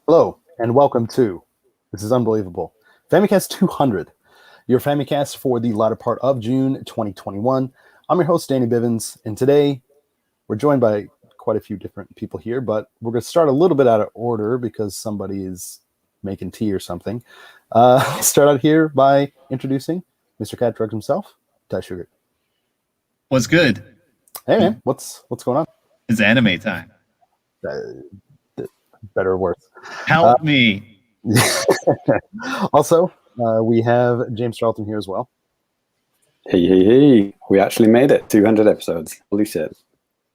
Hello, and welcome to, this is unbelievable, Famicast 200, your Famicast for the latter part of June 2021. I'm your host, Danny Bivens, and today we're joined by quite a few different people here, but we're going to start a little bit out of order because somebody is making tea or something. Start out here by introducing Mr. Cat Drugs himself, Ty Sugar. What's good? Hey, man, what's going on? It's anime time. Better or worse. Help me. Also, we have James Charlton here as well. Hey. We actually made it. 200 episodes. Holy shit.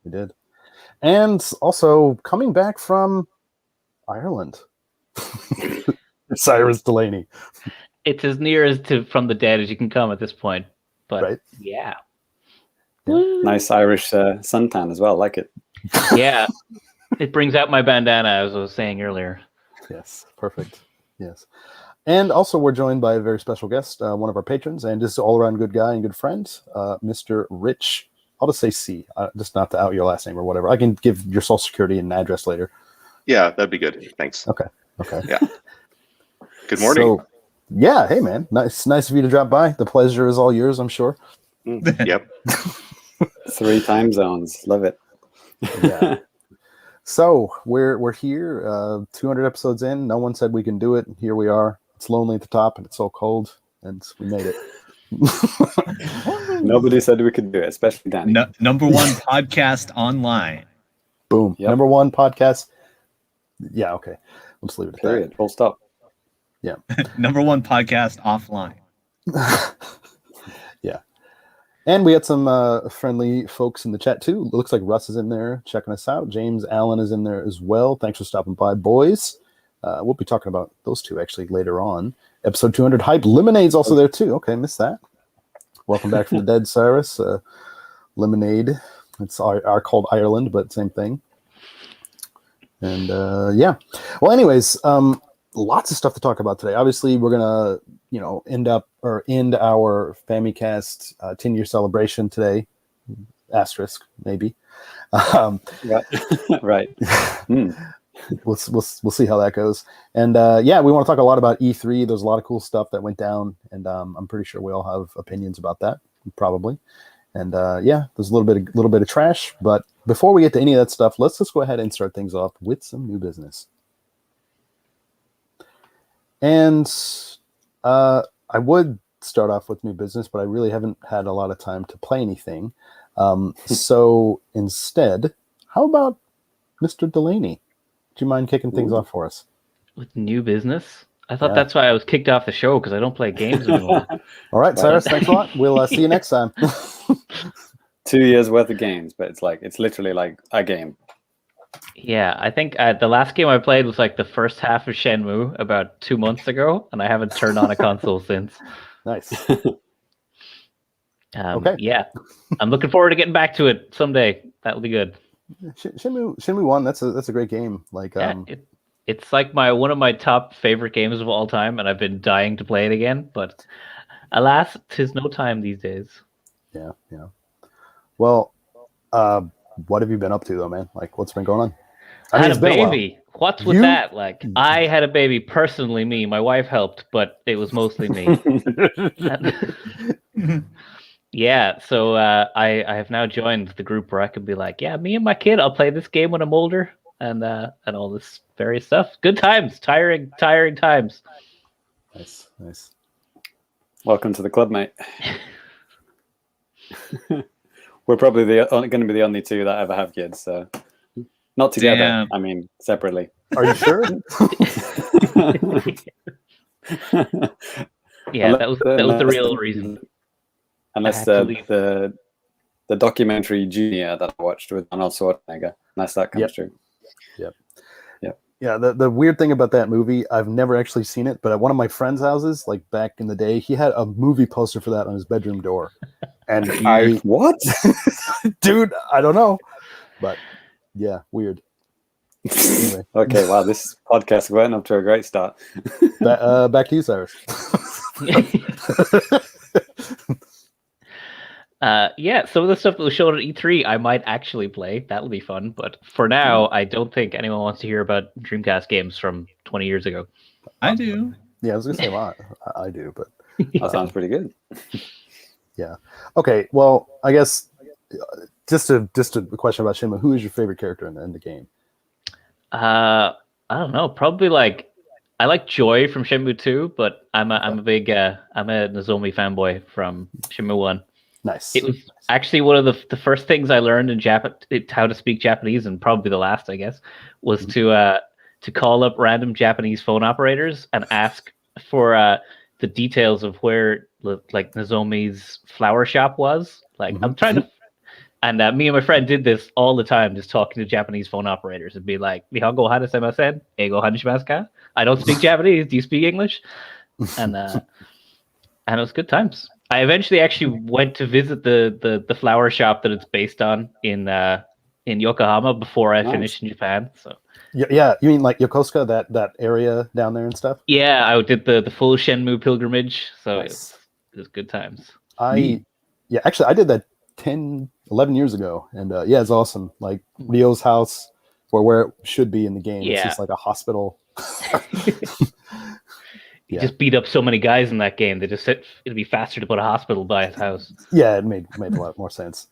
We did. And also, coming back from Ireland, Sairus Delaney. It's as near as to from the dead as you can come at this point. But right? Yeah. Nice Irish suntan as well. Like it. Yeah. It brings out my bandana, as I was saying earlier. Yes, perfect. Yes. And also we're joined by a very special guest, one of our patrons, and just all-around good guy and good friend, Mr. Rich. I'll just say C, just not to out your last name or whatever. I can give your social security and address later. Yeah, that'd be good. Thanks. Okay. Yeah. Good morning. So, yeah, hey, man. Nice of you to drop by. The pleasure is all yours, I'm sure. Yep. 3 time zones. Love it. Yeah. So we're here, 200 episodes in. No one said we can do it. Here we are. It's lonely at the top, and it's so cold, and we made it. Nobody said we could do it, especially Danny. Number one podcast online. Boom. Yep. Number one podcast. Yeah. Okay. Let's leave it at Period. Full stop. Yeah. Number one podcast offline. Yeah. And we had some friendly folks in the chat too. It looks like Russ is in there checking us out. James Allen is in there as well. Thanks for stopping by, boys. We'll be talking about those two actually later on. Episode 200 Hype. Lemonade's also there too. Okay, missed that. Welcome back from the dead, Sairus. Lemonade. It's our called Ireland, but same thing. And yeah. Well, anyways, lots of stuff to talk about today. Obviously, we're gonna, end our Famicast 10-year celebration today. Asterisk, maybe. Right. We'll see how that goes. And yeah, we want to talk a lot about E3. There's a lot of cool stuff that went down, and I'm pretty sure we all have opinions about that, probably. And yeah, there's a little bit of trash. But before we get to any of that stuff, let's just go ahead and start things off with some new business. And I would start off with new business, but I really haven't had a lot of time to play anything. So instead, how about Mr. Delaney? Do you mind kicking things off for us? With new business? I thought that's why I was kicked off the show, because I don't play games anymore. All right, Sairus, thanks a lot. We'll see you next time. 2 years worth of games, but it's literally like a game. Yeah, I think the last game I played was like the first half of Shenmue about 2 months ago, and I haven't turned on a console since. Nice. Okay. Yeah, I'm looking forward to getting back to it someday. That'll be good. Shenmue 1, that's a great game. Like, it's like one of my top favorite games of all time, and I've been dying to play it again. But alas, 'tis no time these days. Yeah. Well, what have you been up to though, man? Like, what's been going on? I had a baby. What's with that? Like, I had a baby personally. Me, my wife helped, but it was mostly me. Yeah, so I have now joined the group where I could be like, yeah, me and my kid, I'll play this game when I'm older, and all this various stuff. Good times, tiring times. Nice. Welcome to the club, mate. We're probably going to be the only two that ever have kids, so not together. Damn. I mean, separately. Are you sure? Yeah, that was the real reason. Unless the documentary Junior that I watched with Arnold Schwarzenegger, unless that comes true. Yep. Yeah, the weird thing about that movie, I've never actually seen it, but at one of my friends' houses, like back in the day, he had a movie poster for that on his bedroom door. And what? Dude, I don't know. But yeah, weird. Anyway. Okay, wow, this podcast went up to a great start. Back to you, Sairus. Yeah, some of the stuff that was shown at E3, I might actually play. That'll be fun. But for now, I don't think anyone wants to hear about Dreamcast games from 20 years ago. I do. Yeah, I was gonna say a lot. I do, but That sounds pretty good. yeah. Okay, well, I guess just a question about Shenmue. Who is your favorite character in the game? I don't know. Probably I like Joy from Shenmue 2, but I'm a big I'm a Nozomi fanboy from Shenmue 1. Nice. It was actually one of the first things I learned in how to speak Japanese, and probably the last, I guess, was to call up random Japanese phone operators and ask for the details of where like Nozomi's flower shop was. Like I'm trying to, and me and my friend did this all the time, just talking to Japanese phone operators and be like, "Nihongo hanasemasen, eigo hanishimasu ka? I don't speak Japanese. Do you speak English?" And it was good times. I eventually actually went to visit the flower shop that it's based on in Yokohama before I finished in Japan. So yeah, you mean like Yokosuka, that area down there and stuff? yeah, I did the full Shenmue pilgrimage. So Nice. it was good times. Actually, I did that 11 years ago, and yeah, it's awesome. Like Ryo's house, where it should be in the game, it's just like a hospital. He just beat up so many guys in that game. They just said it'd be faster to put a hospital by his house. Yeah, it made a lot more sense.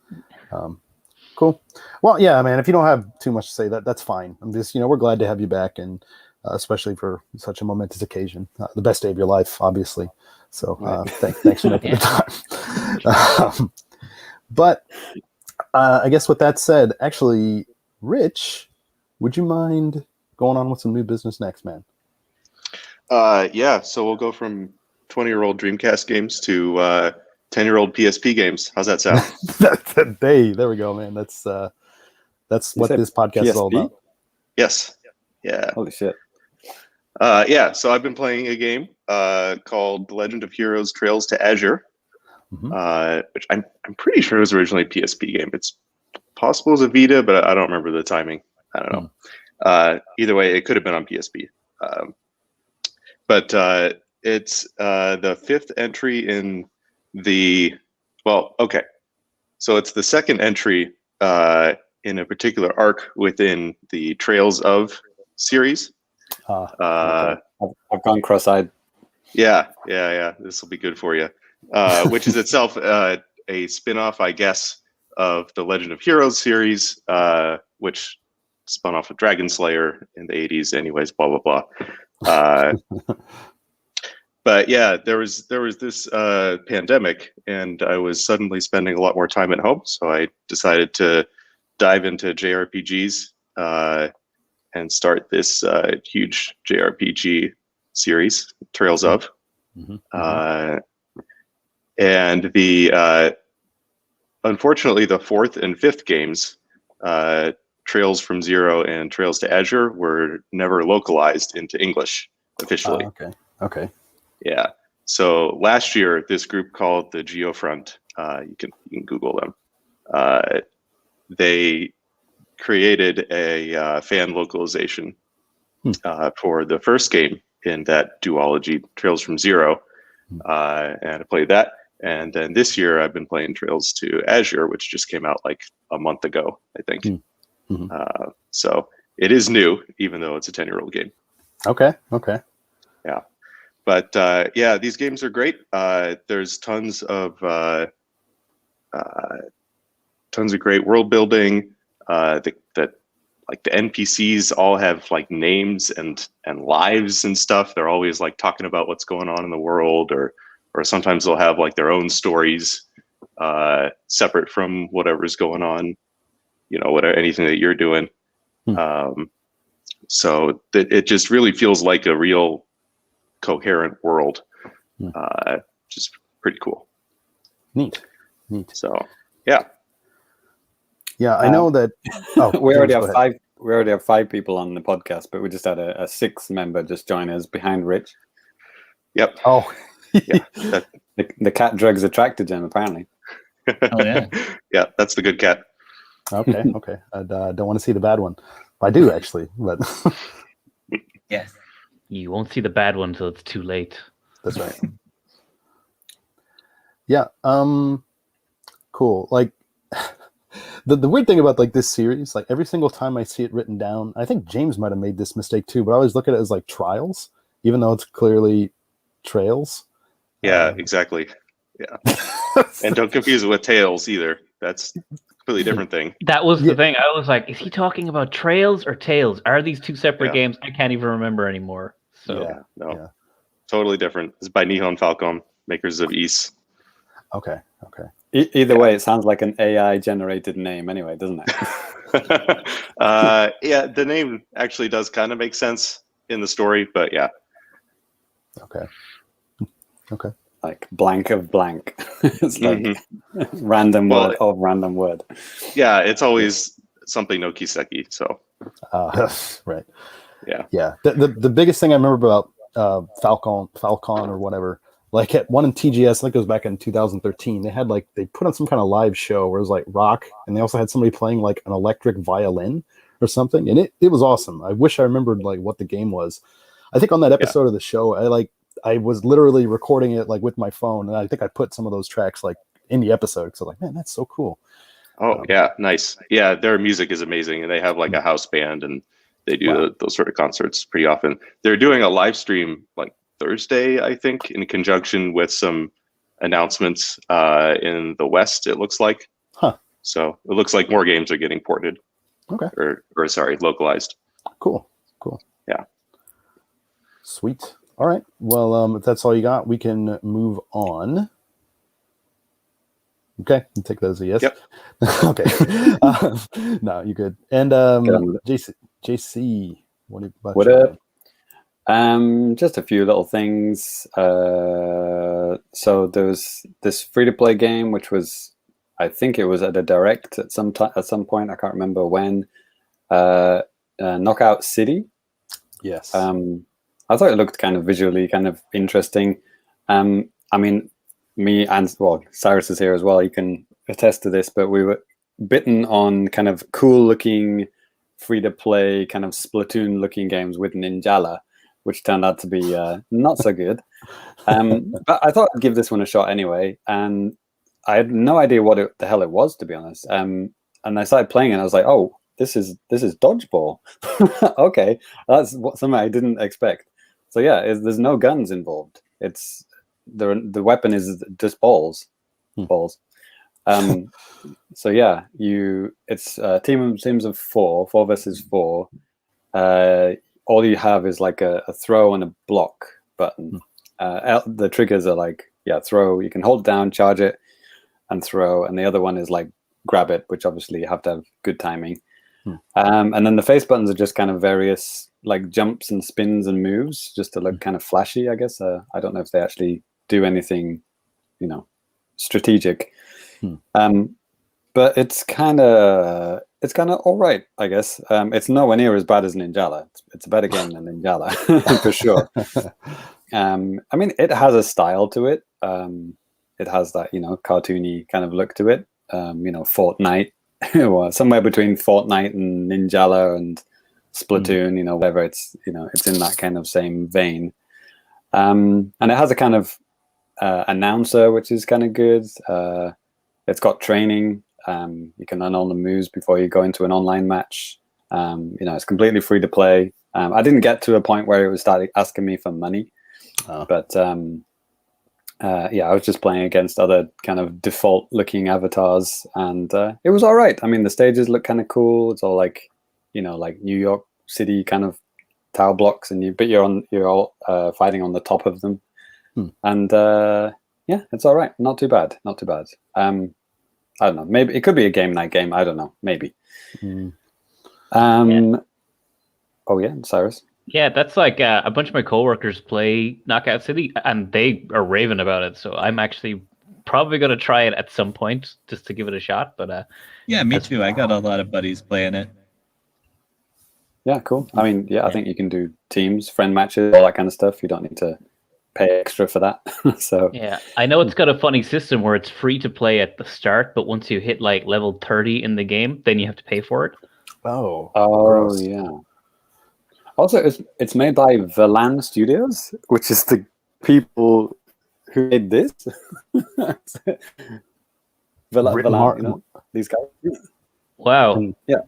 Cool. Well, yeah, man. If you don't have too much to say, that's fine. I'm just, we're glad to have you back, and especially for such a momentous occasion, the best day of your life, obviously. So, thanks for making the time. But I guess with that said, actually, Rich, would you mind going on with some new business next, man? Yeah, so we'll go from 20-year-old Dreamcast games to 10-year-old PSP games. How's that sound? There we go, man. That's what this podcast is all about. Yes. Yeah. Holy shit. Yeah, so I've been playing a game called The Legend of Heroes Trails to Azure, which I'm pretty sure was originally a PSP game. It's possible as a Vita, but I don't remember the timing. I don't know. Either way, it could have been on PSP. But it's the fifth entry in the, so it's the second entry in a particular arc within the Trails of series. I've gone cross-eyed. Yeah. This will be good for you. Which is itself a spin-off, I guess, of the Legend of Heroes series, which spun off of Dragon Slayer in the 80s. Anyways, blah blah blah. But yeah, there was this pandemic, and I was suddenly spending a lot more time at home, so I decided to dive into JRPGs and start this huge JRPG series, Trails of. And the unfortunately, the fourth and fifth games, Trails from Zero and Trails to Azure, were never localized into English officially. Okay. Yeah. So last year, this group called the Geofront, you can Google them. They created a fan localization for the first game in that duology, Trails from Zero, and I played that. And then this year, I've been playing Trails to Azure, which just came out like a month ago, I think. So it is new, even though it's a 10-year-old game. Okay. Yeah. But yeah, these games are great. There's tons of great world building. Like the NPCs all have like names and lives and stuff. They're always like talking about what's going on in the world, or sometimes they'll have like their own stories separate from whatever's going on, anything that you're doing. So it just really feels like a real coherent world, which is pretty cool. Neat. So yeah. I know that. We already have five. We already have 5 people on the podcast, but we just had a 6th member just join us behind Rich. Yep. Oh, yeah. The cat drugs attracted him, apparently. Oh yeah. Yeah, that's the good cat. Okay. I don't want to see the bad one. I do actually, but Yes. You won't see the bad one until it's too late. that's right. Yeah. cool. Like the weird thing about like this series, like every single time I see it written down, I think James might have made this mistake too, but I always look at it as like trials, even though it's clearly trails. Yeah, exactly. Yeah. And don't confuse it with Tails either. That's a completely different thing. That was the thing. I was like, is he talking about Trails or Tales? Are these two separate games? I can't even remember anymore. So Yeah, no. Totally different. It's by Nihon Falcom, makers of Ys. Okay. Either way, it sounds like an AI generated name anyway, doesn't it? Yeah, the name actually does kind of make sense in the story, but yeah. Okay. Like blank of blank. It's like random word of random word. Yeah, it's always something no kiseki, so. Right. Yeah. The biggest thing I remember about Falcon or whatever, like at one in TGS, I think it was back in 2013, they put on some kind of live show where it was like rock, and they also had somebody playing like an electric violin or something, and it was awesome. I wish I remembered like what the game was. I think on that episode of the show, I was literally recording it like with my phone, and I think I put some of those tracks like in the episode because I'm like, man, that's so cool. Oh yeah, nice. Yeah, their music is amazing, and they have like a house band, and they do those sort of concerts pretty often. They're doing a live stream like Thursday, I think, in conjunction with some announcements in the West. It looks like. So it looks like more games are getting ported. Okay. Or sorry, localized. Cool. Yeah. Sweet. All right. Well, if that's all you got, we can move on. Okay, you take that as a yes. Yep. Okay. No, you good. And JC, what up? Just a few little things. So there was this free-to-play game, which was, I think it was at a direct at some point. I can't remember when. Knockout City. Yes. I thought it looked kind of visually kind of interesting. I mean, me and Sairus is here as well. He can attest to this, but we were bitten on kind of cool-looking, free-to-play kind of Splatoon-looking games with Ninjala, which turned out to be not so good. But I thought I'd give this one a shot anyway, and I had no idea what the hell it was, to be honest. And I started playing it, and I was like, oh, this is dodgeball. Okay, that's something I didn't expect. So yeah, there's no guns involved. It's the weapon is just balls. So yeah, it's teams of four versus four. All you have is like a throw and a block button. The triggers are like throw. You can hold down, charge it, and throw. And the other one is like grab it, which obviously you have to have good timing. And then the face buttons are just kind of various like jumps and spins and moves, just to look kind of flashy, I guess. I don't know if they actually do anything, strategic. But it's kind of all right, I guess. It's nowhere near as bad as Ninjala. It's a better game than Ninjala for sure. I mean, it has a style to it. It has that cartoony kind of look to it. Fortnite, somewhere between Fortnite and Ninjala and Splatoon. Whatever. It's it's in that kind of same vein. And it has a kind of announcer, which is kind of good. It's got training. You can learn all the moves before you go into an online match. It's completely free to play. I didn't get to a point where it was starting asking me for money, but I was just playing against other kind of default looking avatars, and it was all right. I mean, the stages look kind of cool. It's all like, like New York City kind of tower blocks, and you're all fighting on the top of them, and it's all right. Not too bad. I don't know. Maybe it could be a game night game. I don't know. Maybe. Oh yeah, Sairus. Yeah, that's like a bunch of my coworkers play Knockout City, and they are raving about it. So I'm actually probably going to try it at some point just to give it a shot. But yeah, me too. I got a lot of buddies playing it. Yeah, cool. I mean, I think you can do teams, friend matches, all that kind of stuff. You don't need to pay extra for that. So yeah, I know it's got a funny system where it's free to play at the start, but once you hit like level 30 in the game, then you have to pay for it. Oh, gross. Yeah. Also, it's made by Velan Studios, which is the people who made this. Villa, you know, these guys. Wow. And Yeah.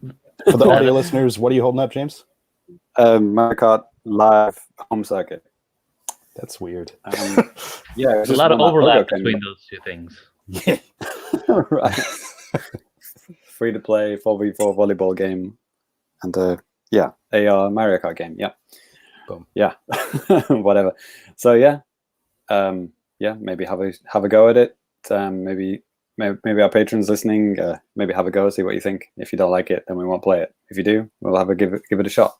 for the audio listeners, what are you holding up, James? Mario Kart Live Home Circuit. That's weird. Yeah, There's a lot of overlap between those two things. Yeah. Right. Free to play 4v4 volleyball game, and AR Mario Kart game. Yeah. Boom. Yeah. Whatever. So maybe have a go at it. Maybe our patrons listening, maybe have a go, see what you think. If you don't like it, then we won't play it. If you do, we'll give it a shot.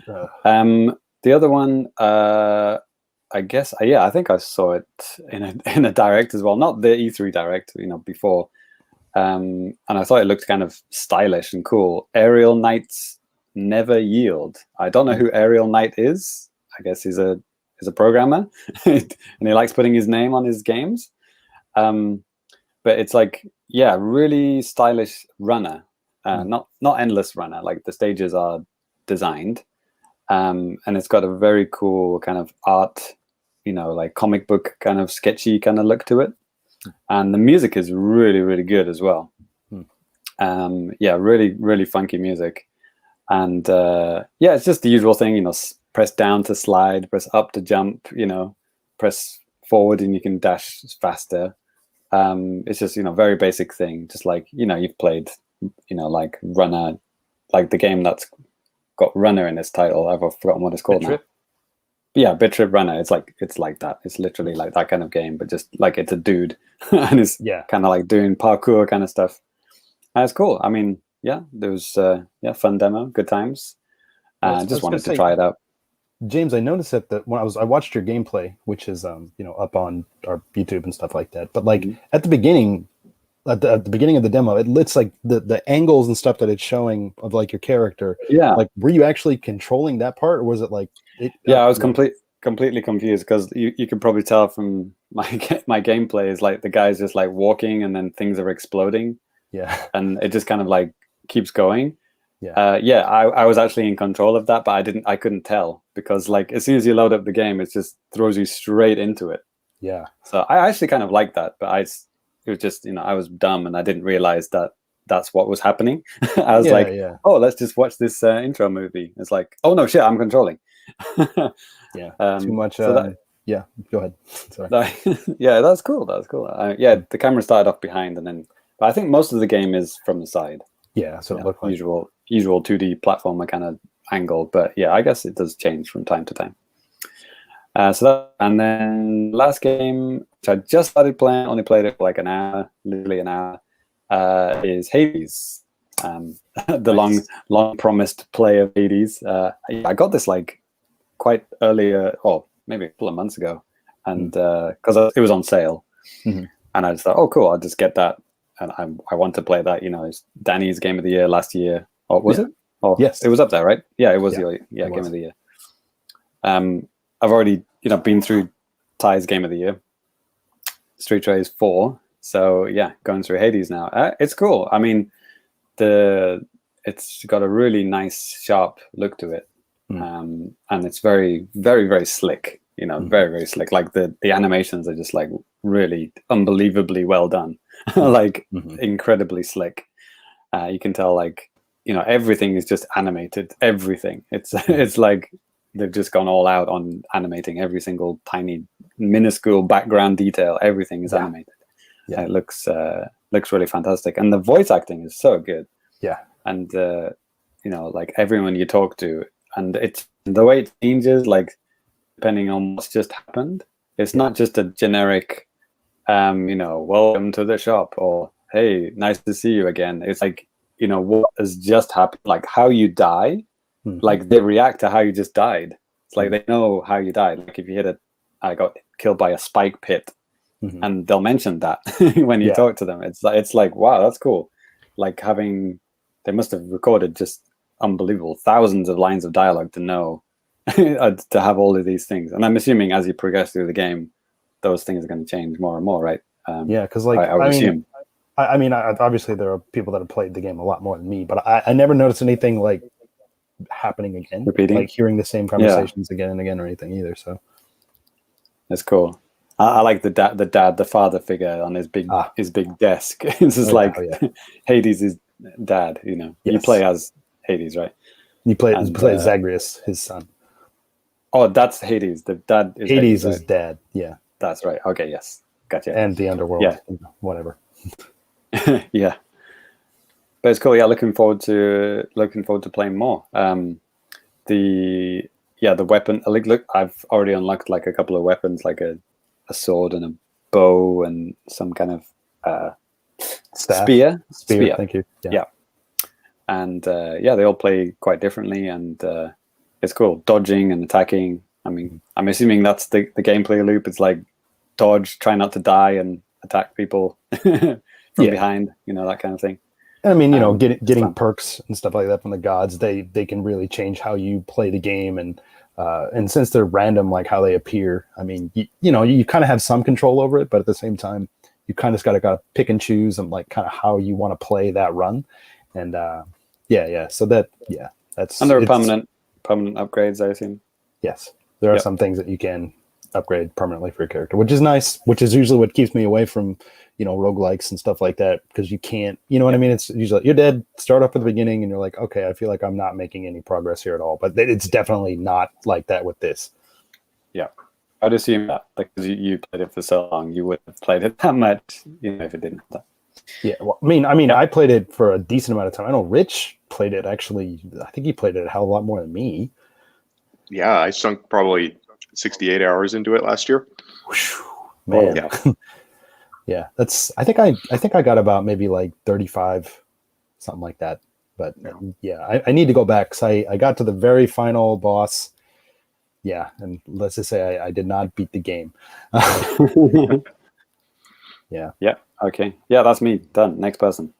The other one, I guess, I think I saw it in a direct as well, not the E3 direct, you know, before, and I thought it looked kind of stylish and cool. Aerial Knight's Never Yield. I don't know who Aerial Knight is. I guess he's a programmer, and he likes putting his name on his games. But it's like, really stylish runner, not endless runner. Like the stages are designed, and it's got a very cool kind of art, you know, like comic book kind of sketchy kind of look to it, and the music is really, really good as well. Really, really funky music, and it's just the usual thing, you know. Press down to slide, press up to jump, you know, press forward and you can dash faster. It's just, you know, very basic thing. Just like, you know, you've played, you know, like Runner, like the game that's got Runner in its title. I've forgotten what it's called now. Yeah, Bit Trip Runner. It's like that. It's literally like that kind of game, but just like it's a dude and it's kind of like doing parkour kind of stuff. And it's cool. I mean, there was fun demo, good times. Just wanted to try it out. James, I noticed that when I watched your gameplay, which is you know, up on our YouTube and stuff like that. But like at the beginning of the demo, it's like the angles and stuff that it's showing of like your character. Yeah. Like, were you actually controlling that part, or was it like? I was completely confused, because you can probably tell from my gameplay is like the guy's just like walking and then things are exploding. Yeah. And it just kind of like keeps going. I was actually in control of that, but I couldn't tell, because like as soon as you load up the game, it just throws you straight into it. Yeah. So I actually kind of like that, but it was just, you know, I was dumb and I didn't realize that that's what was happening. I was oh, let's just watch this intro movie. It's like, oh no, shit, I'm controlling. Too much. Go ahead. Sorry. That's cool. The camera started off behind, but I think most of the game is from the side. Yeah, so it looked like usual 2D platformer kind of angle, but I guess it does change from time to time. And then last game, which I just started playing, only played it for like literally an hour, is Hades. The long promised play of Hades. I got this like quite earlier, or maybe a couple of months ago, and because it was on sale, and I just thought, oh cool, I'll just get that. And I want to play that. You know, it's Danny's Game of the Year last year. Or was it? Oh, yes, it was up there, right? Yeah, it was your Game of the Year. I've already, you know, been through Ty's Game of the Year, Street Race 4. So going through Hades now. It's cool. I mean, it's got a really nice, sharp look to it, and it's very, very, very slick. You know, very, very slick. Like the animations are just like really unbelievably well done. Like incredibly slick. You can tell, like, you know, everything is just animated. Everything. It's like they've just gone all out on animating every single tiny, minuscule background detail. Everything is animated. It looks really fantastic, and the voice acting is so good. Yeah, and you know, like everyone you talk to, and it's the way it changes, like depending on what's just happened. It's not just a generic, you know, welcome to the shop, or hey, nice to see you again. It's like, you know, what has just happened, like how you die, like they react to how you just died. It's like they know how you died. Like if you I got killed by a spike pit, and they'll mention that when you talk to them. It's like, wow, that's cool. Like they must have recorded just unbelievable thousands of lines of dialogue to know to have all of these things. And I'm assuming as you progress through the game, those things are going to change more and more, right? Because like I would assume. I mean, obviously there are people that have played the game a lot more than me, but I never noticed anything like happening again, repeating, like hearing the same conversations again and again or anything either. So it's cool. I like the father figure on his big desk. It's just Hades' is dad. You know, you play as Hades, right? You play Zagreus, his son. Oh, that's Hades. The dad is Hades' right? dad. Yeah, that's right. Okay, yes, gotcha. And the underworld. Yeah, whatever. Yeah, but it's cool. Yeah, looking forward to playing more. The weapon. Look, I've already unlocked like a couple of weapons, like a sword and a bow and some kind of spear. Thank you. Yeah. And they all play quite differently, and it's cool. Dodging and attacking. I mean, I'm assuming that's the gameplay loop. It's like dodge, try not to die, and attack people from behind. You know, that kind of thing. I mean, getting perks and stuff like that from the gods, they can really change how you play the game, and since they're random, like how they appear, I mean, you kind of have some control over it, but at the same time, you kind of got to pick and choose and like kind of how you want to play that run, and so that's under permanent upgrades, I assume. Yes, there are some things that you can upgrade permanently for your character, which is nice, which is usually what keeps me away from roguelikes and stuff like that, because you can't, you know what I mean? It's usually you're dead, start up at the beginning, and you're like, okay, I feel like I'm not making any progress here at all. But it's definitely not like that with this. Yeah, I'd assume that because you played it for so long, you wouldn't have played it that much, if it didn't have that. Yeah, well, I mean, I played it for a decent amount of time. I know Rich played it actually. I think he played it a hell of a lot more than me. Yeah, I sunk probably 68 hours into it last year. Man, yeah. Yeah, that's. I think I got about maybe like 35, something like that. But I need to go back because I got to the very final boss. Yeah, and let's just say I did not beat the game. Yeah. Yeah. Okay. Yeah, that's me. Done. Next person.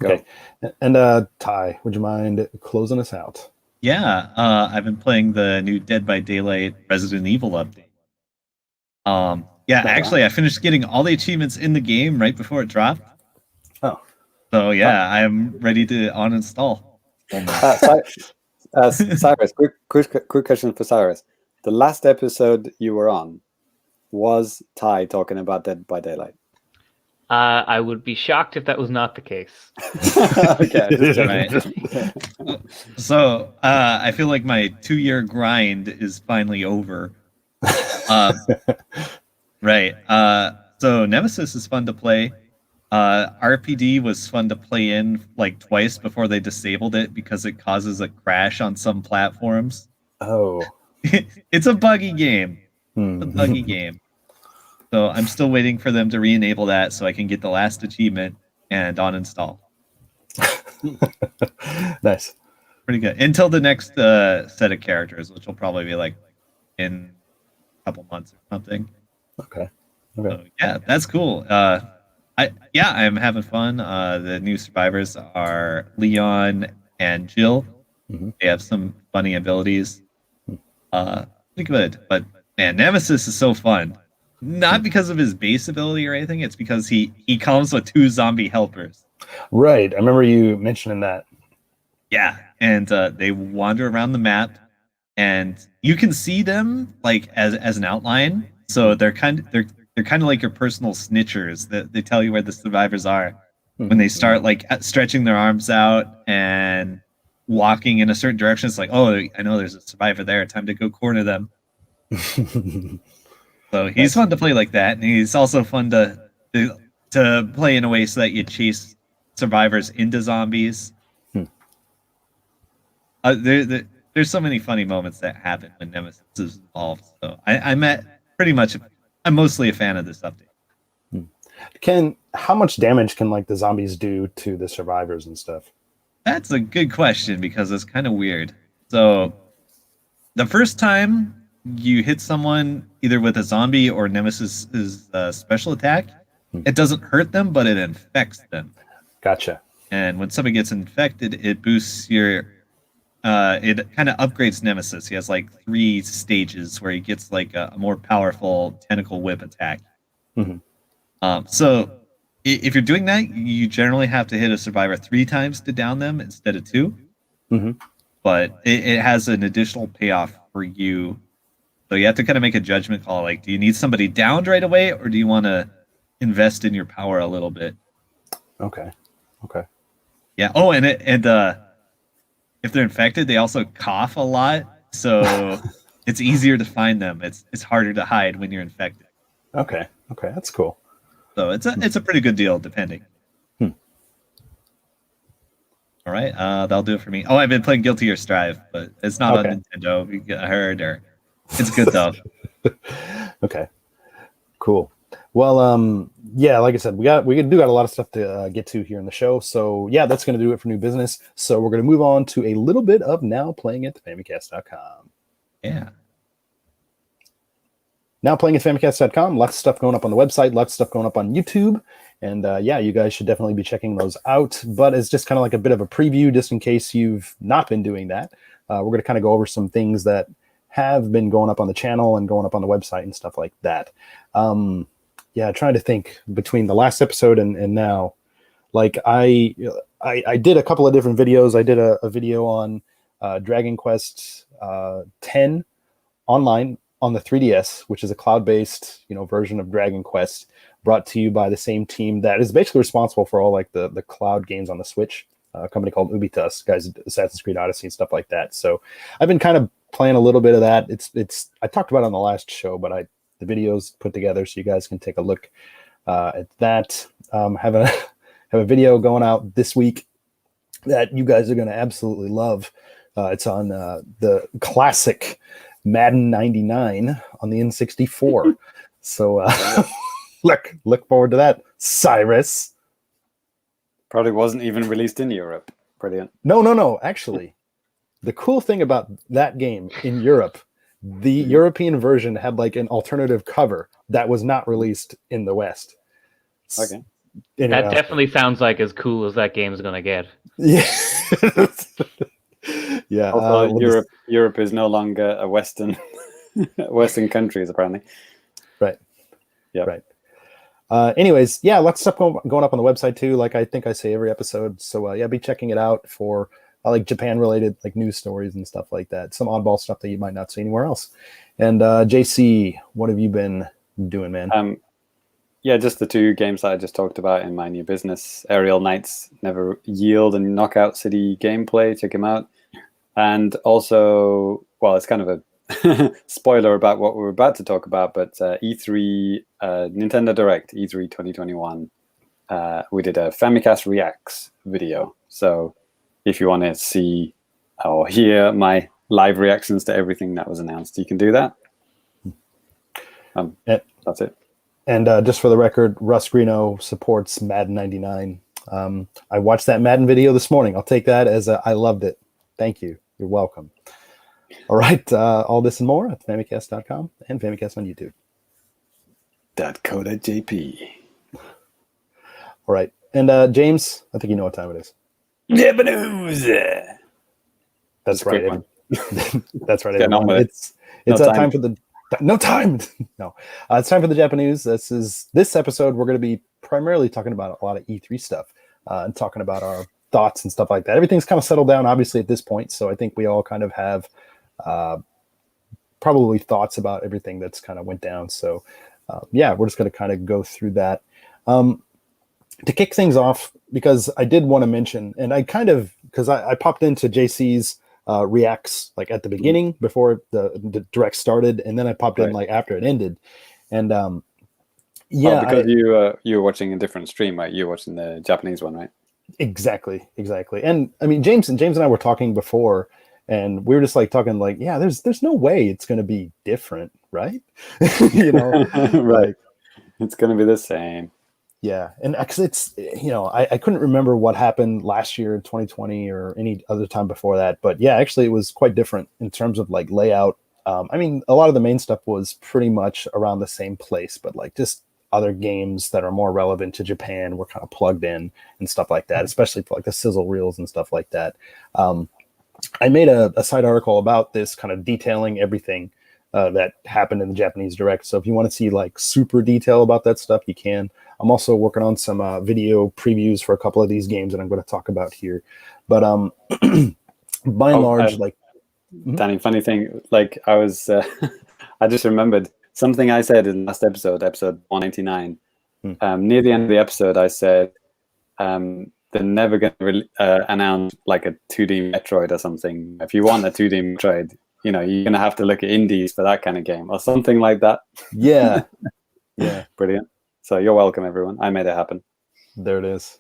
Go. Okay. And Ty, would you mind closing us out? Yeah. I've been playing the new Dead by Daylight Resident Evil update. Actually, I finished getting all the achievements in the game right before it dropped. Oh. So I am ready to uninstall. Sairus, quick question for Sairus. The last episode you were on, was Ty talking about Dead by Daylight? I would be shocked if that was not the case. Okay. Right. So I feel like my 2-year grind is finally over. Right. So Nemesis is fun to play. RPD was fun to play in like twice before they disabled it because it causes a crash on some platforms. Oh. It's a buggy game. It's a buggy game. So I'm still waiting for them to re-enable that so I can get the last achievement and uninstall. Nice. Pretty good. Until the next set of characters, which will probably be like in a couple months or something. Okay. So, yeah, that's cool. I'm having fun. The new survivors are Leon and Jill. Mm-hmm. They have some funny abilities. Pretty good. But man, Nemesis is so fun. Not because of his base ability or anything. It's because he comes with 2 zombie helpers. Right. I remember you mentioning that. Yeah, and they wander around the map, and you can see them like as an outline. So they're kind of like your personal snitchers. That they tell you where the survivors are when they start like stretching their arms out and walking in a certain direction. It's like, oh, I know there's a survivor there. Time to go corner them. So he's fun to play like that, and he's also fun to play in a way so that you chase survivors into zombies. There's so many funny moments that happen when Nemesis is involved. So I'm mostly a fan of this update. How much damage can like the zombies do to the survivors and stuff? That's a good question because it's kind of weird. So the first time you hit someone either with a zombie or Nemesis's special attack, it doesn't hurt them, but it infects them. Gotcha. And when somebody gets infected, it boosts your it kind of upgrades Nemesis. He has like 3 stages where he gets like a more powerful tentacle whip attack. So if you're doing that, you generally have to hit a survivor 3 times to down them instead of 2. But it has an additional payoff for you So you have to kind of make a judgment call. Like, do you need somebody downed right away, or do you want to invest in your power a little bit? Okay. Yeah. Oh, and if they're infected, they also cough a lot, so it's easier to find them. It's harder to hide when you're infected. Okay, that's cool. So it's a pretty good deal, depending. All right, that'll do it for me. Oh, I've been playing Guilty Gear Strive, but it's not on Nintendo. I heard, or it's good though. Okay, cool. Well, yeah, like I said, we got a lot of stuff to get to here in the show. So yeah, that's going to do it for new business. So we're going to move on to a little bit of now playing at Famicast.com. Yeah. Now playing at Famicast.com. Lots of stuff going up on the website. Lots of stuff going up on YouTube. And yeah, you guys should definitely be checking those out. But it's just kind of like a bit of a preview, just in case you've not been doing that. We're going to kind of go over some things that have been going up on the channel and going up on the website and stuff like that. Yeah, trying to think between the last episode and now. Like I did a couple of different videos. I did a video on Dragon Quest 10 online on the 3DS, which is a cloud-based, version of Dragon Quest, brought to you by the same team that is basically responsible for all like the cloud games on the Switch. A company called Ubitus, guys, Assassin's Creed Odyssey and stuff like that. So I've been kind of playing a little bit of that. It's I talked about it on the last show, but the video's put together so you guys can take a look at that. Have a video going out this week that you guys are going to absolutely love. It's on the classic Madden 99 on the N64. So look forward to that, Sairus. Probably wasn't even released in Europe. Brilliant. No. Actually, the cool thing about that game in Europe, the European version had like an alternative cover that was not released in the West. Okay. That definitely sounds like as cool as that game's gonna get. Yeah. Yeah. Also, Europe is no longer a Western countries, apparently. Right. Yeah. Right. Anyways, yeah, lots of stuff going up on the website too. Like I think I say every episode. So yeah, be checking it out for like Japan related like news stories and stuff like that. Some oddball stuff that you might not see anywhere else. And JC, what have you been doing, man? Yeah, just the two games that I just talked about in my new business, Aerial Knights, Never Yield, and Knockout City gameplay. Check them out. And also, well, it's kind of a spoiler about what we're about to talk about, but E3, Nintendo Direct, E3 2021, we did a Famicast Reacts video. So if you want to see or hear my live reactions to everything that was announced, you can do that. That's it. And just for the record, Russ Greeno supports Madden 99. I watched that Madden video this morning. I'll take that as I loved it. Thank you. You're welcome. All right. All this and more at Famicast.com and Famicast on YouTube. .co.jp. All right. And James, I think you know what time it is. JAPANews. That's right. One. That's right. It's time for the no time. No, it's time for the JAPANews. This episode. We're going to be primarily talking about a lot of E3 stuff and talking about our thoughts and stuff like that. Everything's kind of settled down, obviously, at this point. So I think we all kind of have probably thoughts about everything that's kind of went down. So yeah, we're just going to kind of go through that. To kick things off, because I did want to mention, and I kind of, because I popped into JC's reacts like at the beginning before the direct started, and then I popped in like after it ended, and yeah, because you were watching a different stream, right? You were watching the Japanese one, right? Exactly. And I mean, James and I were talking before, and we were just like talking like, yeah, there's no way it's going to be different, right? Right. It's going to be the same. Yeah, and because it's, I couldn't remember what happened last year, 2020, or any other time before that. But yeah, actually, it was quite different in terms of like layout. I mean, a lot of the main stuff was pretty much around the same place, but like just other games that are more relevant to Japan were kind of plugged in and stuff like that, especially for like the sizzle reels and stuff like that. I made a side article about this, kind of detailing everything that happened in the Japanese Direct. So if you want to see like super detail about that stuff, you can. I'm also working on some video previews for a couple of these games that I'm going to talk about here. But by and large, like Danny, funny thing, like I was I just remembered something I said in last episode 199. Hmm. Near the end of the episode, I said they're never going to announce like a 2D Metroid or something. If you want a 2D Metroid, you're going to have to look at indies for that kind of game or something like that. Yeah. Yeah. Brilliant. So you're welcome, everyone. I made it happen. There it is.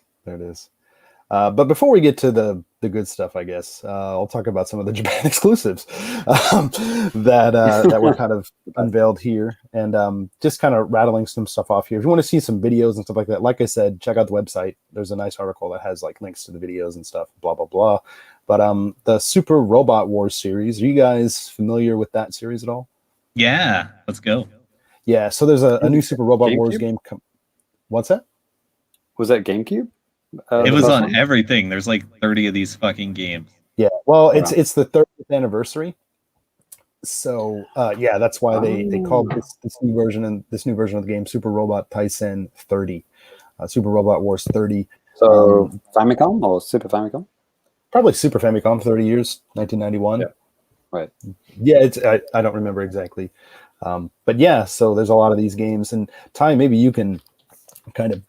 But before we get to the good stuff, I guess I'll talk about some of the Japan exclusives that were kind of unveiled here, and just kind of rattling some stuff off here. If you want to see some videos and stuff like that, like I said, check out the website. There's a nice article that has like links to the videos and stuff. Blah blah blah. But the Super Robot Wars series. Are you guys familiar with that series at all? Yeah, let's go. Yeah. So there's a new Super Robot Wars game. What's that? Was that GameCube? It was on everything. There's like 30 of these fucking games. Yeah, well, it's the 30th anniversary, so yeah, that's why they called this new version of the game Super Robot Taisen 30, Super Robot Wars 30. So Famicom or Super Famicom? Probably Super Famicom, 30 years, 1991. Yeah. Right. Yeah, I don't remember exactly, but yeah, so there's a lot of these games, and Ty, maybe you can kind of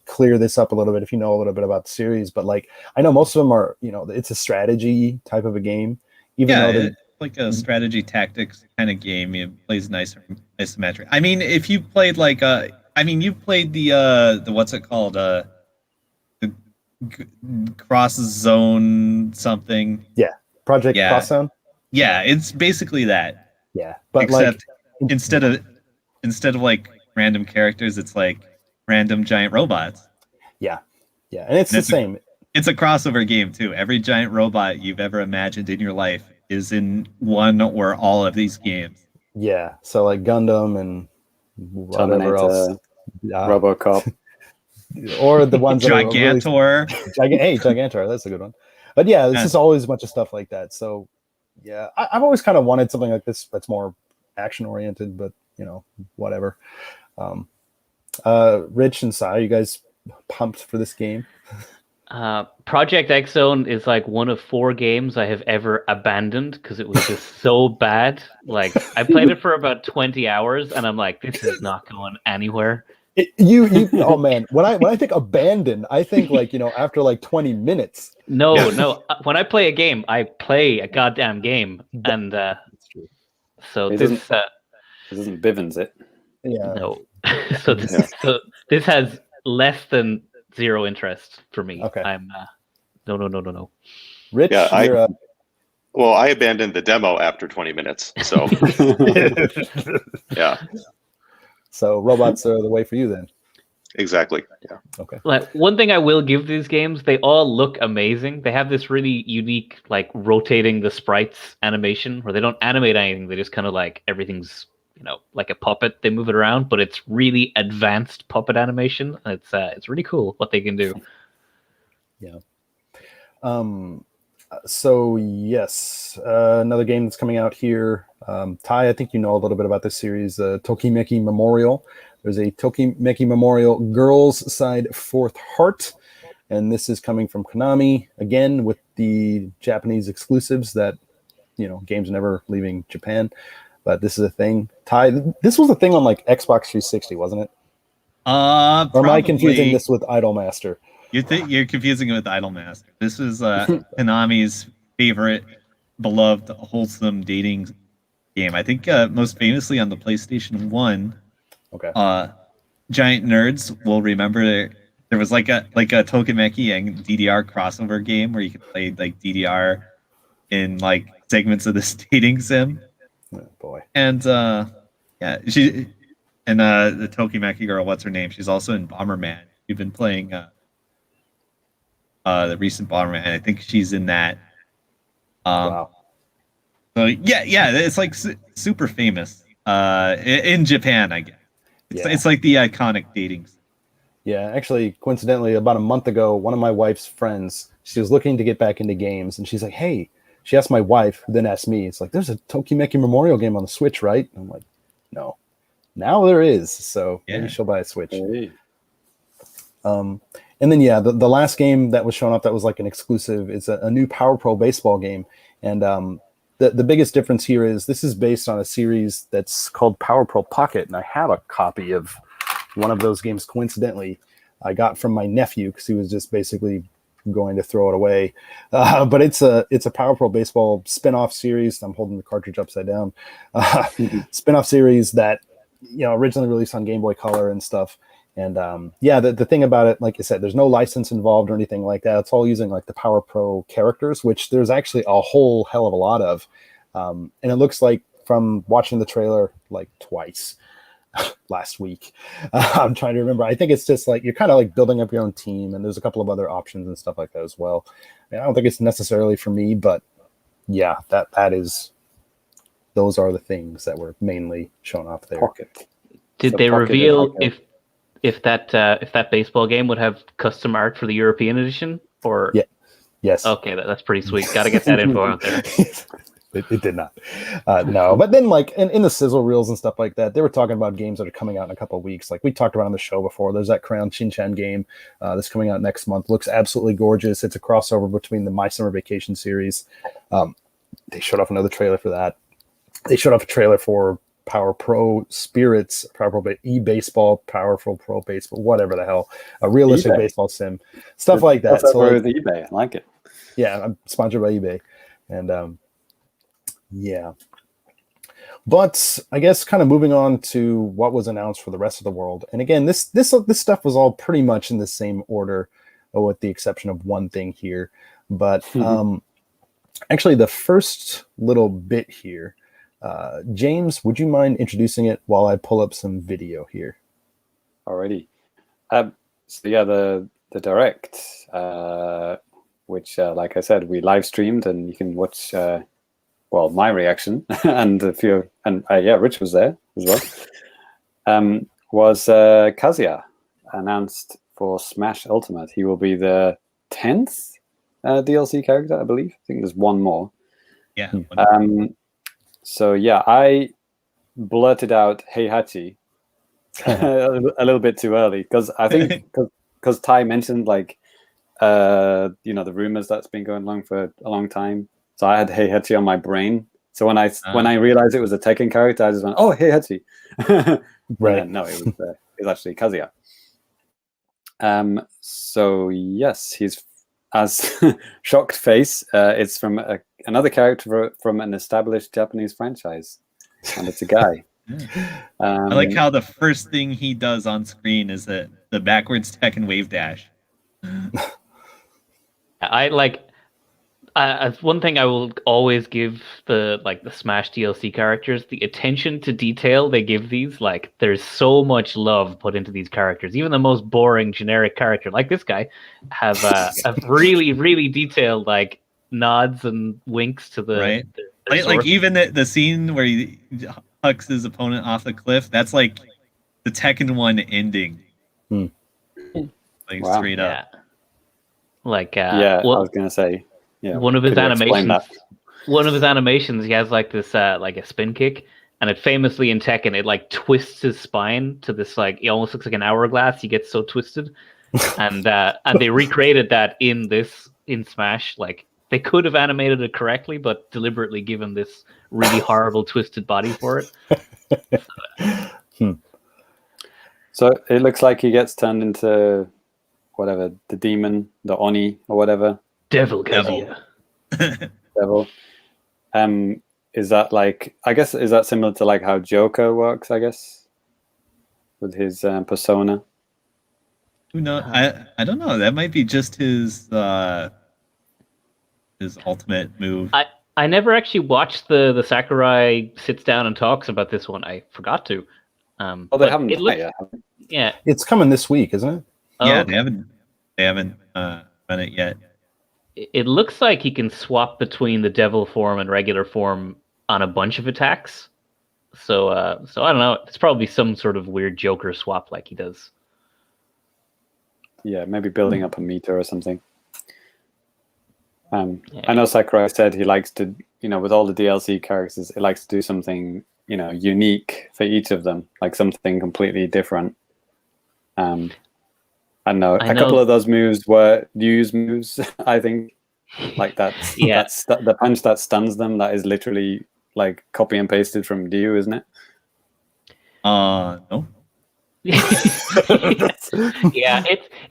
clear this up a little bit if you know a little bit about the series, but like I know most of them are, it's a strategy type of a game, even though it's like a strategy tactics kind of game. It plays nice isometric. I mean, if you played like you played the what's it called, the Cross Zone something. Yeah, Project Cross Zone. Yeah, it's basically that. Yeah, but except like instead of like random characters, it's like random giant robots. Yeah, and it's the same. It's a crossover game too. Every giant robot you've ever imagined in your life is in one or all of these games. Yeah, so like Gundam and whatever else, RoboCop, or the ones Gigantor. Hey, Gigantor, that's a good one. But yeah, this is always a bunch of stuff like that. So yeah, I've always kind of wanted something like this that's more action oriented, but whatever. Rich and Sai, you guys pumped for this game? Project X Zone is like one of 4 games I have ever abandoned because it was just so bad. Like I played it for about 20 hours and I'm like, this is not going anywhere. Oh man, when I think abandon, I think like after like 20 minutes. No. When I play a game, I play a goddamn game, and that's true. So it this doesn't Bivens it. Yeah. No. So this has less than 0 interest for me. Okay. I'm no. Rich, yeah, I abandoned the demo after 20 minutes. So yeah. So robots are the way for you then. Exactly. Yeah. Okay. Like one thing I will give these games, they all look amazing. They have this really unique like rotating the sprites animation where they don't animate anything. They just kind of like everything's like a puppet. They move it around, but it's really advanced puppet animation. It's really cool what they can do. Yeah. So yes, another game that's coming out here. Ty, I think you know a little bit about this series, Tokimeki Memorial. There's a Tokimeki Memorial Girls Side 4th Heart, and this is coming from Konami, again with the Japanese exclusives that, games never leaving Japan, but this is a thing. Ty, this was a thing on like Xbox 360, wasn't it? Or am I confusing this with Idolmaster? You're confusing it with Idolmaster. This is Konami's favorite, beloved, wholesome dating game. I think most famously on the PlayStation 1. Okay. Giant nerds will remember there was like a Tokimeki and DDR crossover game where you could play like DDR in like segments of this dating sim. Oh, boy. And yeah, she and the Tokimeki girl, what's her name? She's also in Bomberman. You've been playing the recent Bomberman. I think she's in that. Wow. So yeah, it's like super famous in Japan, I guess. It's like the iconic dating. Yeah, actually, coincidentally, about a month ago, one of my wife's friends, she was looking to get back into games, and she's like, hey, she asked my wife, who then asked me, it's like, there's a Tokimeki Memorial game on the Switch, right? And I'm like, no. Now there is, so maybe she'll buy a Switch. Hey. And then, yeah, the last game that was shown up that was like an exclusive is a new Power Pro baseball game. And the biggest difference here is this is based on a series that's called Power Pro Pocket, and I have a copy of one of those games. Coincidentally, I got from my nephew because he was just basically going to throw it away. But it's a Power Pro Baseball spin-off series. I'm holding the cartridge upside down. Spin-off series that originally released on Game Boy Color and stuff. And the thing about it, like I said, there's no license involved or anything like that. It's all using like the Power Pro characters, which there's actually a whole hell of a lot of. And it looks like from watching the trailer like twice last week, I'm trying to remember. I think it's just like you're kind of like building up your own team, and there's a couple of other options and stuff like that as well. I don't think it's necessarily for me, but yeah, those are the things that were mainly shown off there. Pocket. Did they reveal if that baseball game would have custom art for the European edition? Or yeah, yes. Okay, that's pretty sweet. Got to get that info out there. It did not. No, but then like in the sizzle reels and stuff like that, they were talking about games that are coming out in a couple of weeks. Like we talked about on the show before. There's that Crayon Shin-chan game that's coming out next month. Looks absolutely gorgeous. It's a crossover between the My Summer Vacation series. They showed off another trailer for that. They showed off a trailer for Power Pro Spirits, Power Pro e-baseball, Powerful Pro Baseball, whatever the hell, a realistic baseball sim, stuff like that. So like, the eBay, I like it. Yeah, I'm sponsored by eBay, and yeah. But I guess kind of moving on to what was announced for the rest of the world, and again, this stuff was all pretty much in the same order, with the exception of one thing here. But actually, the first little bit here. James, would you mind introducing it while I pull up some video here? Alrighty. So yeah, the Direct, which, like I said, we live streamed, and you can watch, my reaction, and Rich was there as well. Was Kazuya announced for Smash Ultimate. He will be the 10th DLC character, I believe. I think there's one more. Yeah. So yeah, I blurted out Heihachi a little bit too early because I think because Ty mentioned like the rumors that's been going along for a long time. So I had Heihachi on my brain. So when I realized it was a Tekken character, I just went, "Oh, Heihachi!" Right? No, it was actually Kazuya. So yes, he's as shocked face. It's from another character from an established Japanese franchise, and it's a guy. I like how the first thing he does on screen is the backwards Tekken wave dash. I like. One thing I will always give the Smash DLC characters, the attention to detail they give these. Like, there's so much love put into these characters. Even the most boring generic character, like this guy, have really, really detailed like nods and winks to the right. Like even the scene where he hucks his opponent off the cliff. That's like the Tekken 1 ending. Like straight up. Yeah. Like I was gonna say. Yeah, one of his animations, he has like this like a spin kick, and it famously in Tekken it like twists his spine to this like it almost looks like an hourglass. He gets so twisted, and they recreated that in Smash. Like they could have animated it correctly, but deliberately given this really horrible twisted body for it. So it looks like he gets turned into whatever, the demon, the Oni or whatever. Devil Kazuya. Devil. Is that like, I guess, is that similar to like how Joker works, I guess, with his persona? Who knows? I don't know. That might be just his ultimate move. I never actually watched the Sakurai sits down and talks about this one. I forgot to. They haven't done it yet. Yeah, it's coming this week, isn't it? Yeah, they haven't done it yet. It looks like he can swap between the devil form and regular form on a bunch of attacks. So I don't know. It's probably some sort of weird Joker swap like he does. Yeah, maybe building up a meter or something. I know Sakurai said he likes to, with all the DLC characters, he likes to do something, unique for each of them, like something completely different. I know a couple of those moves were used moves, I think. Like that, Yeah. the punch that stuns them, that is literally like copy and pasted from Dio, isn't it? No. Yeah,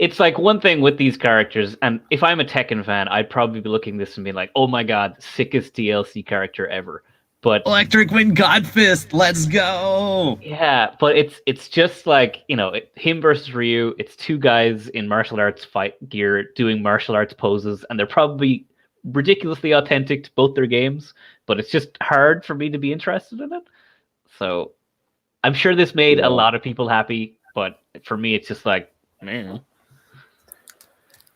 it's like one thing with these characters, and if I'm a Tekken fan, I'd probably be looking at this and being like, "Oh my god, sickest DLC character ever." But Electric Wind Godfist, let's go! yeah, but it's just like, him versus Ryu. It's two guys in martial arts fight gear doing martial arts poses, and they're probably ridiculously authentic to both their games. But it's just hard for me to be interested in it. So I'm sure this made a lot of people happy, but for me, it's just like, man.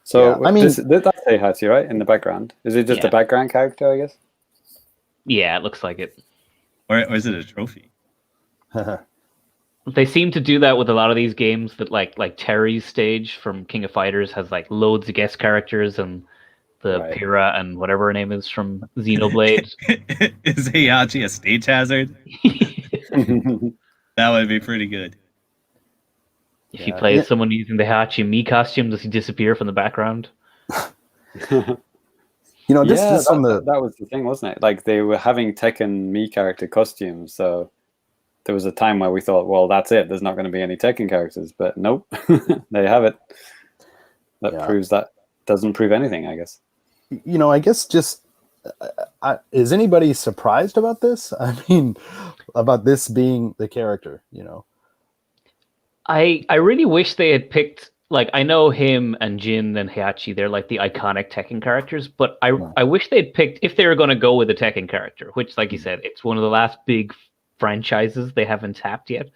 So I mean, that's Heihachi, right? In the background, is it just a background character? I guess. Yeah, it looks like it. Or is it a trophy? They seem to do that with a lot of these games. That like Terry's stage from King of Fighters has like loads of guest characters, and the Pyrrha and whatever her name is from Xenoblade. Is Heihachi a stage hazard? That would be pretty good. If you play as someone using the Heihachi Mii costume, does he disappear from the background? That was the thing, wasn't it? Like they were having Tekken Mii character costumes, so there was a time where we thought, well, that's it. There's not going to be any Tekken characters, but nope, they have it. That doesn't prove anything, I guess. I guess just is anybody surprised about this? I mean, about this being the character, I really wish they had picked, like, I know him and Jin and Heihachi, they're like the iconic Tekken characters, but I wish they'd picked, if they were going to go with a Tekken character, which, like you said, it's one of the last big franchises they haven't tapped yet.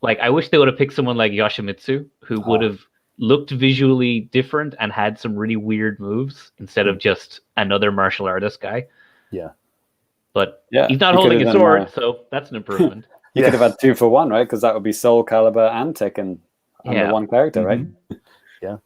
Like, I wish they would have picked someone like Yoshimitsu, who would have looked visually different and had some really weird moves instead of just another martial artist guy. Yeah. But he's not holding a sword, so that's an improvement. You could have had 2 for 1, right? Because that would be Soul Calibur and Tekken under one character, right? Yeah.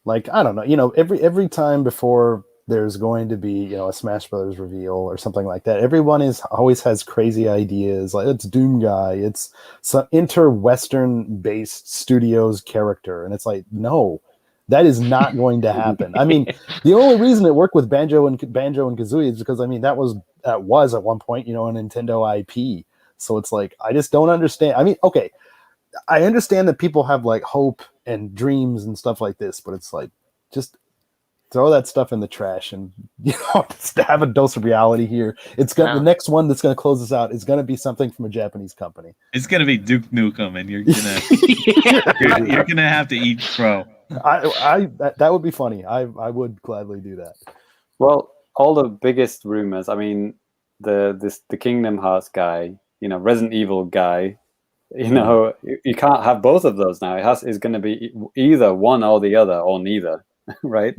Like, I don't know. Every time before there's going to be, a Smash Brothers reveal or something like that, everyone always has crazy ideas. Like, it's Doom Guy. It's some inter-Western based studios character. And it's like, no, that is not going to happen. I mean, the only reason it worked with Banjo and Kazooie is because, I mean, that was at one point, a Nintendo IP. So it's like, I just don't understand. I mean, okay, I understand that people have like hope and dreams and stuff like this, but it's like, just throw that stuff in the trash and just have a dose of reality here. It's the next one that's going to close us out is going to be something from a Japanese company. It's going to be Duke Nukem, and you're gonna you're gonna have to eat crow. That would be funny. I would gladly do that. Well, all the biggest rumors. I mean, the Kingdom Hearts guy, Resident Evil guy. You can't have both of those now. It's going to be either one or the other, or neither, right?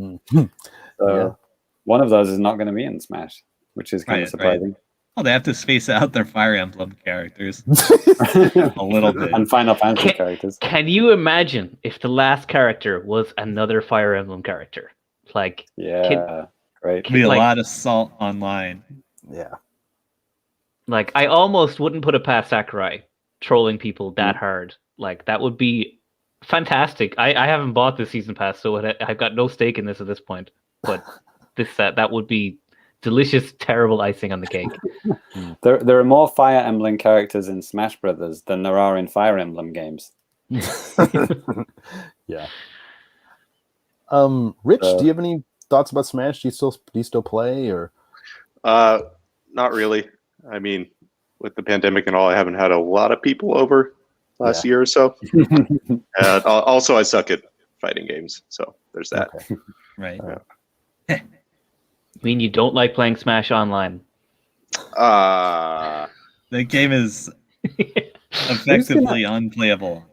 So one of those is not going to be in Smash, which is kind of surprising. Right. Well, they have to space out their Fire Emblem characters a little bit. And Final Fantasy characters. Can you imagine if the last character was another Fire Emblem character? Like, great. Be a lot of salt online. Yeah. Like, I almost wouldn't put it past Sakurai trolling people that hard. Like, that would be fantastic. I haven't bought the season pass, so I've got no stake in this at this point. But that would be delicious, terrible icing on the cake. There are more Fire Emblem characters in Smash Brothers than there are in Fire Emblem games. Yeah. Rich, do you have any thoughts about Smash? Do you still play, or? Not really. I mean, with the pandemic and all, I haven't had a lot of people over last year or so. Also, I suck at fighting games, so there's that. Okay. Right. I mean, you don't like playing Smash Online? The game is effectively unplayable.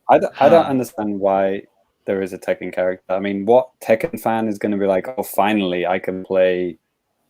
I don't understand why there is a Tekken character. I mean, what Tekken fan is going to be like, oh, finally, I can play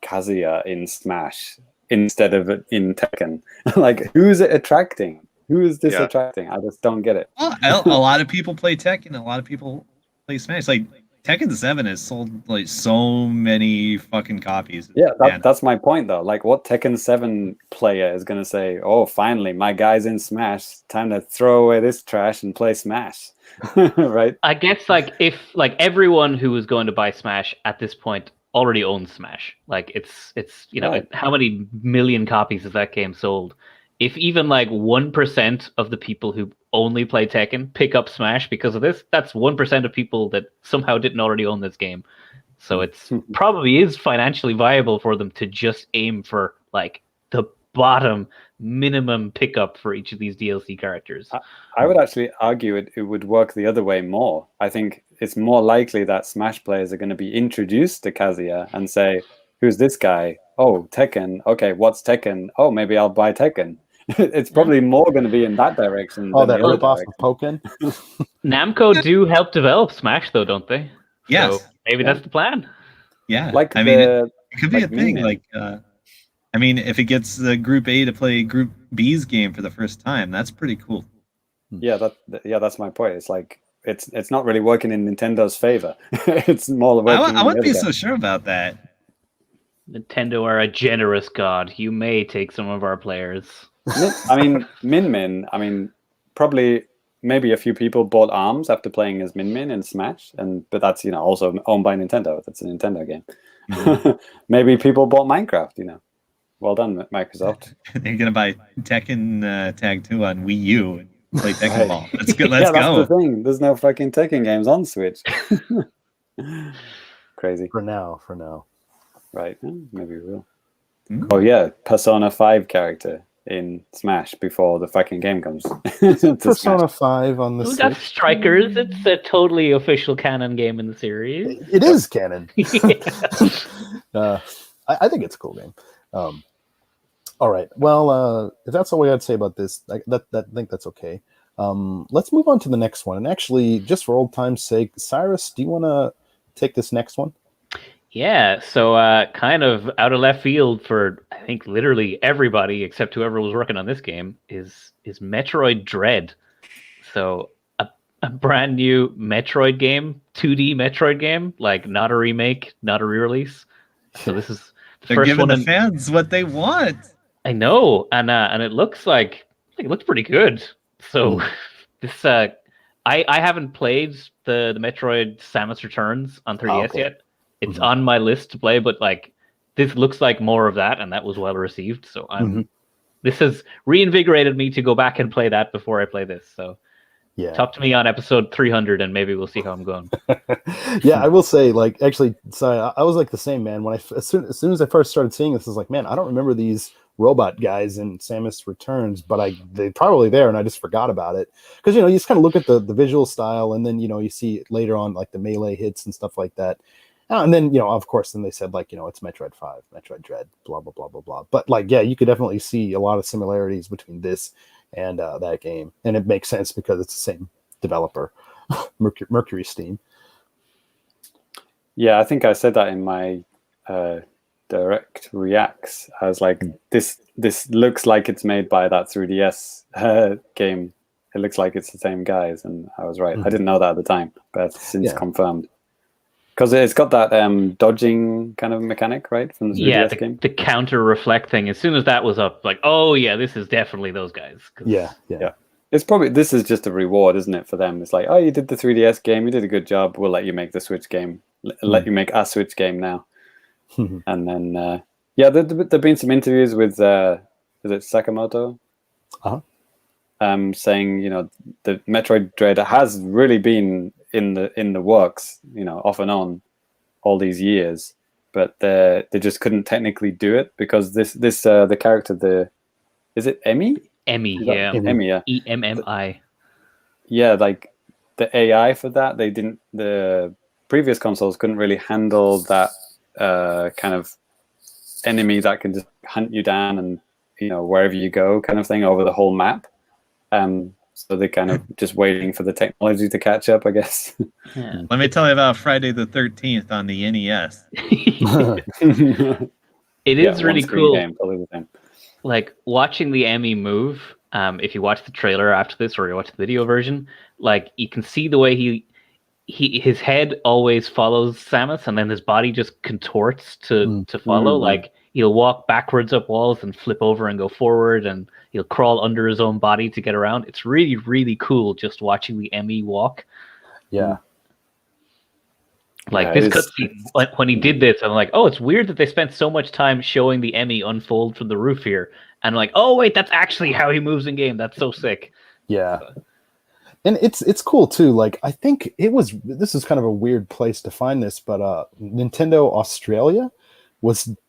Kazuya in Smash instead of in Tekken? Like, who's it attracting? Who is this attracting? I just don't get it. Well, a lot of people play Tekken. A lot of people play Smash. Like, Tekken 7 has sold like so many fucking copies. Yeah, that's my point though. Like, what Tekken 7 player is going to say, oh, finally, my guy's in Smash. Time to throw away this trash and play Smash. Right? I guess, like, if like everyone who was going to buy Smash at this point already owns Smash. Like it's Right. how many million copies has that game sold? If even like 1% of the people who only play Tekken pick up Smash because of this, that's 1% of people that somehow didn't already own this game. So it's probably is financially viable for them to just aim for like the bottom minimum pickup for each of these DLC characters. I would actually argue it would work the other way more. I think it's more likely that Smash players are going to be introduced to Kazuya and say, "Who's this guy? Oh, Tekken. Okay, what's Tekken? Oh, maybe I'll buy Tekken." It's probably more going to be in that direction Oh, than that the other ripoff direction. of Pokken. Namco do help develop Smash, though, don't they? Yes. So maybe that's the plan. Yeah. Like I mean, the it could be like a thing. Min-Min. Like, I mean, if it gets Group A to play Group B's game for the first time, that's pretty cool. Yeah, that's my point. It's like it's not really working in Nintendo's favor. It's more working. I wouldn't be the other so sure about that. Nintendo are a generous god. You may take some of our players. I mean, Min-Min. I mean, probably maybe a few people bought ARMS after playing as Min-Min in Smash, but that's also owned by Nintendo. That's a Nintendo game. Maybe people bought Minecraft. Well done, Microsoft. They're gonna buy Tekken Tag 2 on Wii U and play Tekken Right. Ball. Let's go. Let's Yeah, that's go. the thing. There's no fucking Tekken games on Switch. Crazy. For now. Right. Maybe we will. Mm. Oh yeah, Persona 5 character in Smash before the fucking game comes. to Persona Smash. 5 on the Oh, Switch. that's Strikers. It's a totally official canon game in the series. It is canon. Yeah. I think it's a cool game. All right. Well, if that's all we had to say about this, I think that's okay. Let's move on to the next one. And actually, just for old time's sake, Sairus, do you want to take this next one? Yeah, so kind of out of left field for I think literally everybody except whoever was working on this game is Metroid Dread. So a brand new Metroid game, 2D Metroid game, like not a remake, not a re-release. So this is the They're first giving one. the fans what they want. I know, and it looks pretty good. So this I haven't played the Metroid Samus Returns on 3DS yet. It's on my list to play, but like this looks like more of that, and that was well received. So this has reinvigorated me to go back and play that before I play this. So Yeah. talk to me on episode 300, and maybe we'll see how I'm going. Yeah, I will say, like, actually, so I was like the same, man. When as soon as I first started seeing this, I was like, man, I don't remember these robot guys in Samus Returns, but they're probably there, and I just forgot about it because you just kind of look at the visual style, and then you see it later on, like the melee hits and stuff like that. And then, of course, then they said, like, it's Metroid 5, Metroid Dread, blah, blah, blah, blah, blah. But, like, yeah, you could definitely see a lot of similarities between this and that game. And it makes sense because it's the same developer, Mercury Steam. Yeah, I think I said that in my direct reacts. I was like, this looks like it's made by that 3DS game. It looks like it's the same guys. And I was right. I didn't know that at the time, but it's since confirmed. Because it's got that dodging kind of mechanic, right, from the 3DS game. The counter reflect thing. As soon as that was up, like, oh yeah, this is definitely those guys. Yeah. It's probably this is just a reward, isn't it, for them? It's like, oh, you did the 3DS game, you did a good job. We'll let you make the Switch game. Let you make a Switch game now. And then, there've been some interviews with is it Sakamoto? Saying the Metroid Dread has really been in the works, off and on all these years, but they just couldn't technically do it because the character, is it Emmy? Emmy, yeah. Emmy, yeah. EMMI. Yeah, like the AI for that, the previous consoles couldn't really handle that kind of enemy that can just hunt you down and wherever you go kind of thing over the whole map. So they're kind of just waiting for the technology to catch up, I guess. Yeah. Let me tell you about Friday the 13th on the NES. It is really cool. Game, totally the same. Like watching the Emmy move. If you watch the trailer after this, or you watch the video version, like you can see the way his head always follows Samus, and then his body just contorts to follow. Like he'll walk backwards up walls and flip over and go forward, and he'll crawl under his own body to get around. It's really, really cool just watching the Emmy walk. Yeah. Like Yeah, this it is. cutscene, when he did this, I'm like, oh, it's weird that they spent so much time showing the Emmy unfold from the roof here. And I'm like, oh wait, that's actually how he moves in game. That's so sick. Yeah. And it's cool too. Like I think this is kind of a weird place to find this, but Nintendo Australia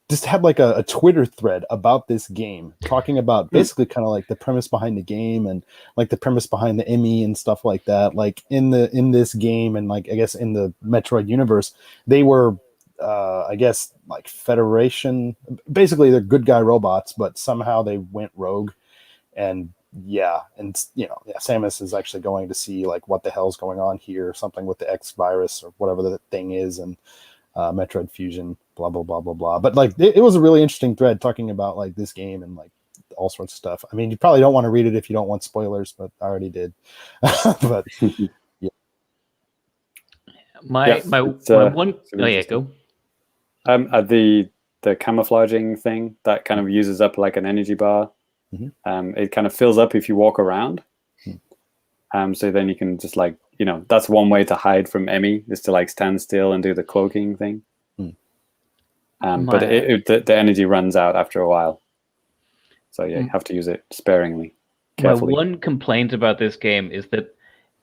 just had like a Twitter thread about this game, talking about basically kind of like the premise behind the game and like the premise behind the Emmy and stuff like that. Like in this game and like I guess in the Metroid universe, they were I guess like Federation. Basically, they're good guy robots, but somehow they went rogue and. Yeah, and Samus is actually going to see like what the hell's going on here, something with the X virus or whatever the thing is, and Metroid Fusion, blah blah blah blah blah. But like, it was a really interesting thread talking about like this game and like all sorts of stuff. I mean, you probably don't want to read it if you don't want spoilers, but I already did. But yeah, my one. Oh yeah, go. The camouflaging thing that kind of uses up like an energy bar. Mm-hmm. It kind of fills up if you walk around. So then you can just like, that's one way to hide from Emmy, is to like stand still and do the cloaking thing. But the energy runs out after a while. So yeah, you have to use it sparingly, carefully. My one complaint about this game is that,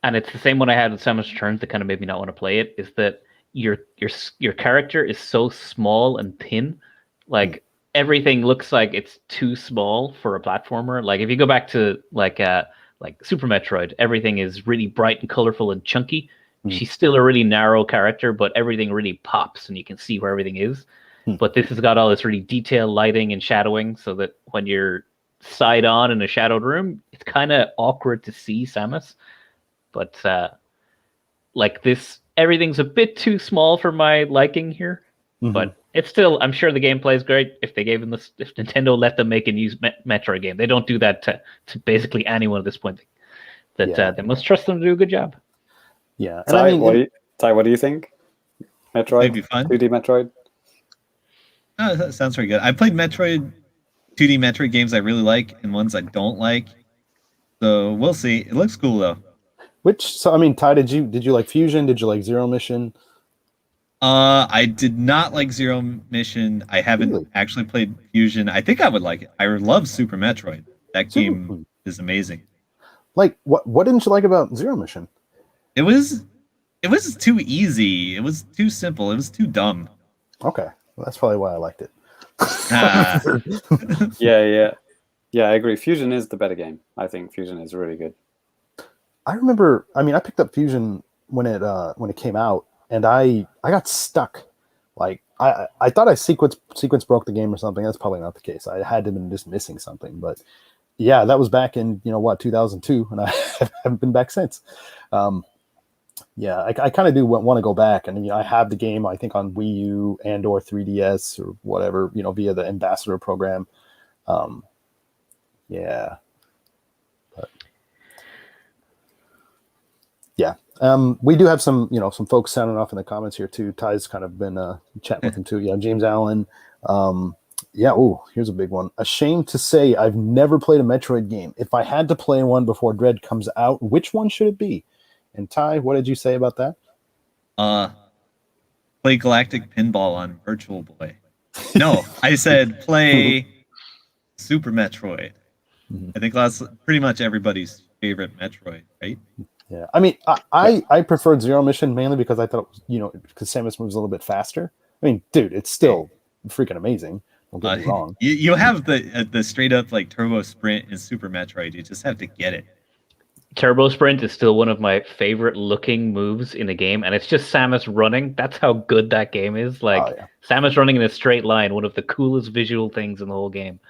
and it's the same one I had with Samus Returns that kind of made me not want to play it, is that your character is so small and thin. Like, everything looks like it's too small for a platformer. Like if you go back to like Super Metroid, everything is really bright and colorful and chunky. She's still a really narrow character, but everything really pops and you can see where everything is. But this has got all this really detailed lighting and shadowing, so that when you're side on in a shadowed room, it's kind of awkward to see Samus. But like this, everything's a bit too small for my liking here. But it's still, I'm sure the gameplay is great. If they gave them this, if Nintendo let them make a new Metroid game, they don't do that to basically anyone at this point. They must trust them to do a good job. Yeah. And Ty, what do you think? Metroid, Maybe fun. 2D Metroid. Oh, that sounds very good. I played 2D Metroid games I really like and ones I don't like. So we'll see. It looks cool though. Ty, did you like Fusion? Did you like Zero Mission? I did not like Zero Mission. I haven't actually played Fusion. I think I would like it. I love Super Metroid. That game is amazing. Like, what didn't you like about Zero Mission? It was too easy. It was too simple. It was too dumb. Okay, well, that's probably why I liked it. Yeah, I agree. Fusion is the better game. I think Fusion is really good. I remember. I mean, I picked up Fusion when it came out. And I got stuck. Like I thought I sequence broke the game or something. That's probably not the case. I had to have been just missing something. But yeah, that was back in 2002, and I haven't been back since. Yeah, I kind of do want to go back, and I have the game I think on Wii U and or 3DS or whatever via the Ambassador program. Yeah. But, yeah. We do have some folks sounding off in the comments here too. Ty's kind of been chatting with them too. Yeah, James Allen. Here's a big one. Ashamed to say I've never played a Metroid game. If I had to play one before Dread comes out, which one should it be? And Ty, what did you say about that? Play Galactic Pinball on Virtual Boy. No, I said play Super Metroid. I think that's pretty much everybody's favorite Metroid, right? Yeah, I mean, I preferred Zero Mission mainly because I thought it was, because Samus moves a little bit faster. I mean, dude, it's still freaking amazing. Don't get me wrong. You have the straight up like Turbo Sprint in Super Metroid. You just have to get it. Turbo Sprint is still one of my favorite looking moves in a game, and it's just Samus running. That's how good that game is. Like Samus running in a straight line, one of the coolest visual things in the whole game.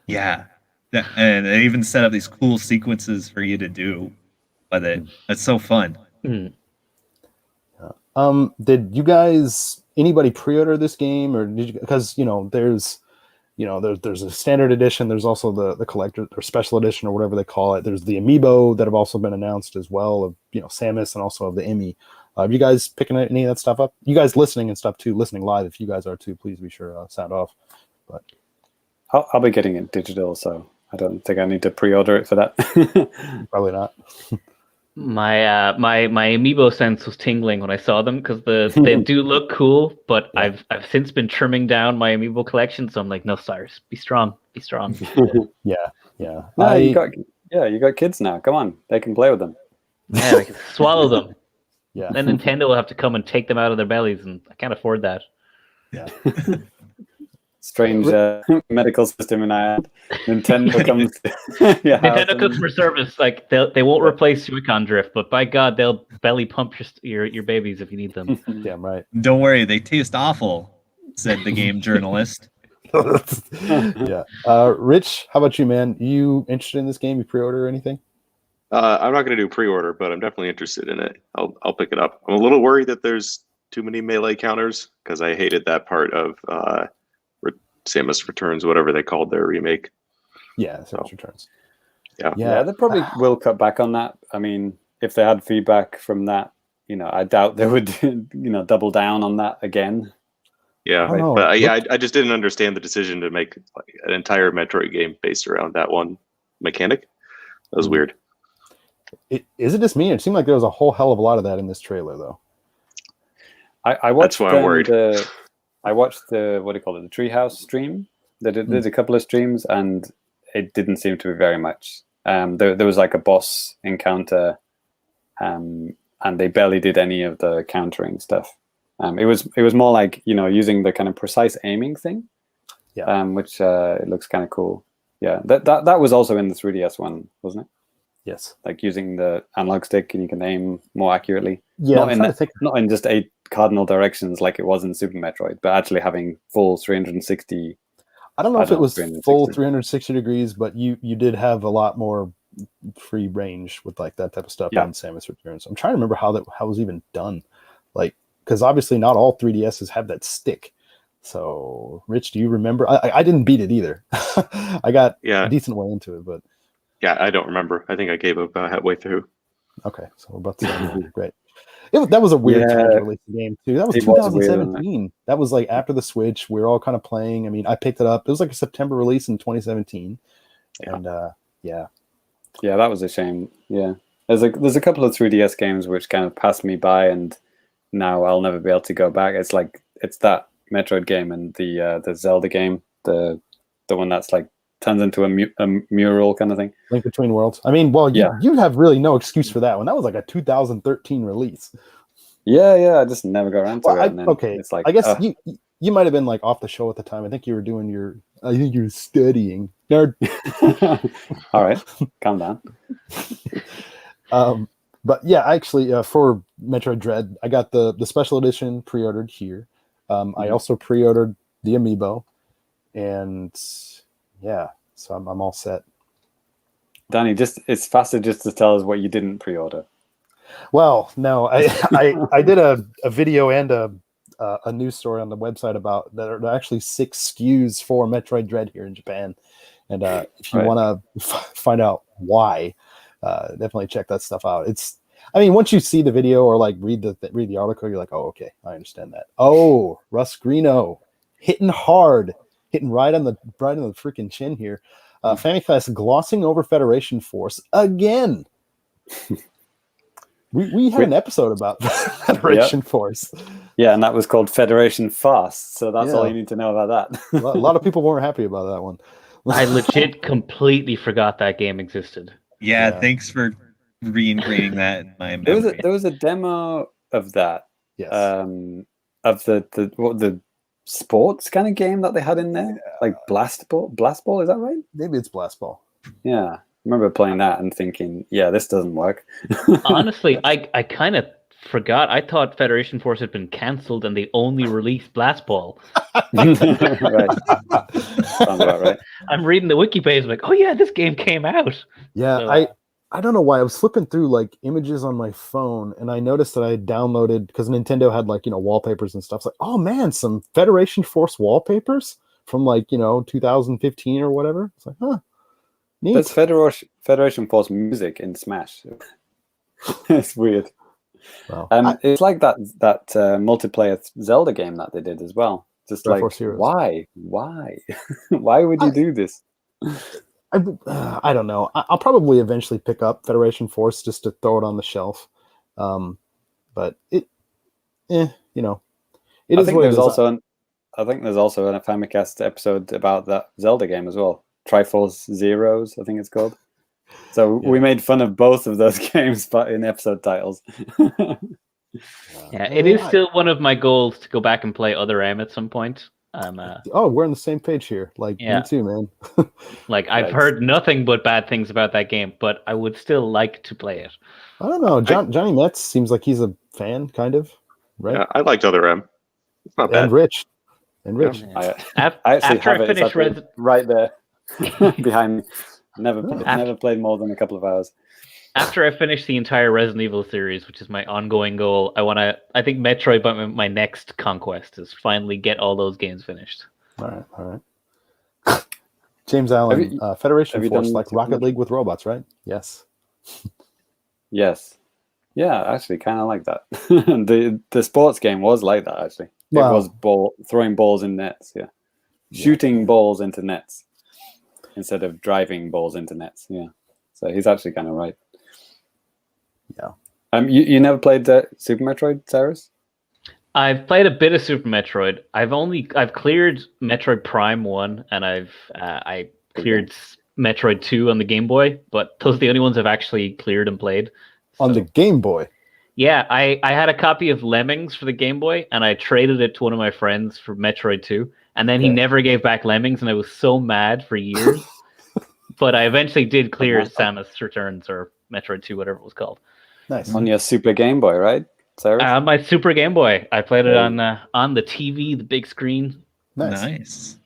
Yeah, and they even set up these cool sequences for you to do. But that's so fun. Did you guys, anybody pre-order this game, or did you? Because there's a standard edition. There's also the collector or special edition or whatever they call it. There's the amiibo that have also been announced as well of Samus and also of the Emmy. Have you guys picking any of that stuff up? You guys listening and stuff too, listening live. If you guys are too, please be sure sound off. But I'll be getting it digital, so I don't think I need to pre-order it for that. Probably not. My my amiibo sense was tingling when I saw them because they do look cool, but Yeah. I've since been trimming down my amiibo collection, so I'm like, no, Cyrus, be strong, be strong. Yeah. No, you got kids now. Come on, they can play with them. Yeah, I can swallow them. Yeah. Then Nintendo will have to come and take them out of their bellies, and I can't afford that. Yeah. Strange medical system in Ireland. Nintendo comes. Nintendo customer service, like they won't replace Joy-Con drift, but by God, they'll belly pump your babies if you need them. Damn right. Don't worry, they taste awful," said the game journalist. Yeah. Rich, how about you, man? You interested in this game? You pre-order or anything? I'm not going to do pre-order, but I'm definitely interested in it. I'll pick it up. I'm a little worried that there's too many melee counters because I hated that part of Samus Returns, whatever they called their remake. Yeah, Samus Returns. Yeah, they probably will cut back on that. I mean, if they had feedback from that, I doubt they would, double down on that again. Yeah, I don't know. but I just didn't understand the decision to make like an entire Metroid game based around that one mechanic. That was weird. Is it just me? It seemed like there was a whole hell of a lot of that in this trailer, though. I watched. That's why I'm worried. I watched the what do you call it? The Treehouse stream. They did a couple of streams, and it didn't seem to be very much. There was like a boss encounter, and they barely did any of the countering stuff. It was more like using the kind of precise aiming thing. Yeah. Which it looks kind of cool. Yeah. That was also in the 3DS one, wasn't it? Yes. Like using the analog stick and you can aim more accurately. Yeah. Not in just 8 cardinal directions like it was in Super Metroid, but actually having full 360. I don't know if it was full 360 degrees, but you did have a lot more free range with like that type of stuff in Samus Returns. I'm trying to remember how it was even done. Like, because obviously not all 3DSs have that stick. So, Rich, do you remember? I didn't beat it either. I got a decent way into it, but yeah, I don't remember. I think I gave up halfway through. Okay, so we're about to say great. That was a weird time to release the game too. That was 2017. That was like after the Switch. We were all kind of playing. I mean, I picked it up. It was like a September release in 2017, and yeah, that was a shame. Yeah, there's a couple of 3DS games which kind of passed me by, and now I'll never be able to go back. It's like that Metroid game and the Zelda game, the one that's like turns into a mural kind of thing. Link Between Worlds. I mean, well, you have really no excuse for that one. That was like a 2013 release. Yeah, I just never got around to it. Okay, it's like, I guess you might have been like off the show at the time. I think you were doing I think you were studying. Nerd. All right, calm down. But yeah, actually, for Metroid Dread, I got the special edition pre-ordered here. I also pre-ordered the amiibo, and yeah, so I'm all set. Danny, it's faster just to tell us what you didn't pre-order. Well, no, I did a video and a news story on the website about that are actually 6 SKUs for Metroid Dread here in Japan, and if you want to find out why, definitely check that stuff out. Once you see the video or like read the article, you're like, oh, okay, I understand that. Oh, Russ Greeno hitting right on the freaking chin here. Famicast glossing over Federation Force again. We had an episode about Federation Force. Yeah, and that was called Federation Fast. So that's all you need to know about that. A lot of people weren't happy about that one. I legit completely forgot that game existed. Yeah, thanks for re-ingraining that in my memory. There was a demo of that. Yes. Of the sports kind of game that they had in there, like Blast Ball, is that right? Maybe it's Blast Ball. Yeah, I remember playing that and thinking, yeah, this doesn't work. Honestly, I kind of forgot. I thought Federation Force had been cancelled and they only released Blast Ball. Right. Sounds about right. I'm reading the wiki page, like, oh yeah, this game came out. Yeah, so, I don't know why. I was flipping through like images on my phone and I noticed that I had downloaded, because Nintendo had like, wallpapers and stuff. It's like, oh man, some Federation Force wallpapers from like, 2015 or whatever. It's like, huh. Neat. There's Federation Force music in Smash. It's weird. Wow. It's like that multiplayer Zelda game that they did as well. Just like, why? Why would you do this? I don't know. I'll probably eventually pick up Federation Force just to throw it on the shelf. But it, you know, it I is think what it there's is. also I think there's also a Famicast episode about that Zelda game as well. Triforce Zeros, I think it's called. So we made fun of both of those games, but in episode titles. Yeah, it is still one of my goals to go back and play Other M at some point. Oh, we're on the same page here. Like, me too, man. Like, I've heard nothing but bad things about that game, but I would still like to play it. I don't know. Johnny Metz seems like he's a fan, kind of, right? Yeah, I liked Other M. It's not bad. And Rich. I actually After have I it. It's finish right there behind me. Never played more than a couple of hours. After I finish the entire Resident Evil series, which is my ongoing goal, I think Metroid, but my next conquest is finally get all those games finished. All right. James Allen, Federation Force, like Rocket League with robots, right? Yes. Yes. Yeah, actually, kind of like that. the sports game was like that, actually. Wow. It was throwing balls in nets, shooting balls into nets instead of driving balls into nets. Yeah, so he's actually kind of right. Yeah. You never played Super Metroid, Sairus? I've played a bit of Super Metroid. I've cleared Metroid Prime 1, and I cleared Metroid 2 on the Game Boy, but those are the only ones I've actually cleared and played. On the Game Boy? Yeah, I had a copy of Lemmings for the Game Boy, and I traded it to one of my friends for Metroid 2, and then he never gave back Lemmings, and I was so mad for years. But I eventually did clear Samus Returns, or Metroid 2, whatever it was called. Nice. On your Super Game Boy, right, Sairus? My Super Game Boy. I played it on the TV, the big screen. Nice.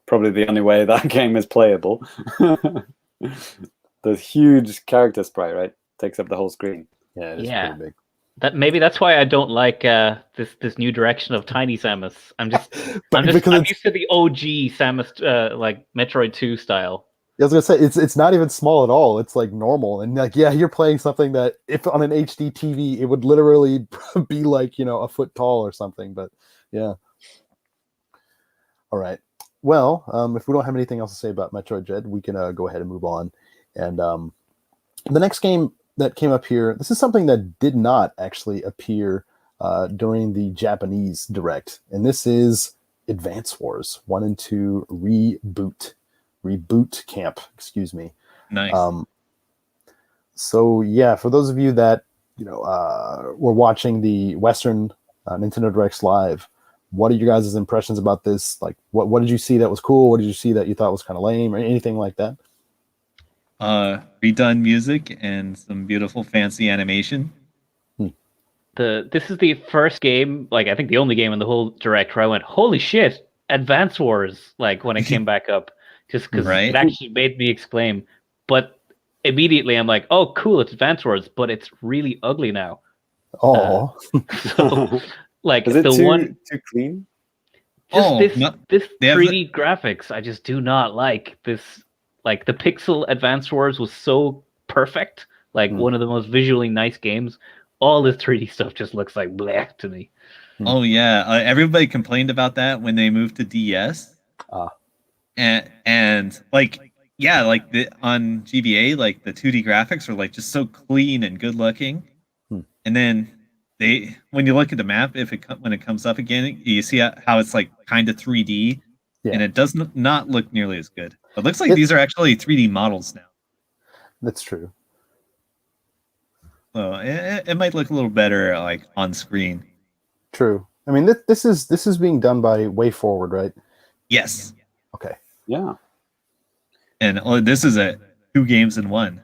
Probably the only way that game is playable. The huge character sprite, right? Takes up the whole screen. Yeah, it is pretty big. Maybe that's why I don't like this new direction of Tiny Samus. I'm used to the OG Samus, like Metroid 2 style. I was gonna say it's not even small at all. It's like normal, and like you're playing something that if on an HD TV it would literally be like a foot tall or something. But yeah. All right. Well, if we don't have anything else to say about Metroid Dread, we can go ahead and move on. And the next game that came up here, this is something that did not actually appear during the Japanese Direct, and this is Advance Wars 1 and 2 Reboot Camp, excuse me. Nice. So yeah, for those of you that were watching the Western Nintendo Directs live, what are your guys' impressions about this? Like, what did you see that was cool? What did you see that you thought was kind of lame, or anything like that? Redone music and some beautiful fancy animation. This is the first game, like I think the only game in the whole Direct where I went, holy shit, Advance Wars, like when it came back up, just because it actually made me exclaim. But immediately I'm like, oh cool, it's Advance Wars, but it's really ugly now. Oh, so like is it too clean? This 3D graphics, I just do not like this. Like the Pixel Advance Wars was so perfect, like one of the most visually nice games. All this 3D stuff just looks like bleh to me. Oh yeah, everybody complained about that when they moved to DS. And like on GBA, like the 2D graphics are like just so clean and good looking. And then when you look at the map, when it comes up again, you see how it's like kind of 3D, and it does not look nearly as good. It looks like these are actually 3D models now. That's true. So it might look a little better like on screen. True. I mean, this is being done by Way Forward, right? Yes. Okay. Yeah. And this is 2 games in 1.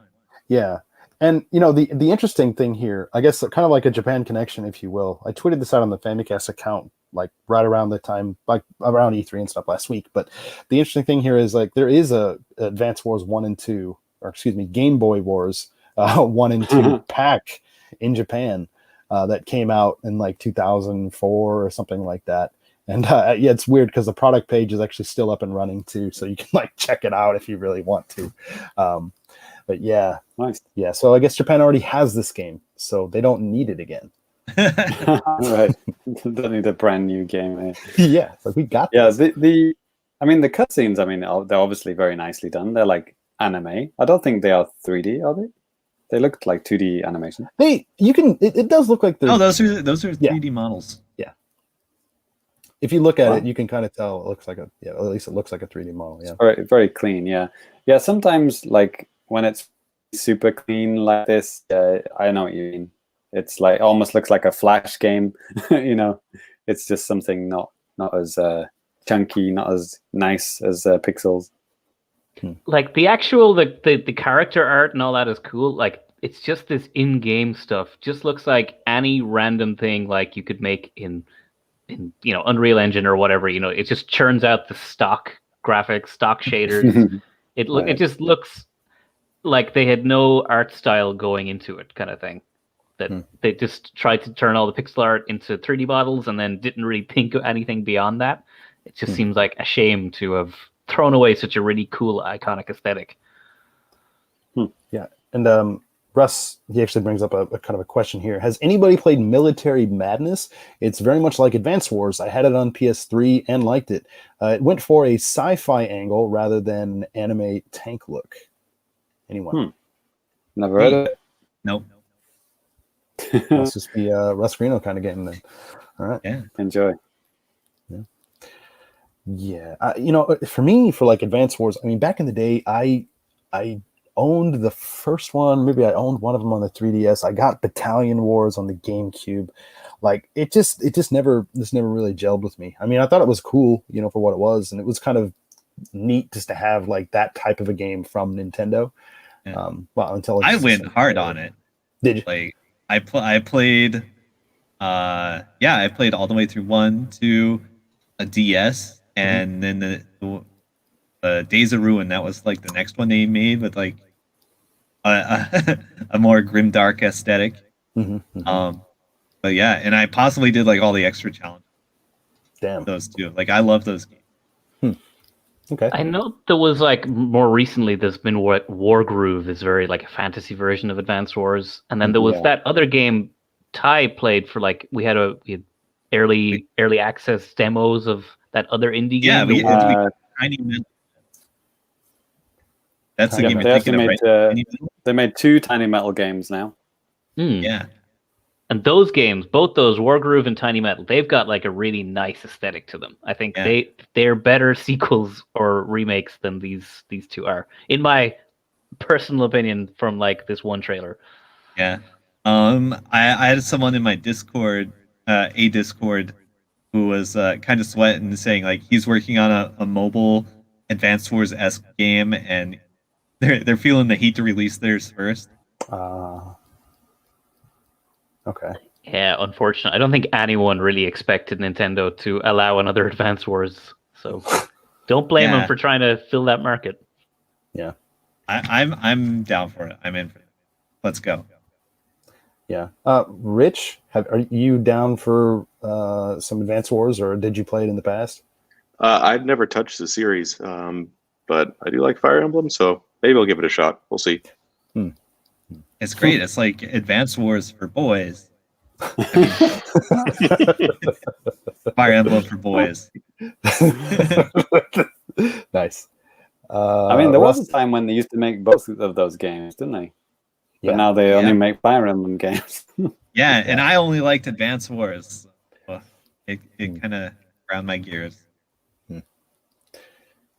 Yeah. And the interesting thing here, I guess, kind of like a Japan connection, if you will. I tweeted this out on the Famicast account, like right around the time, like around E3 and stuff last week. But the interesting thing here is like there is a Advance Wars 1 and 2, or excuse me, Game Boy Wars 1 and 2 pack in Japan that came out in like 2004 or something like that. And it's weird because the product page is actually still up and running too, so you can like check it out if you really want to. But yeah, nice. Yeah, so I guess Japan already has this game, so they don't need it again. Right. Don't need a brand new game. Yeah, like we got. Yeah, this. I mean, the cutscenes, I mean, they're obviously very nicely done. They're like anime. I don't think they are 3D, are they? They looked like 2D animation. It does look like they're. No, those are 3D models. If you look at Wow. it, you can kind of tell it looks like at least it looks like a 3D model. Yeah. Very, very clean. Yeah. Yeah. Sometimes, like when it's super clean like this, I know what you mean. It's like almost looks like a Flash game. You know, it's just something not as chunky, not as nice as Pixels. Like the actual the character art and all that is cool. Like it's just this in-game stuff. Just looks like any random thing like you could make in Unreal Engine or whatever. It just churns out the stock graphics, stock shaders. It just looks like they had no art style going into it, kind of thing. That they just tried to turn all the pixel art into 3D models and then didn't really think of anything beyond that. It just seems like a shame to have thrown away such a really cool, iconic aesthetic. Yeah, and Russ, he actually brings up a kind of a question here. Has anybody played Military Madness? It's very much like Advance Wars. I had it on PS3 and liked it. It went for a sci-fi angle rather than an anime tank look. Anyone? Never heard of it. Nope. Must just be Russ Greeno kind of game then. All right. Yeah. Enjoy. Yeah. For me, for like Advance Wars, I mean, back in the day, I owned the first one. Maybe I owned one of them on the 3DS. I got Battalion Wars on the GameCube. Like it just never really gelled with me. I mean, I thought it was cool, for what it was, and it was kind of neat just to have like that type of a game from Nintendo. Yeah. Until I went hard on it. Did you? Like I played I played all the way through 1 to a DS, and then the Days of Ruin, that was like the next one they made with like a more grimdark aesthetic. But yeah, and I possibly did like all the extra challenges. Damn. Those two. Like I love those games. Okay. I know there was like more recently there's been what Wargroove is very like a fantasy version of Advance Wars, and then there was that other game Ty played for like we had early access demos of that other indie game. We had Tiny Metal. That's the game you're thinking of, right? They made 2 Tiny Metal games now. Yeah. And those games, both those, Wargroove and Tiny Metal, they've got like a really nice aesthetic to them. I think they're better sequels or remakes than these two are, in my personal opinion, from like this one trailer. Yeah. I had someone in my Discord, Discord, who was kind of sweating and saying like he's working on a mobile Advance Wars-esque game, and they're feeling the heat to release theirs first. Okay. Yeah, unfortunately, I don't think anyone really expected Nintendo to allow another Advance Wars. So don't blame them for trying to fill that market. Yeah. I'm down for it. I'm in for it. Let's go. Yeah. Rich, are you down for some Advance Wars, or did you play it in the past? I've never touched the series, but I do like Fire Emblem, so maybe I'll give it a shot. We'll see. It's great. It's like Advance Wars for boys. Fire Emblem for boys. Nice. I mean, there was a time when they used to make both of those games, didn't they? But now they only make Fire Emblem games. And I only liked Advance Wars. So it kind of ground my gears.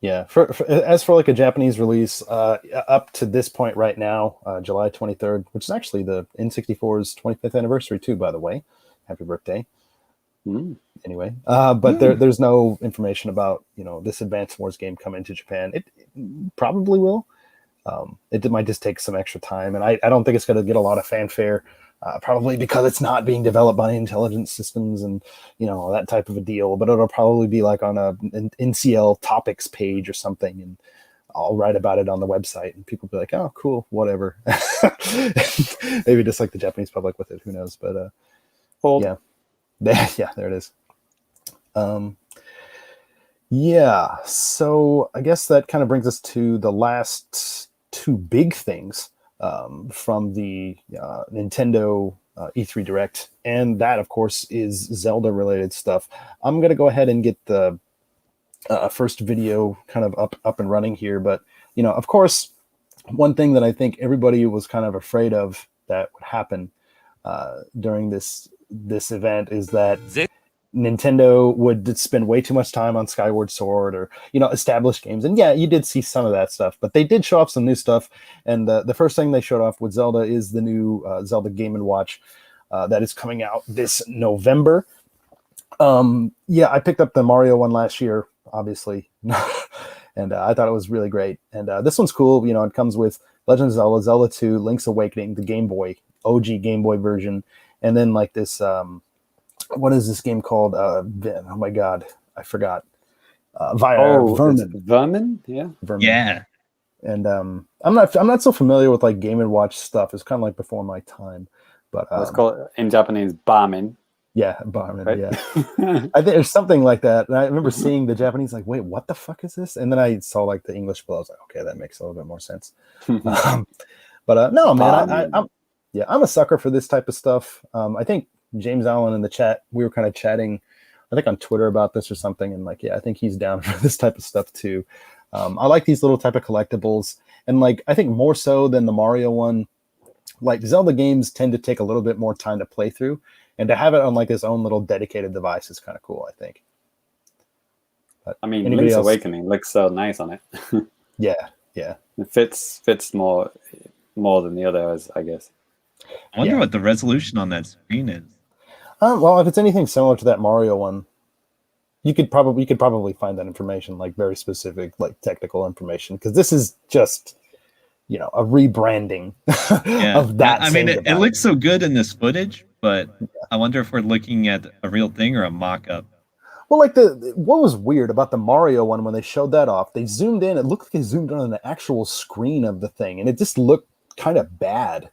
Yeah, as for like a Japanese release, up to this point right now, July 23rd, which is actually the N64's 25th anniversary too, by the way. Happy birthday. Anyway, but there's no information about this Advance Wars game coming to Japan. It probably will. It might just take some extra time, and I don't think it's going to get a lot of fanfare. Probably because it's not being developed by Intelligent Systems and that type of a deal, but it'll probably be like on an NCL topics page or something, and I'll write about it on the website, and people will be like, "Oh, cool, whatever." Maybe just like the Japanese public with it, who knows? But yeah, there it is. So I guess that kind of brings us to the last 2 big things from the Nintendo E3 Direct, and that, of course, is Zelda-related stuff. I'm going to go ahead and get the first video kind of up and running here. But of course, one thing that I think everybody was kind of afraid of that would happen during this event is that Nintendo would spend way too much time on Skyward Sword or established games. And yeah, you did see some of that stuff, but they did show off some new stuff. And the first thing they showed off with Zelda is the new Zelda Game & Watch that is coming out this November. Yeah, I picked up the Mario one last year, obviously, and I thought it was really great. And this one's cool. It comes with Legend of Zelda, Zelda 2, Link's Awakening, the Game Boy, OG Game Boy version, and then like this. What is this game called? Oh my god, I forgot. Vermin. Vermin, yeah. Vermin. Yeah. And I'm not so familiar with like Game & Watch stuff. It's kind of like before my time. But it's called in Japanese Barmin. Yeah, Barmin. Right? Yeah, I think I there's something like that. And I remember seeing the Japanese like, wait, what the fuck is this? And then I saw like the English below. I was like, okay, that makes a little bit more sense. But no, man, I'm a sucker for this type of stuff. I think James Allen in the chat, we were kind of chatting, I think on Twitter about this or something, and like, yeah, I think he's down for this type of stuff too. I like these little type of collectibles, and like, I think more so than the Mario one, like Zelda games tend to take a little bit more time to play through, and to have it on like its own little dedicated device is kind of cool, I think. But I mean, Link's Awakening looks so nice on it. yeah. It fits more than the others, I guess. I wonder what the resolution on that screen is. Well, if it's anything similar to that Mario one, you could probably find that information, like very specific, like technical information, because this is just a rebranding of that. I mean, it looks so good in this footage, but I wonder if we're looking at a real thing or a mock-up. Well, like what was weird about the Mario one when they showed that off, they zoomed in. It looked like they zoomed in on the actual screen of the thing, and it just looked kind of bad.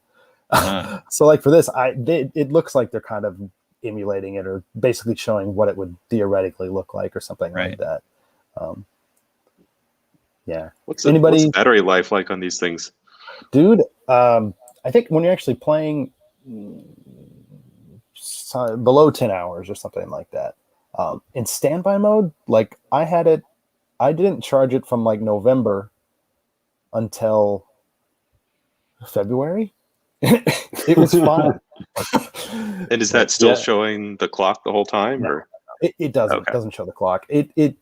So, like for this, it looks like they're kind of emulating it or basically showing what it would theoretically look like or something like that. Yeah. What's the battery life like on these things? Dude, I think when you're actually playing below 10 hours or something like that, in standby mode, like I didn't charge it from like November until February. It was fine. And is that still showing the clock the whole time? No, or it doesn't. Okay. It doesn't show the clock. It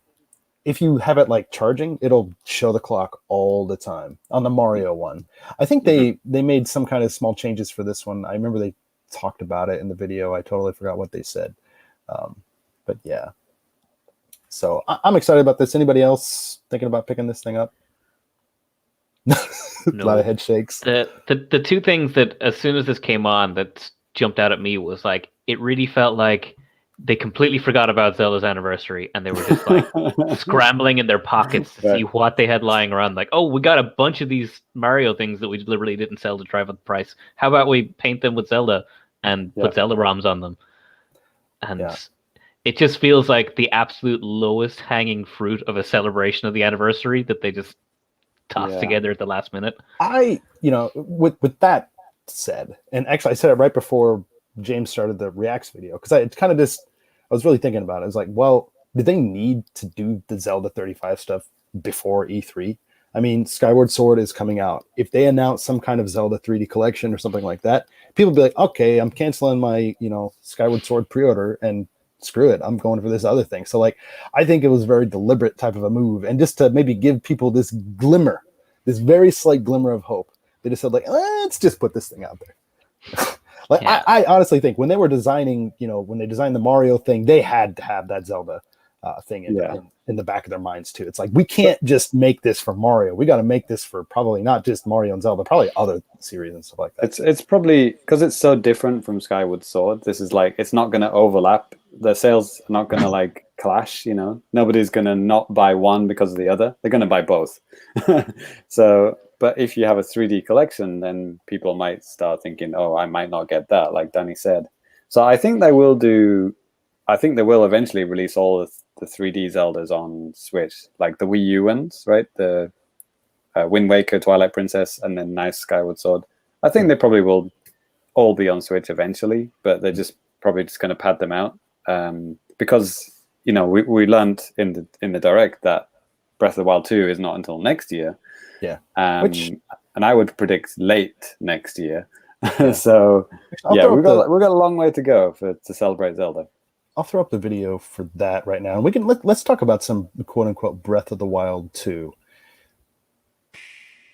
if you have it like charging, it'll show the clock all the time on the Mario one. I think they made some kind of small changes for this one. I remember they talked about it in the video. I totally forgot what they said. But yeah. So I'm excited about this. Anybody else thinking about picking this thing up? A lot of head shakes. The two things that as soon as this came on that jumped out at me was like, it really felt like they completely forgot about Zelda's anniversary and they were just like scrambling in their pockets to see what they had lying around. Like, oh, we got a bunch of these Mario things that we deliberately didn't sell to drive up the price. How about we paint them with Zelda and put Zelda ROMs on them? And it just feels like the absolute lowest hanging fruit of a celebration of the anniversary that they just tossed together at the last minute. With that said, and actually I said it right before James started the Reacts video, because I was really thinking about it. I was like, well, did they need to do the Zelda 35 stuff before E3? I mean, Skyward Sword is coming out. If they announce some kind of Zelda 3D collection or something like that, people be like, okay, I'm canceling my, Skyward Sword pre-order and screw it, I'm going for this other thing. So like, I think it was a very deliberate type of a move, and just to maybe give people this glimmer, this very slight glimmer of hope. They just said like, let's just put this thing out there. I honestly think when they were designing, when they designed the Mario thing, they had to have that Zelda thing in the back of their minds too. It's like, we can't just make this for Mario. We got to make this for probably not just Mario and Zelda, probably other series and stuff like that. It's probably because it's so different from Skyward Sword. This is like, it's not going to overlap. The sales are not going to like clash. Nobody's going to not buy one because of the other. They're going to buy both. So. But if you have a 3D collection, then people might start thinking, oh, I might not get that, like Danny said. So I think they will eventually release all the 3D Zeldas on Switch, like the Wii U ones, right? The Wind Waker, Twilight Princess, and then nice Skyward Sword. I think they probably will all be on Switch eventually, but they're just probably just going to pad them out. Because, you know, we learned in the direct that Breath of the Wild 2 is not until next year. Yeah. And I would predict late next year. Yeah. So I'll yeah, throw we've up got a long way to go to celebrate Zelda. I'll throw up the video for that right now, and we can let's talk about some quote unquote Breath of the Wild 2.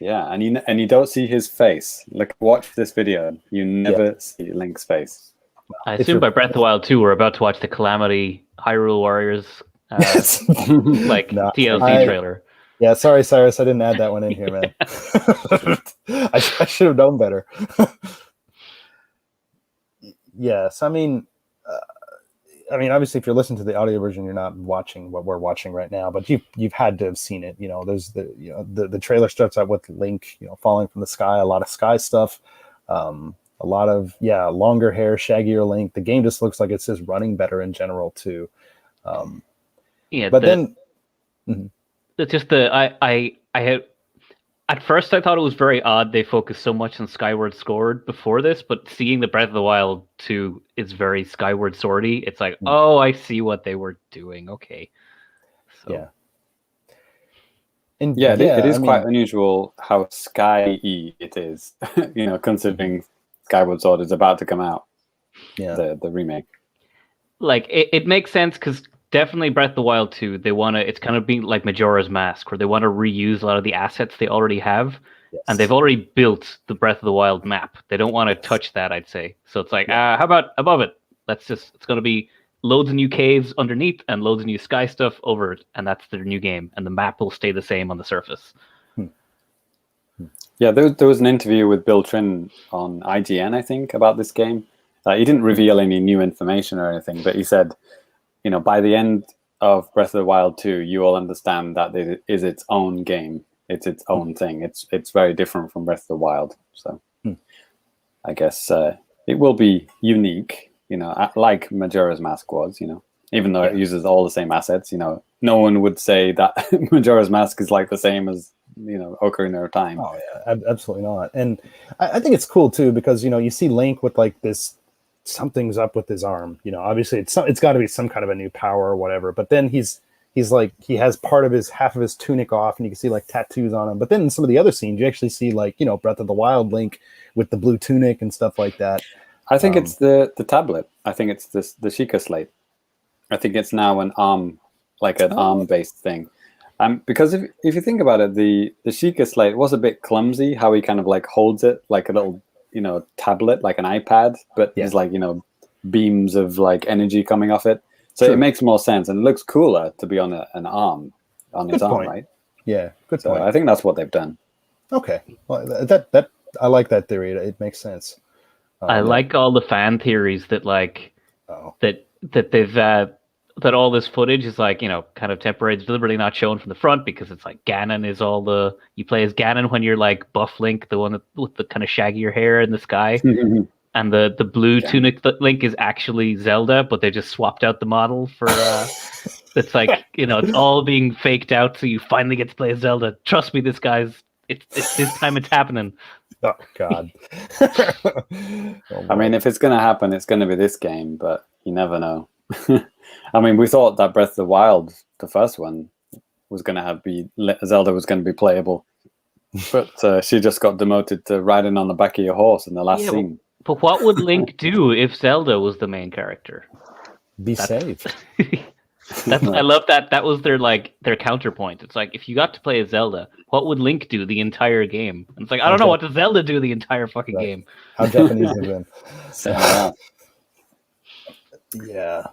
Yeah, and you don't see his face. Watch this video. You never see Link's face. I assume by Breath of the Wild 2, we're about to watch the Calamity Hyrule Warriors Yes. like No, TLC trailer. Yeah, sorry, Sairus, I didn't add that one in here, man. I should have known better. Yes, I mean, obviously, if you're listening to the audio version, you're not watching what we're watching right now, but you've had to have seen it. You know, there's the trailer starts out with Link, falling from the sky, a lot of sky stuff, a lot of longer hair, shaggier Link. The game just looks like it's just running better in general too. It's just I had at first I thought it was very odd they focused so much on Skyward Sword before this, but seeing the Breath of the Wild 2 is very Skyward Swordy. It's like, oh, I see what they were doing. Okay. So. Yeah. And it is quite unusual how sky-y it is, considering Skyward Sword is about to come out. Yeah. The remake. Like it makes sense because definitely Breath of the Wild 2, it's kind of being like Majora's Mask, where they want to reuse a lot of the assets they already have. Yes. And they've already built the Breath of the Wild map. They don't want to touch that, I'd say. So it's like, how about above it? It's going to be loads of new caves underneath and loads of new sky stuff over it. And that's their new game. And the map will stay the same on the surface. Yeah, there was an interview with Bill Trin on IGN, I think, about this game. He didn't reveal any new information or anything, but he said, by the end of Breath of the Wild 2, you will understand that it is its own game. It's its own thing. It's very different from Breath of the Wild. So I guess it will be unique, like Majora's Mask was, even though it uses all the same assets. No one would say that Majora's Mask is like the same as, Ocarina of Time. Oh, yeah, absolutely not. And I think it's cool, too, because, you see Link with like this, something's up with his arm. Obviously it's got to be some kind of a new power or whatever. But then he's like, he has half of his tunic off, and you can see like tattoos on him. But then in some of the other scenes, you actually see like Breath of the Wild Link with the blue tunic and stuff like that. I think it's the tablet. I think it's the Sheikah Slate. I think it's now an arm, like an arm-based thing. Because if you think about it, the Sheikah Slate was a bit clumsy. How he kind of like holds it like a little tablet, like an iPad, but there's like beams of like energy coming off it. So it makes more sense, and it looks cooler to be on an arm, on its arm, right? Yeah, good point. I think that's what they've done. Okay, well, that I like that theory. It makes sense. I like all the fan theories that that they've that all this footage is like kind of temporary. It's deliberately not shown from the front because it's like Ganon is you play as Ganon when you're like buff Link, the one with the kind of shaggier hair in the sky. And the blue tunic Link is actually Zelda, but they just swapped out the model for it's like it's all being faked out, so you finally get to play as Zelda. Trust me, it's this time it's happening. Oh God. I mean, if it's gonna happen, it's gonna be this game, but you never know. I mean, we thought that Breath of the Wild, the first one, was gonna Zelda was gonna be playable, but she just got demoted to riding on the back of your horse in the last scene. But what would Link do if Zelda was the main character? Be saved. I love that. That was their counterpoint. It's like, if you got to play as Zelda, what would Link do the entire game? And it's like, I don't know, what does Zelda do the entire fucking game? How Japanese have been. Yeah.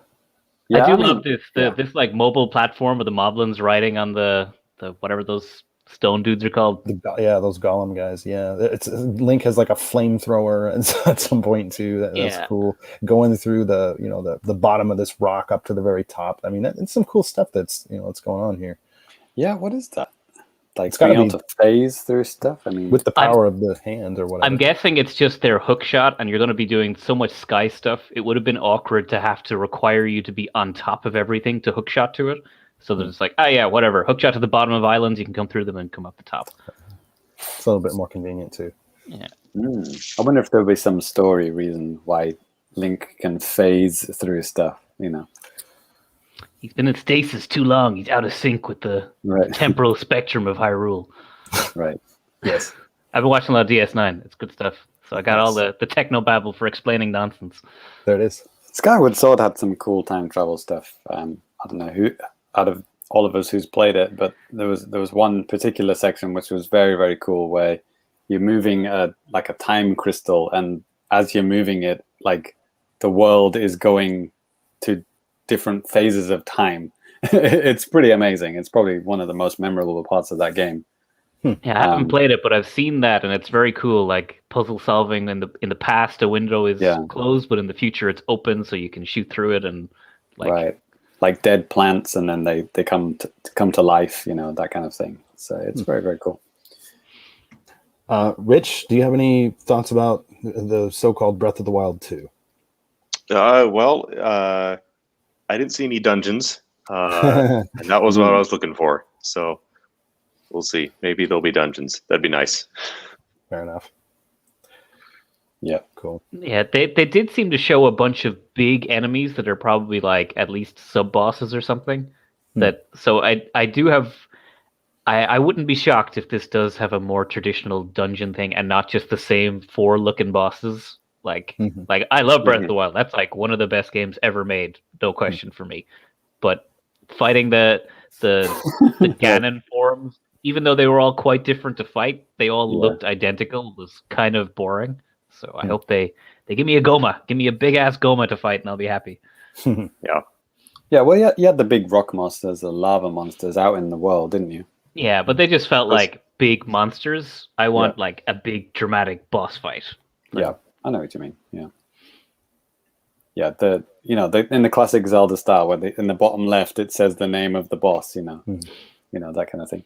I do love this like mobile platform with the moblins riding on the whatever those stone dudes are called. Those golem guys. Yeah, Link has like a flamethrower at some point too. That's cool. Going through the bottom of this rock up to the very top. I mean, it's some cool stuff that's that's going on here. Yeah, what is that? Like being able to phase through stuff. I mean, with the power of the hand or whatever. I'm guessing it's just their hook shot, and you're going to be doing so much sky stuff. It would have been awkward to have to require you to be on top of everything to hook shot to it. So they're just like, whatever. Hook shot to the bottom of islands, you can come through them and come up the top. It's a little bit more convenient too. Yeah. I wonder if there'll be some story reason why Link can phase through stuff. He's been in stasis too long. He's out of sync with the Right. temporal spectrum of Hyrule. Right. Yes. I've been watching a lot of DS9. It's good stuff. So I got Nice. all the techno babble for explaining nonsense. There it is. Skyward Sword had some cool time travel stuff. I don't know who out of all of us who's played it, but there was one particular section which was very, very cool where you're moving like a time crystal, and as you're moving it, like the world is going to different phases of time. It's pretty amazing. It's probably one of the most memorable parts of that game. Yeah, I haven't played it, but I've seen that, and it's very cool. Like puzzle solving. In the past, a window is closed, but in the future, it's open, so you can shoot through it, and like dead plants, and then they come to life. You know, that kind of thing. So it's very, very cool. Rich, do you have any thoughts about the so-called Breath of the Wild 2? Well, I didn't see any dungeons, and that was what I was looking for. So we'll see. Maybe there'll be dungeons. That'd be nice. Fair enough. Yeah, cool. Yeah, they did seem to show a bunch of big enemies that are probably like at least sub bosses or something. So I do have. I wouldn't be shocked if this does have a more traditional dungeon thing and not just the same 4 looking bosses. Like I love Breath of the Wild. That's like one of the best games ever made, no question for me. But fighting the Ganon forms, even though they were all quite different to fight, they all looked identical. It was kind of boring. So I hope they give me a Goma. Give me a big ass Goma to fight and I'll be happy. Yeah, well, you had the big rock monsters, the lava monsters out in the world, didn't you? Yeah, but they just felt like big monsters. I want like a big dramatic boss fight. Yeah, I know what you mean. Yeah, in the classic Zelda style, where in the bottom left it says the name of the boss. You know, that kind of thing.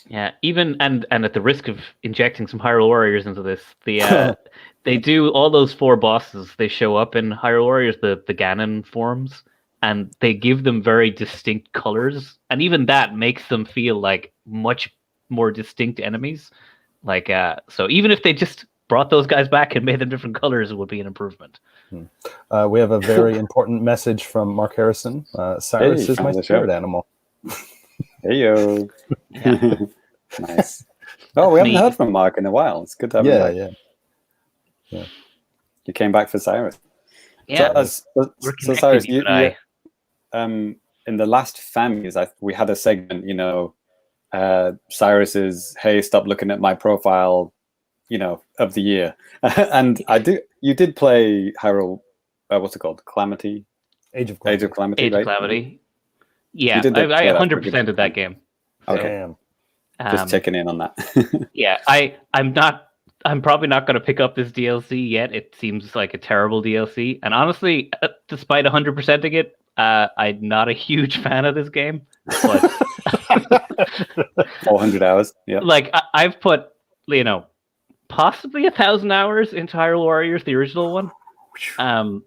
Yeah, even and at the risk of injecting some Hyrule Warriors into this, they do all those 4 bosses. They show up in Hyrule Warriors, the Ganon forms, and they give them very distinct colors, and even that makes them feel like much more distinct enemies. Like, so even if they just brought those guys back and made them different colors, it would be an improvement. We have a very important message from Mark Harrison. Sairus is my spirit animal. Hey yo. Nice. Oh, we haven't heard from Mark in a while. It's good to have him back. Yeah. You came back for Sairus. Yeah. So Sairus, you in the last Famicast, we had a segment, Sairus's "Hey, stop looking at my profile," of the year, and you did play Hyrule. What's it called? Calamity. Age of Calamity. Age of Calamity. Yeah, I 100% of that game. Okay. Just checking in on that. Yeah, I'm probably not going to pick up this DLC yet. It seems like a terrible DLC, and honestly, despite 100%ing it, I'm not a huge fan of this game. But 400 hours. Yeah. Like I've put, possibly 1,000 hours into Hyrule Warriors, the original one.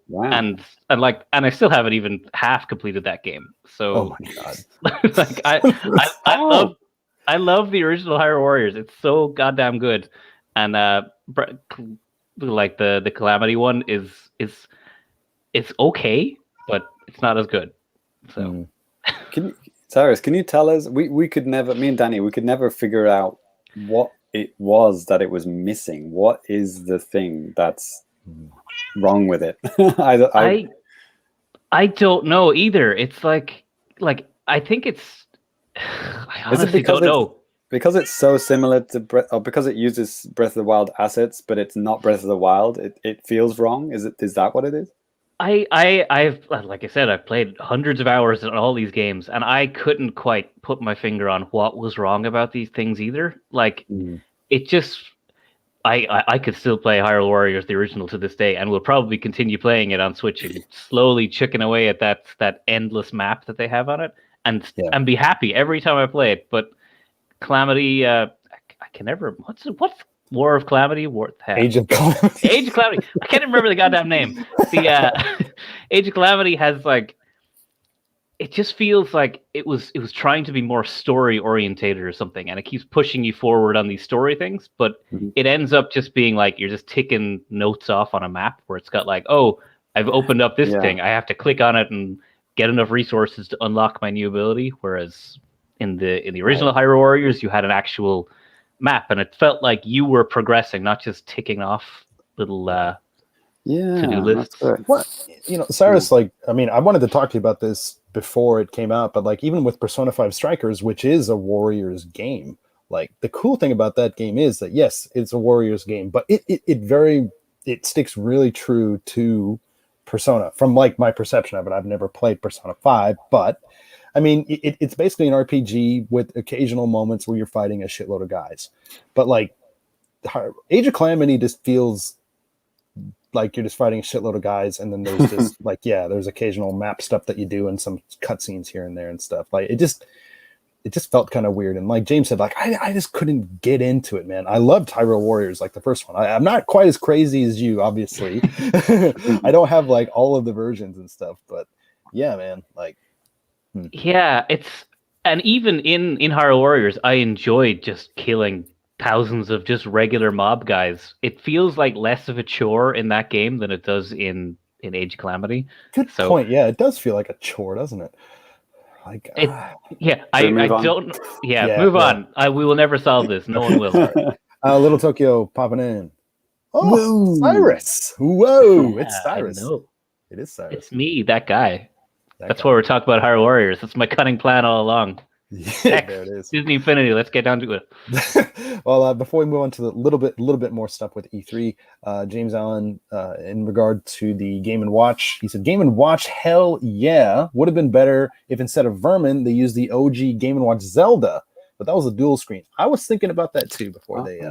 Wow. And I still haven't even half completed that game. So, oh my god, like I love the original Hyrule Warriors. It's so goddamn good, and like the Calamity one is it's okay, but it's not as good. So, Sairus, can you tell us? We could never. Me and Danny, we could never figure out what it was that it was missing. What is the thing that's wrong with it? I don't know either. It's like I think it's. I honestly don't know. Because it's so similar to because it uses Breath of the Wild assets, but it's not Breath of the Wild. It feels wrong. Is that what it is? I've like I said, I've played hundreds of hours in all these games, and I couldn't quite put my finger on what was wrong about these things either. Like it just. I could still play Hyrule Warriors, the original, to this day, and will probably continue playing it on Switch and slowly chipping away at that endless map that they have on it, and be happy every time I play it. But Calamity, I can never. What's War of Calamity? Age of Calamity. Age of Calamity. I can't remember the goddamn name. The Age of Calamity has like. It just feels like it was trying to be more story orientated or something, and it keeps pushing you forward on these story things, but it ends up just being like you're just ticking notes off on a map where it's got like, oh, I've opened up this thing, I have to click on it and get enough resources to unlock my new ability. Whereas in the original Hyrule Warriors, you had an actual map, and it felt like you were progressing, not just ticking off little to-do lists. What Sairus, like, I mean, I wanted to talk to you about this before it came out, but like even with Persona 5 Strikers, which is a Warriors game, like the cool thing about that game is that yes, it's a Warriors game, but it sticks really true to Persona from like my perception of it. I've never played Persona 5, but I mean, it's basically an RPG with occasional moments where you're fighting a shitload of guys. But like Age of Calamity just feels like you're just fighting a shitload of guys, and then there's just like, there's occasional map stuff that you do and some cutscenes here and there and stuff. Like it just felt kind of weird. And like James said, like I just couldn't get into it, man. I loved Hyrule Warriors, like the first one. I'm not quite as crazy as you, obviously. I don't have like all of the versions and stuff, but yeah, man, like. Yeah, and even in Hyrule Warriors, I enjoyed just killing thousands of just regular mob guys. It feels like less of a chore in that game than it does in Age of Calamity. Good point. Yeah, it does feel like a chore, doesn't it? Like, move on. We will never solve this. No one will. Little Tokyo popping in. Oh, Sairus! Whoa, it's Sairus. It is Sairus. It's me, that guy. That's why we're talking about Hyrule Warriors. That's my cunning plan all along. Yeah, there it is. Disney Infinity. Let's get down to it. Well, before we move on to the little bit more stuff with E3, James Allen, in regard to the Game & Watch, he said, Game & Watch, hell yeah. Would have been better if instead of Vermin, they used the OG Game & Watch Zelda. But that was a dual screen. I was thinking about that too before they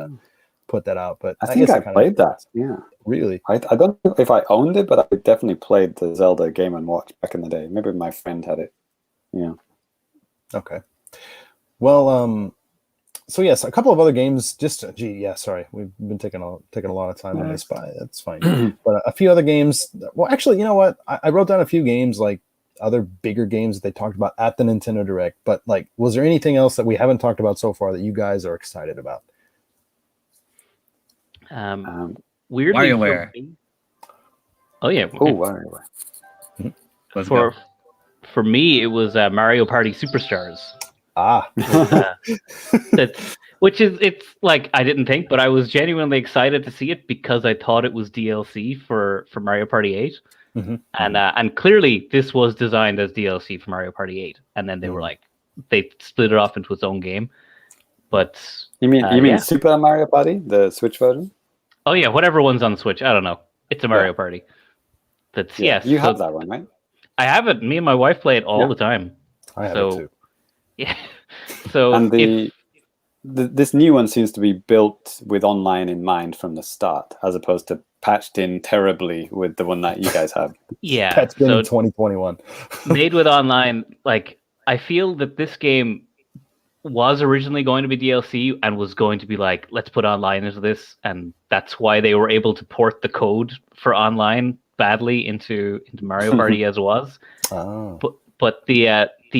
put that out. But I think I played that. Yeah. Really? I don't know if I owned it, but I definitely played the Zelda Game & Watch back in the day. Maybe my friend had it. Yeah. Okay. Well, so yes, a couple of other games. Sorry, we've been taking a lot of time on this, but that's fine. But a few other games. Well, actually, you know what? I wrote down a few games, like other bigger games that they talked about at the Nintendo Direct. But like, was there anything else that we haven't talked about so far that you guys are excited about? Weirdly, WarioWare. Oh yeah. Oh, WarioWare. For me, it was Mario Party Superstars. It's like I didn't think, but I was genuinely excited to see it because I thought it was DLC for Mario Party 8, and clearly this was designed as DLC for Mario Party 8, and then they were like they split it off into its own game. But you mean Super Mario Party, the Switch version? Oh yeah, whatever one's on the Switch. I don't know. It's a Mario Party. That's You have that one, right? I have it. Me and my wife play it all the time. I have it too. Yeah. So and this new one seems to be built with online in mind from the start, as opposed to patched in terribly with the one that you guys have. Yeah. Patched in 2021. Made with online. Like, I feel that this game was originally going to be DLC and was going to be like, let's put online into this, and that's why they were able to port the code for online badly into Mario Party as was. Oh. But the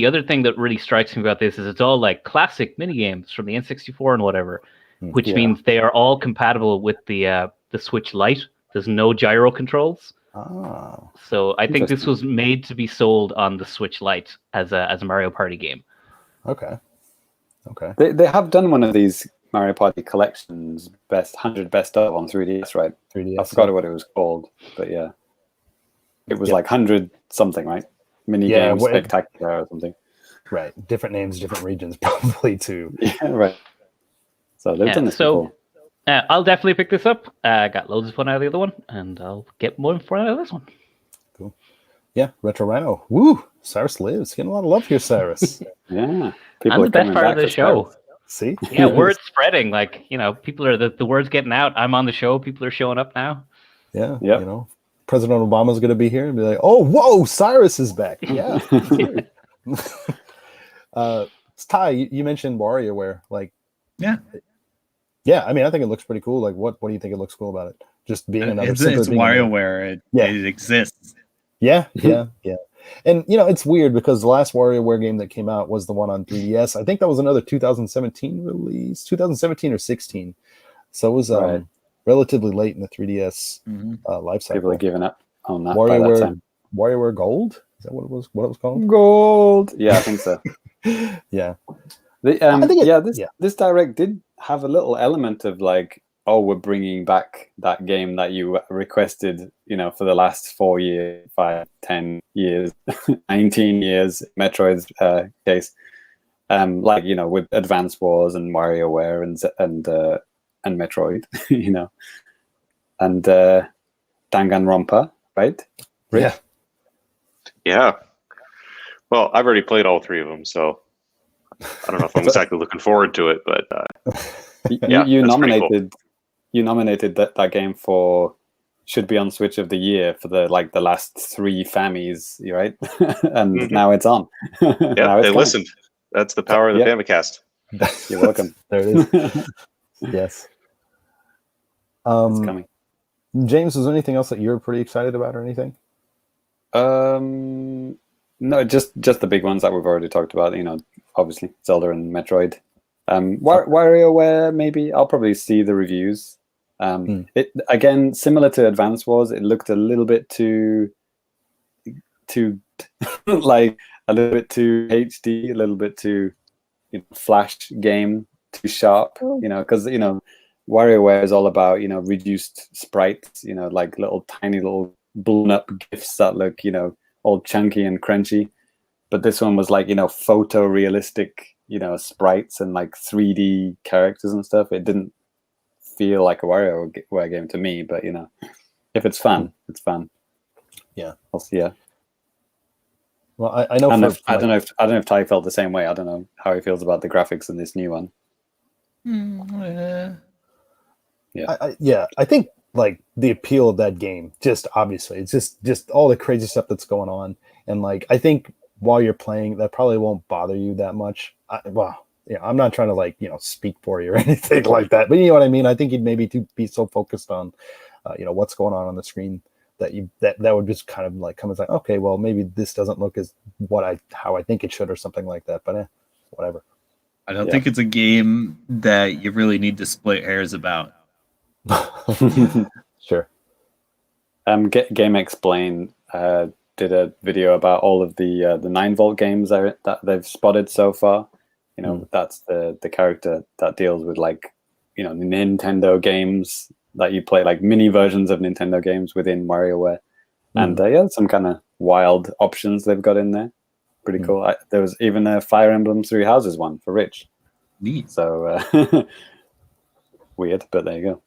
other thing that really strikes me about this is it's all like classic mini games from the N64 and whatever, which means they are all compatible with the Switch Lite. There's no gyro controls. Oh. So I think this was made to be sold on the Switch Lite as a Mario Party game. Okay. They have done one of these Mario Party collections, 100 best of on 3DS, right? 3DS. I forgot what it was called, but yeah, it was like 100 something, right? Mini games spectacular or something. Right, different names, different regions, probably too. Yeah, right. So they've done this before. I'll definitely pick this up. I got loads of fun out of the other one, and I'll get more fun out of this one. Cool. Yeah, Retro Rhino. Woo! Sairus lives. Getting a lot of love here, Sairus. Yeah. I'm the best part of the show. See? Yeah, word's spreading. Like, people are the word's getting out. I'm on the show. People are showing up now. Yeah. Yep. President Obama's going to be here and be like, "Oh, whoa, Sairus is back." Yeah. Ty, you mentioned WarioWare. Like, yeah. I mean, I think it looks pretty cool. Like, what do you think it looks cool about it? Just being another. It's WarioWare. It exists. Yeah. And it's weird because the last WarioWare game that came out was the one on 3DS. I think that was another 2017 release, 2017 or 16. So it was relatively late in the 3DS life cycle. People are giving up on that. WarioWare Gold? Is that what it was? What it was called? Gold. Yeah, I think so. Yeah. I think this direct did have a little element of like, oh, we're bringing back that game that you requested, for the last 4 years, 5, 10 years, 19 years, Metroid's case. Like, with Advance Wars and WarioWare and Metroid, and Danganronpa, right? Rich? Yeah. Well, I've already played all 3 of them, so I don't know if I'm exactly looking forward to it, but you that's pretty cool. You nominated that game for should be on Switch of the Year for the last 3 Famis, right? And now it's on. Yeah, they listened. That's the power of the Famicast. You're welcome. There it is. Yes. It's coming. James, is there anything else that you're pretty excited about or anything? No, just the big ones that we've already talked about. Obviously Zelda and Metroid. WarioWare, maybe I'll probably see the reviews. It again, similar to Advance Wars, it looked a little bit too like a little bit too HD, a little bit too flash game, too sharp. Because WarioWare is all about reduced sprites. Like tiny little blown up GIFs that look all chunky and crunchy. But this one was like photorealistic sprites and like 3D characters and stuff. It didn't feel like a WarioWare game to me, but if it's fun, it's fun. Yeah, I'll see. Yeah. Well, I know. I don't know if Ty felt the same way. I don't know how he feels about the graphics in this new one. Yeah, I think like the appeal of that game, just obviously, it's just all the crazy stuff that's going on, and like I think while you're playing, that probably won't bother you that much. I'm not trying to speak for you or anything like that, but you know what I mean. I think you'd maybe be so focused on, what's going on the screen that that would just kind of like come as like, okay, well maybe this doesn't look as how I think it should or something like that. But whatever. I don't think it's a game that you really need to split hairs about. Sure. Game Explain did a video about all of the 9-volt games that they've spotted so far. That's the character that deals with Nintendo games that you play, like mini versions of Nintendo games within WarioWare. And some kind of wild options they've got in there. Pretty cool. There was even a Fire Emblem Three Houses one for Rich. Neat. So weird, but there you go.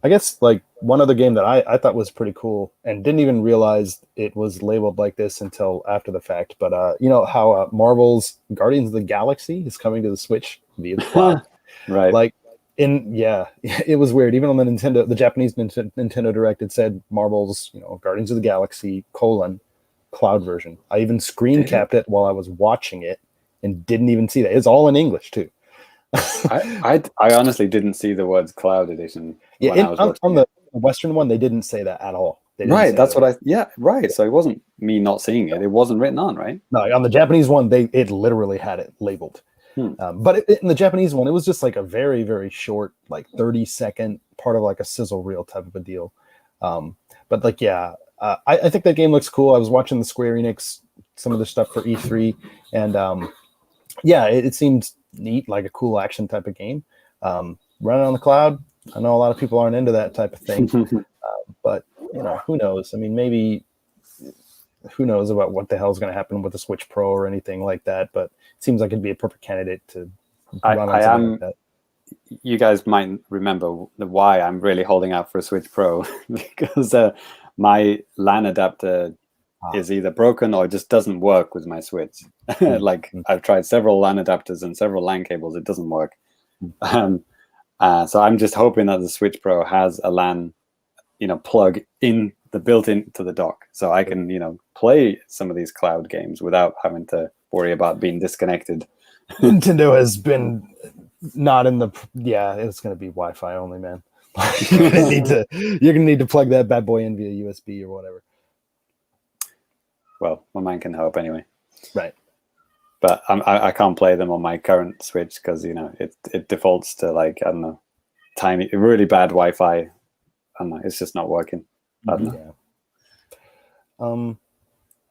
I guess like one other game that I thought was pretty cool and didn't even realize it was labeled like this until after the fact. But how Marvel's Guardians of the Galaxy is coming to the Switch via the cloud. Right. Like it was weird. Even on the Japanese Nintendo Direct, it said Marvel's Guardians of the Galaxy : cloud version. I even screen capped it while I was watching it and didn't even see that. It's all in English too. I honestly didn't see the words cloud edition. Yeah, on the Western one, they didn't say that at all. Right, that's what right. So it wasn't me not seeing it. It wasn't written on, right? No, on the Japanese one, it literally had it labeled. But in the Japanese one, it was just like a very, very short, like 30-second part of like a sizzle reel type of a deal. But like, I think that game looks cool. I was watching the Square Enix, some of the stuff for E3, and it seemed neat, like a cool action type of game. Running on the cloud, I know a lot of people aren't into that type of thing, but who knows? I mean, maybe who knows about what the hell is going to happen with the Switch Pro or anything like that, but it seems like it'd be a perfect candidate to run on something like that. You guys might remember why I'm really holding out for a Switch Pro because my LAN adapter is either broken or just doesn't work with my Switch. Like I've tried several LAN adapters and several LAN cables, it doesn't work. So I'm just hoping that the Switch Pro has a LAN, plug built into the dock, so I can, play some of these cloud games without having to worry about being disconnected. Nintendo has been not in the. Yeah, it's going to be Wi-Fi only, man. You're gonna need to plug that bad boy in via USB or whatever. Well, my mind can hope anyway. Right. But I can't play them on my current Switch because it defaults to like, I don't know, tiny, really bad Wi-Fi. I don't know, it's just not working. I don't know. Yeah.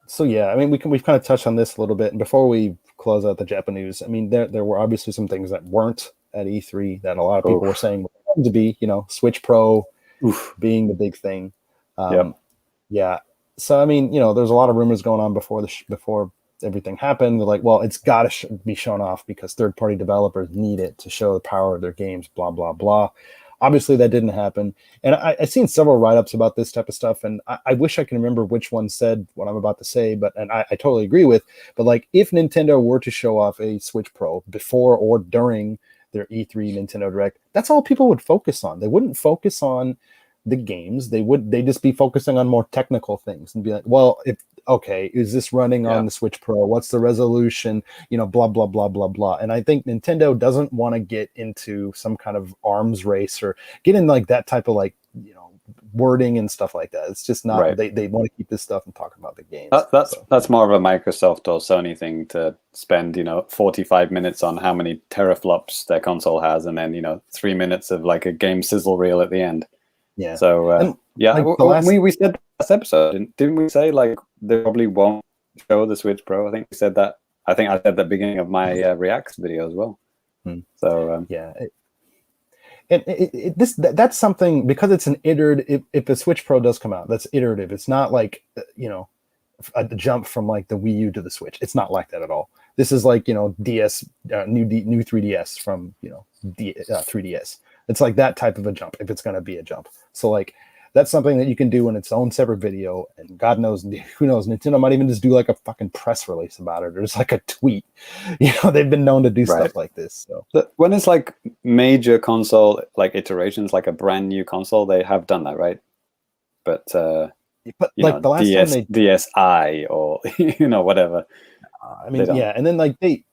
So yeah, I mean, we've kind of touched on this a little bit, and before we close out the Japanese, I mean, there were obviously some things that weren't at E3 that a lot of people were saying were going to be, Switch Pro being the big thing. Yeah. So I mean, there's a lot of rumors going on before before everything happened. They're like, well, it's got to be shown off because third-party developers need it to show the power of their games. Blah blah blah. Obviously, that didn't happen. And I've seen several write-ups about this type of stuff, and I wish I can remember which one said what I'm about to say, and I totally agree with. But like, if Nintendo were to show off a Switch Pro before or during their E3 Nintendo Direct, that's all people would focus on. They wouldn't focus on the games. They'd just be focusing on more technical things and be like, well, is this running on the Switch Pro? What's the resolution? Blah, blah, blah, blah, blah. And I think Nintendo doesn't want to get into some kind of arms race or get in like that type of wording and stuff like that. It's just not, right. They want to keep this stuff and talk about the games. That's more of a Microsoft or Sony thing to spend, 45 minutes on how many teraflops their console has. And then, 3 minutes of like a game sizzle reel at the end. Yeah. So, we said last episode, didn't we say like they probably won't show the Switch Pro? I think we said that. I think I said at the beginning of my Reacts video as well. So that's something, because it's an iterative. If the Switch Pro does come out, that's iterative. It's not like a jump from like the Wii U to the Switch. It's not like that at all. This is like DS new 3DS from 3DS. It's like that type of a jump if it's going to be a jump. So like that's something that you can do in its own separate video, and God knows, who knows, Nintendo might even just do like a fucking press release about it, or just like a tweet. They've been known to do stuff like this. So when it's like major console like iterations, like a brand new console, they have done that, right? But like the last time DSi or whatever. I mean, and then like they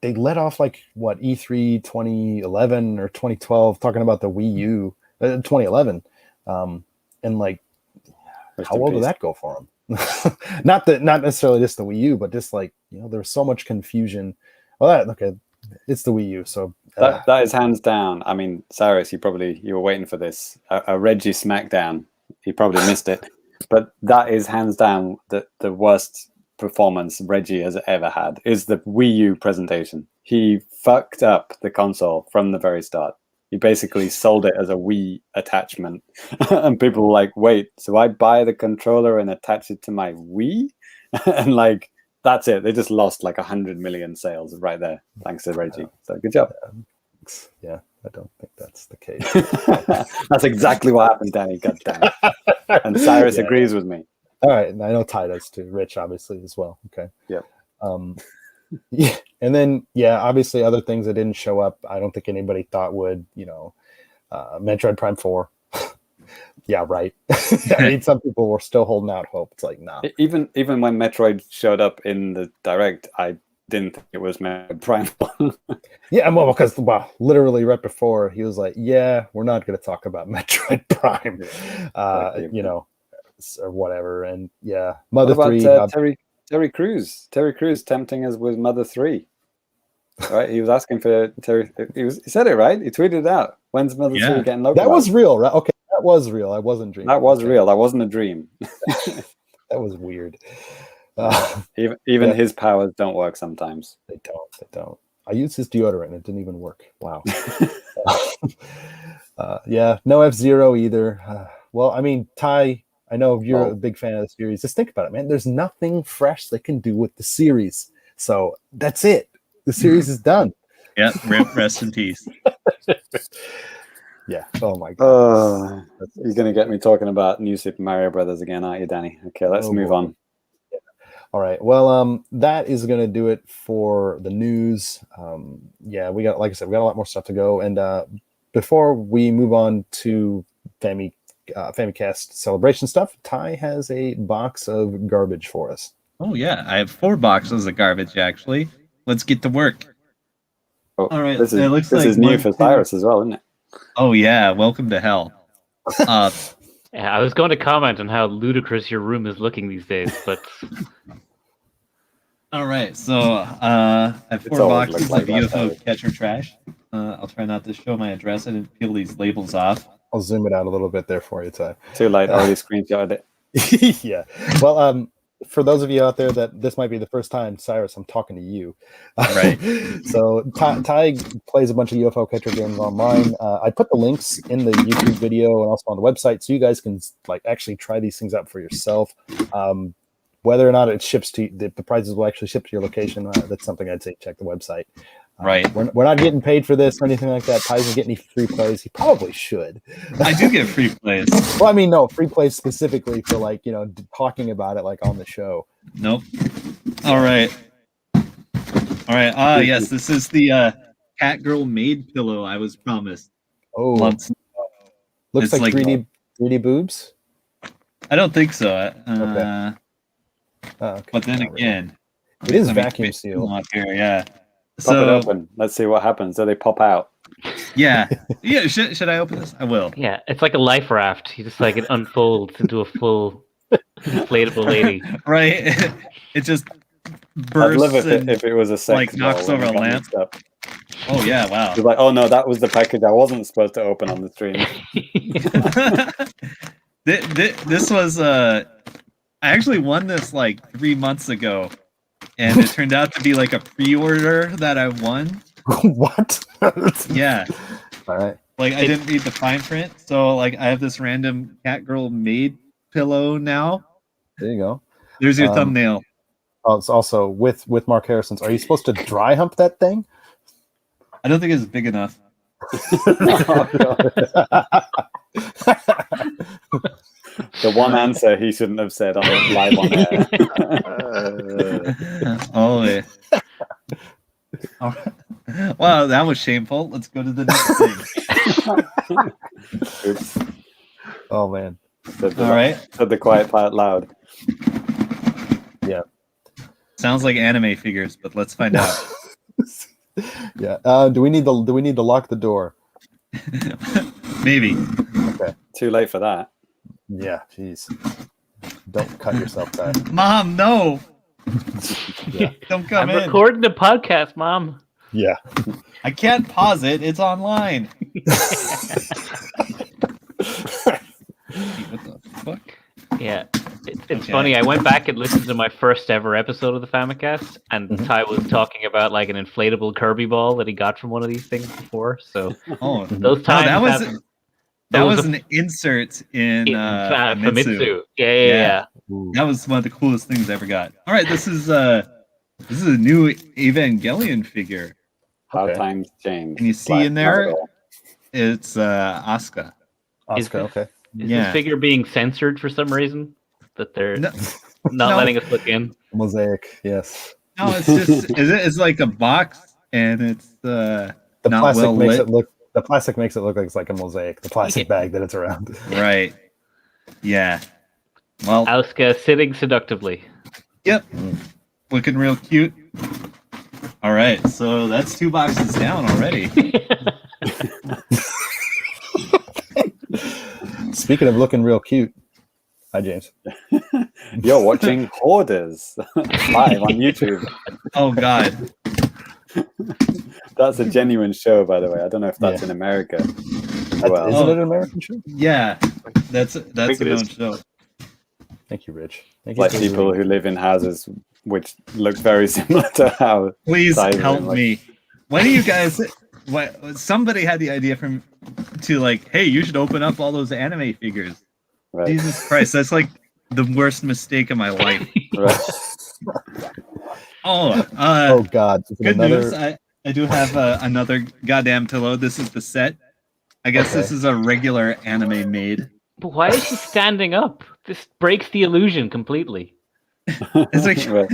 let off like what, E3 2011 or 2012 talking about the Wii U 2011, and like how well did that go for them? not necessarily just the Wii U, but just like there was so much confusion. Well, it's the Wii U, so that is hands down. I mean, Sairus, you were waiting for this, a Reggie smackdown. You probably missed it, but that is hands down the worst performance Reggie has ever had is the Wii U presentation. He fucked up the console from the very start. He basically sold it as a Wii attachment, and people were like, wait, so I buy the controller and attach it to my Wii? And like, that's it. They just lost like 100 million sales right there, thanks to Reggie. So good job. Yeah, I don't think that's the case. That's exactly what happened, Danny. God damn it. And Sairus agrees with me. All right, and I know Ty does too. Rich, obviously, as well. Okay. Yeah. Yeah, and then obviously other things that didn't show up. I don't think anybody thought would. Metroid Prime 4. Yeah, right. I mean, some people were still holding out hope. It's like, nah. Even when Metroid showed up in the Direct, I didn't think it was Metroid Prime 4. Yeah, well, because literally right before he was like, "Yeah, we're not going to talk about Metroid Prime," or whatever. And Mother 3. Terry Crews tempting us with Mother 3. Right? He was asking for Terry. He said it right. He tweeted it out. When's Mother 3 getting localized? That was real, right? Okay, that was real. I wasn't dreaming. That was real. That wasn't a dream. That was weird. Even his powers don't work sometimes. They don't. I used his deodorant and it didn't even work. Wow. No F-Zero either. Well, I mean, Ty, I know you're a big fan of the series. Just think about it, man. There's nothing fresh they can do with the series. So that's it. The series is done. Yeah, rest in peace. Yeah. Oh my god. You're gonna get me talking about New Super Mario Brothers again, aren't you, Danny? Okay, let's move on. Yeah. All right. Well, that is gonna do it for the news. We got, like I said, we got a lot more stuff to go. And before we move on to Famicast celebration stuff, Ty has a box of garbage for us. Oh yeah, I have 4 boxes of garbage actually. Let's get to work. Oh, all right, this is new for Sairus as well, isn't it? Oh yeah, welcome to hell. Yeah, I was going to comment on how ludicrous your room is looking these days, but all right, so I have 4 boxes of UFO catcher trash. I'll try not to show my address. I didn't peel these labels off. I'll zoom it out a little bit there for you, Ty. Too late, already screenshotted it. Yeah. Well, for those of you out there that this might be the first time, Sairus, I'm talking to you. Right. So Ty plays a bunch of UFO catcher games online. I put the links in the YouTube video and also on the website, so you guys can like actually try these things out for yourself. Whether or not it ships to the prizes will actually ship to your location, that's something I'd say check the website. Right. We're not getting paid for this or anything like that. Ty doesn't get any free plays. He probably should. I do get free plays. Well, I mean, no, free plays specifically for like, talking about it like on the show. Nope. All right. Yes, this is the cat girl maid pillow I was promised. Oh, Months. looks It's like 3D boobs. I don't think so. Okay. Okay. But then again, it is let me vacuum put sealed. them up here, yeah. Pop it open. Let's see what happens. Do they pop out? Yeah. Should I open this? I will. Yeah, it's like a life raft. You just like it unfolds into a full inflatable lady. Right. It just I'd bursts. love if it was a sex like knocks doll over a when it got lamp. mixed up. Oh yeah! Wow. It's like, oh no, that was the package I wasn't supposed to open on the stream. This was I actually won this like 3 months ago, and it turned out to be like a pre-order that I won. What? Yeah. All right. Like I didn't read the fine print, so like I have this random cat girl maid pillow now. There you go. There's your thumbnail. Oh, it's also with Mark Harrison's. Are you supposed to dry hump that thing? I don't think it's big enough. The one answer he shouldn't have said on live on air. Oh yeah. All right. Wow, that was shameful. Let's go to the next thing. Oops. Oh man. Said All right. Said the quiet part loud. Yeah. Sounds like anime figures, but let's find out. Yeah. Do we need to lock the door? Maybe. Okay. Too late for that. Yeah. Jeez. Don't cut yourself, Ty. Mom, no. Yeah. Don't come I'm in. recording the podcast, Mom. Yeah. I can't pause it. It's online. What the fuck? Yeah, it's Okay. funny. I went back and listened to my first ever episode of the Famicast, and Mhm. Ty was talking about like an inflatable Kirby ball that he got from one of these things before. So Oh, those no, times that was haven't- that was was a- an insert in Famitsu. Famitsu. Yeah. Ooh. That was one of the coolest things I ever got. All right, this is a new Evangelion figure. How Okay. times change. Can you see Like, in there? not at all. It's Asuka. Oscar. Okay. Is Yeah. this figure being censored for some reason? That they're No, not no. letting us look in? Mosaic. Yes. no, it's just it's like a box, and it's The not plastic well makes lit. it look. The plastic makes it look like it's like a mosaic. The plastic bag that it's around. Right. Yeah. Well, Asuka sitting seductively. yep. Looking real cute. All right, so that's 2 boxes down already. Speaking of looking real cute. Hi, James. You're watching Hoarders live on YouTube. Oh God. That's a genuine show, by the way. I don't know if that's Yeah. in America as Isn't well. it an American show? Yeah, that's a think it known is. show. Thank you, Rich. Thank you. Like for people reading. who live in houses which look very similar to how. Please Simon, help like- me. When do you guys? What? Somebody had the idea to like, hey, you should open up all those anime figures. Right, Jesus Christ, that's like the worst mistake of my life. right. Oh, Oh God! Is it good another? news. I do have another goddamn pillow. This is the set. I guess Okay. this is a regular anime made. But why is she standing up? This breaks the illusion completely. It's like Right.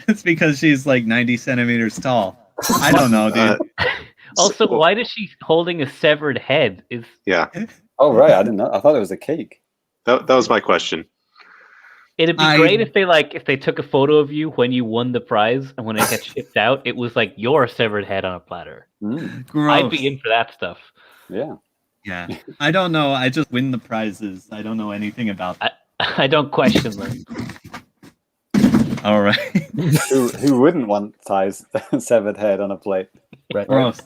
it's because she's like 90 centimeters tall. I don't know, dude. Also, So- why is she holding a severed head? Is Yeah, Oh right, I didn't know. I thought it was a cake. that was my question. it'd be great if they took a photo of you when you won the prize, and when it gets shipped out, it was like your severed head on a platter. Mm, Gross. I'd be in for that stuff. yeah. Yeah. I don't know. I just win the prizes. I don't know anything about that. I don't question them. All right. Who wouldn't want Ty's severed head on a plate? Right. Gross.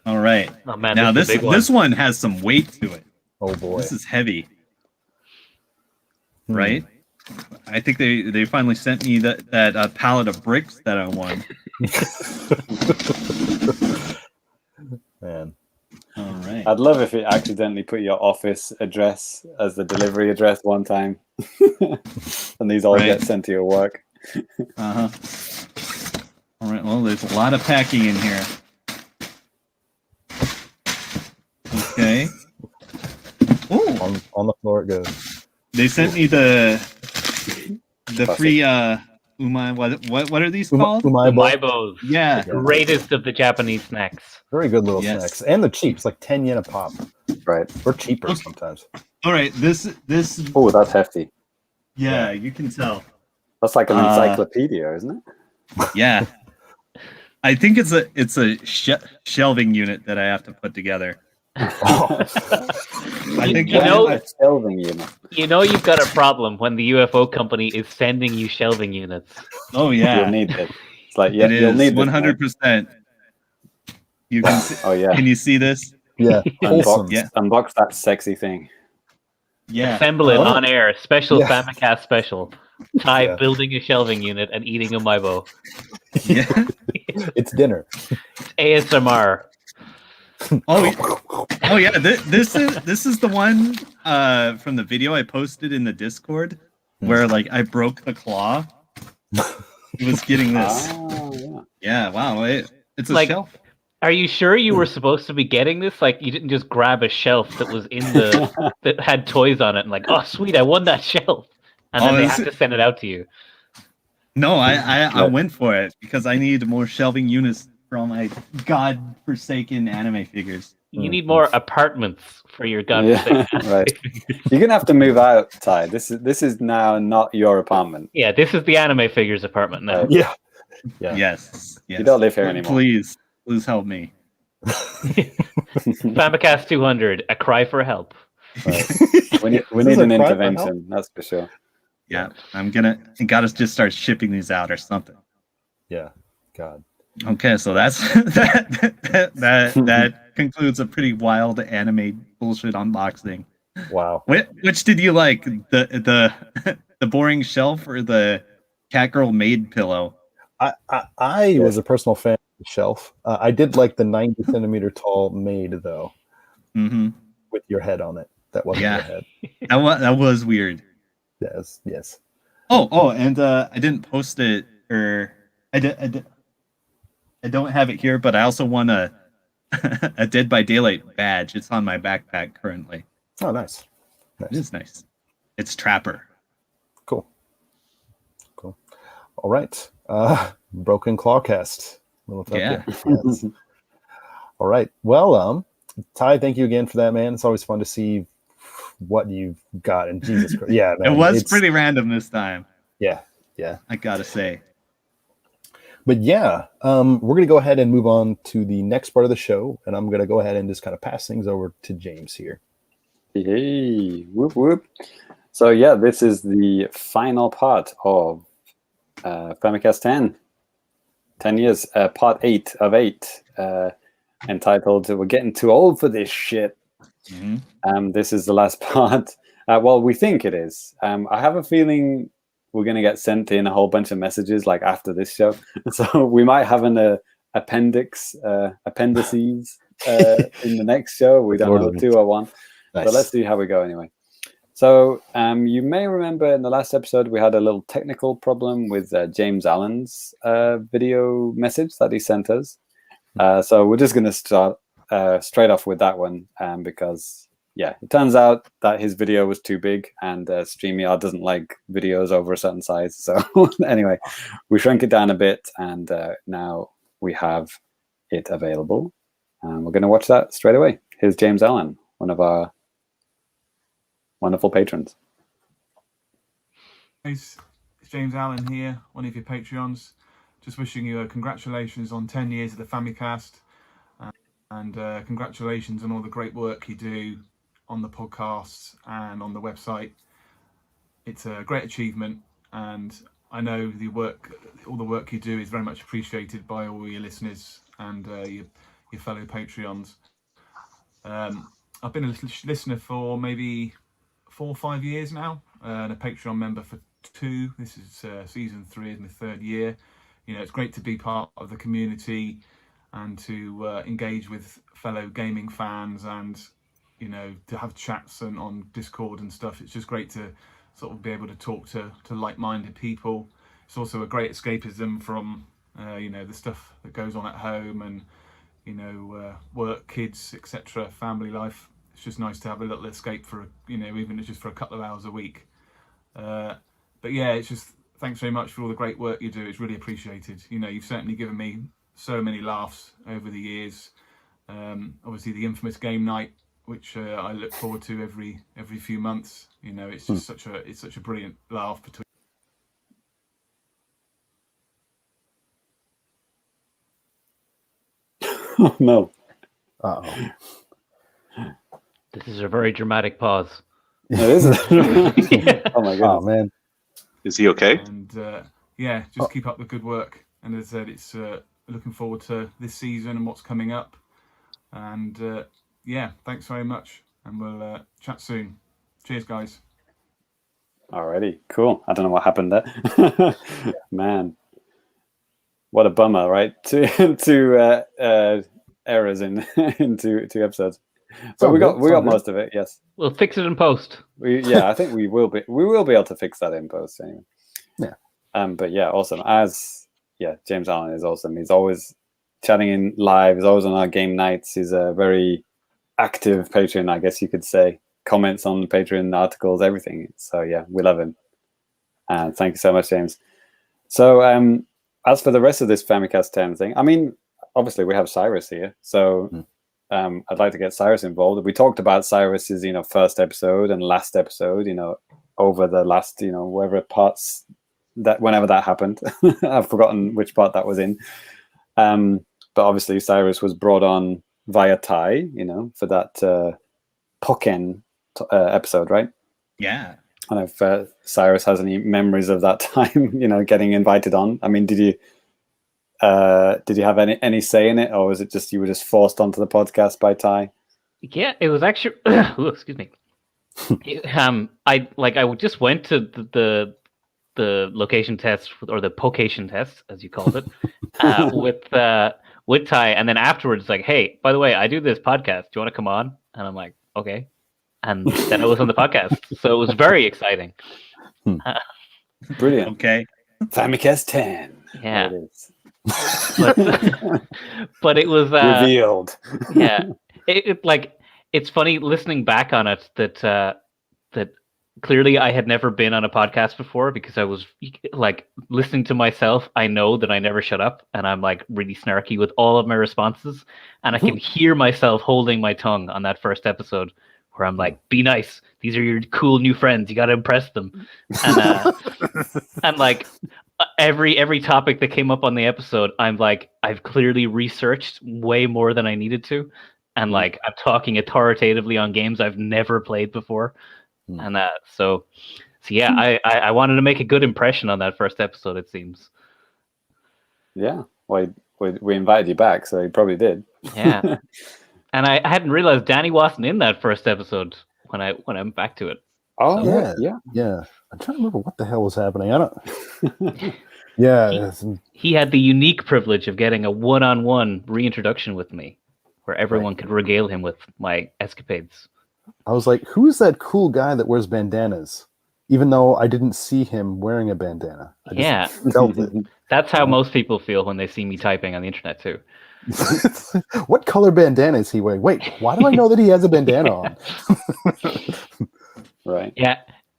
All right. Oh man, Now this is a big one. this one has some weight to it. Oh boy. This is heavy. right? I think they finally sent me that pallet of bricks that I won. Man. All right. I'd love if it accidentally put your office address as the delivery address one time, and these all get sent to your work. Uh huh. All right. Well, there's a lot of packing in here. Okay. Ooh. On the floor it goes. They sent me the free umai. What are these called? Umaibos. Yeah. The greatest of the Japanese snacks. Very good little snacks, and they're cheap. It's like 10 yen a pop. Right. Or cheaper sometimes. All right. This. Oh, that's hefty. Yeah, you can tell. That's like an encyclopedia, isn't it? Yeah. I think it's a shelving unit that I have to put together. I think shelving unit. You know you've got a problem when the UFO company is sending you shelving units. Oh yeah, you'll need it. It's like you'll need 100%. You can. See, oh yeah. Can you see this? Yeah. Unbox that sexy thing. Yeah. Assemble it on air. Special Famicast special. Ty building a shelving unit and eating a Maibo. Yeah. It's dinner. It's ASMR. Oh yeah. This is the one from the video I posted in the Discord where like I broke the claw. It was getting this. Yeah. Wow. It's a shelf. Are you sure you were supposed to be getting this? Like, you didn't just grab a shelf that was in the that had toys on it and like, oh sweet, I won that shelf, and then they had to send it out to you. No, I went for it because I need more shelving units for all my godforsaken anime figures. You need more apartments for your godforsaken anime right. figures. You're gonna have to move out, Ty. This is now not your apartment. Yeah, this is the anime figures apartment now. Yeah. Yes. You don't live here anymore. Please help me. Famicast 200, a cry for help. Right. We need an intervention, that's for sure. Yeah, I gotta just start shipping these out or something. Yeah, God. Okay, so that's that concludes a pretty wild anime bullshit unboxing. Wow. Which did you like, the boring shelf or the Catgirl maid pillow? I was a personal fan of the shelf. I did like the 90 centimeter tall maid though, with your head on it. That wasn't your head. That was weird. Yes. Oh, and I didn't post it, or I don't have it here, but I also won a Dead by Daylight badge. It's on my backpack currently. Oh, nice. It is nice. It's Trapper. Cool. All right. Broken Clawcast. Yeah. Yes. All right. Well, Ty, thank you again for that, man. It's always fun to see what you've got. And Jesus Christ. Yeah, man. It was pretty random this time. Yeah. I gotta say. But yeah, we're going to go ahead and move on to the next part of the show. And I'm going to go ahead and just kind of pass things over to James here. Hey, whoop, whoop. So yeah, this is the final part of Famicast 10 years, part 8 of 8, entitled "We're Getting Too Old for This Shit." This is the last part. Well, we think it is. I have a feeling we're going to get sent in a whole bunch of messages like after this show, so we might have an appendices in the next show. We don't know, 2 or 1. Nice. But let's see how we go anyway. So you may remember in the last episode we had a little technical problem with James Allen's video message that he sent us. So we're just going to start straight off with that one because, yeah, it turns out that his video was too big and StreamYard doesn't like videos over a certain size. So anyway, we shrunk it down a bit and now we have it available. We're going to watch that straight away. Here's James Allen, one of our wonderful patrons. It's James Allen here, one of your Patreons. Just wishing you congratulations on 10 years of the Famicast, and congratulations on all the great work you do on the podcasts and on the website. It's a great achievement, and I know all the work you do is very much appreciated by all your listeners and your fellow Patreons. I've been a listener for maybe 4 or 5 years now, and a Patreon member for 2. This is season 3, is my 3rd year. You know, it's great to be part of the community and to engage with fellow gaming fans, and you know, to have chats and on Discord and stuff. It's just great to sort of be able to talk to like-minded people. It's also a great escapism from you know, the stuff that goes on at home, and you know, work, kids, etc., family life. It's just nice to have a little escape for, you know, even if it's just for a couple of hours a week. But yeah, it's just, thanks very much for all the great work you do. It's really appreciated. You know, you've certainly given me so many laughs over the years. Obviously the infamous game night, which I look forward to every few months. You know, it's just such a brilliant laugh between. Oh, no. Uh-oh. This is a very dramatic pause. It is. Yeah. Oh my goodness. Oh man. Is he okay? And yeah, just keep up the good work. And as I said, it's looking forward to this season and what's coming up. And yeah, thanks very much. And we'll chat soon. Cheers, guys. Alrighty, cool. I don't know what happened there. Man, what a bummer, right? Two errors in two episodes. So we got most of it. Yes, We'll fix it in post. I think we will be able to fix that in post anyway. Yeah. But yeah, awesome. James Allen is awesome. He's always chatting in live. He's always on our game nights. He's a very active patron, I guess you could say. Comments on the Patreon articles, everything. So yeah, we love him. And thank you so much, James. So as for the rest of this Famicast 10 thing, I mean, obviously we have Sairus here, so I'd like to get Sairus involved. We talked about Sairus's, you know, first episode and last episode, you know, over the last, you know, whatever parts that whenever that happened. I've forgotten which part that was in. But obviously Sairus was brought on via Tai, you know, for that Pokken episode, right? Yeah. I don't know if Sairus has any memories of that time, you know, getting invited on. I mean, did you have any say in it, or was it just you were just forced onto the podcast by Tai? Yeah, it was actually. Ooh, excuse me. I just went to the location test, or the pocation test, as you called it, with Tai, and then afterwards, like, hey, by the way, I do this podcast. Do you want to come on? And I'm like, okay. And then I was on the podcast, so it was very exciting. Brilliant. Okay. Famicast 10. Yeah. There it is. But it was Revealed. yeah. It's funny listening back on it that clearly I had never been on a podcast before, because I was like listening to myself. I know that I never shut up, and I'm like really snarky with all of my responses, and I can hear myself holding my tongue on that first episode where I'm like, be nice. These are your cool new friends. You got to impress them. And and like every topic that came up on the episode, I'm like, I've clearly researched way more than I needed to. And like, I'm talking authoritatively on games I've never played before. And so yeah, I wanted to make a good impression on that first episode, it seems. Yeah. Well, we invited you back, so you probably did. Yeah. And I hadn't realized Danny wasn't in that first episode when I went back to it. Oh, So, yeah. I'm trying to remember what the hell was happening. I don't. Yeah. He had the unique privilege of getting a one-on-one reintroduction with me, where everyone could regale him with my escapades. I was like, who is that cool guy that wears bandanas? Even though I didn't see him wearing a bandana. I just felt it. That's how most people feel when they see me typing on the internet too. What color bandana is he wearing? Wait, why do I know that he has a bandana on? Right. Yeah,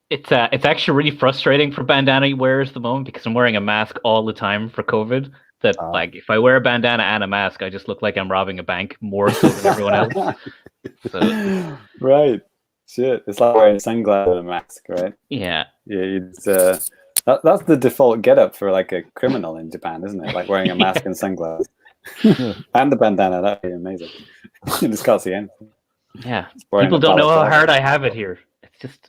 it's actually really frustrating for bandana wearers at the moment, because I'm wearing a mask all the time for COVID. That like, if I wear a bandana and a mask, I just look like I'm robbing a bank more so than everyone else. So. Right. Shit. It's like wearing sunglasses and a mask, right? Yeah. Yeah. It's that's the default getup for like a criminal in Japan, isn't it? Like wearing a mask and sunglasses. And the bandana. That'd be amazing. You just can't see anything. Yeah. People don't know how hard I have it here. It's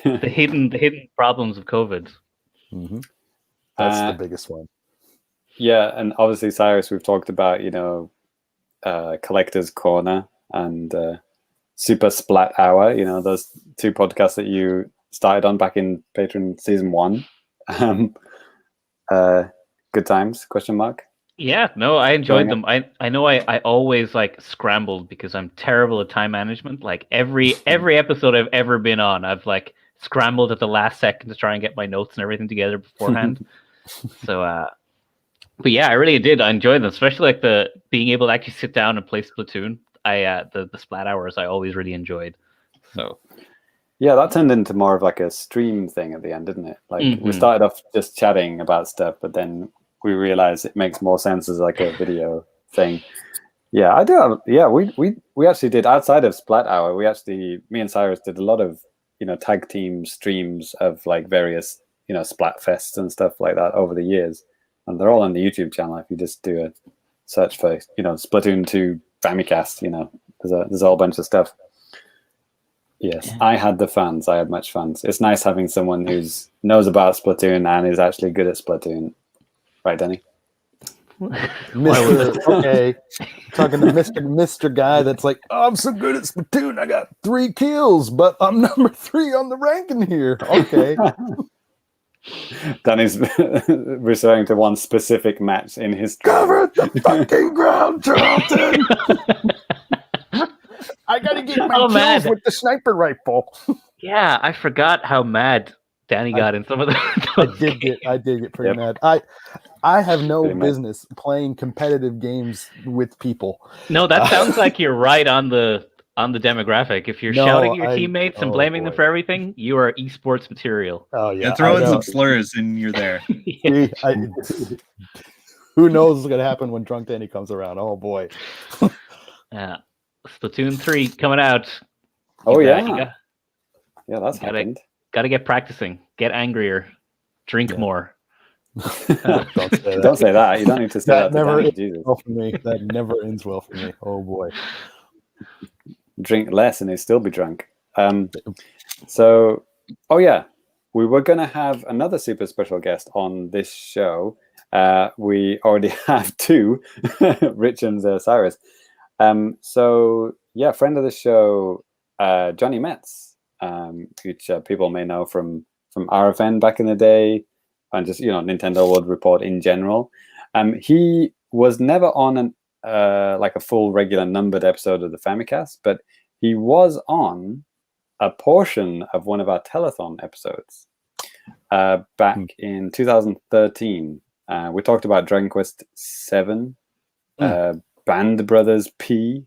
the hidden problems of COVID. Mm-hmm. That's the biggest one. Yeah, and obviously Sairus, we've talked about, you know, Collector's Corner and Super Splat Hour, you know, those two podcasts that you started on back in Patreon season 1. Good times? Question mark. Yeah, no, I enjoyed Going them. I know I always like scrambled because I'm terrible at time management. Like every episode I've ever been on, I've like scrambled at the last second to try and get my notes and everything together beforehand. So but yeah, I really did. I enjoyed them, especially like the being able to actually sit down and play Splatoon. The splat hours I always really enjoyed. So yeah, that turned into more of like a stream thing at the end, didn't it? Like we started off just chatting about stuff, but then we realized it makes more sense as like a video thing. Yeah, I do. Yeah, we actually did outside of Splat Hour. Me and Sairus did a lot of tag team streams of like various Splat fests and stuff like that over the years, and they're all on the YouTube channel. If you just do a search for Splatoon 2 Famicast, there's a whole bunch of stuff. Yes, yeah. I had much fun. It's nice having someone who's knows about Splatoon and is actually good at Splatoon. Right, Danny? Okay. Talking to Mr. Guy that's like, oh, I'm so good at Splatoon. I got 3 kills, but I'm number 3 on the ranking here. Okay. Danny's referring to one specific match in history. Cover the fucking ground, Charlton! I gotta get my kills with the sniper rifle. Yeah, I forgot how mad Danny got in some of the. I did get pretty mad. I have no business playing competitive games with people. No, that sounds like you're right on the demographic. If you're shouting at your teammates and blaming them for everything, you are esports material. Oh yeah, and throw in some slurs and you're there. Yeah. Who knows what's gonna happen when Drunk Danny comes around? Oh boy. Yeah. Splatoon 3 coming out. Oh yeah, that's happened. Got to get practicing. Get angrier. Drink more. Don't say that. You don't need to say that. Never ends well for me. That never ends well for me. Oh boy. Drink less and he'll still be drunk. So, we were going to have another super special guest on this show. We already have 2, Rich and Sairus. Friend of the show, Jonny Metz, which people may know from RFN back in the day, and just Nintendo World Report in general. He was never on a full regular numbered episode of the Famicast, but he was on a portion of one of our telethon episodes back in 2013. We talked about Dragon Quest 7. Band Brothers P,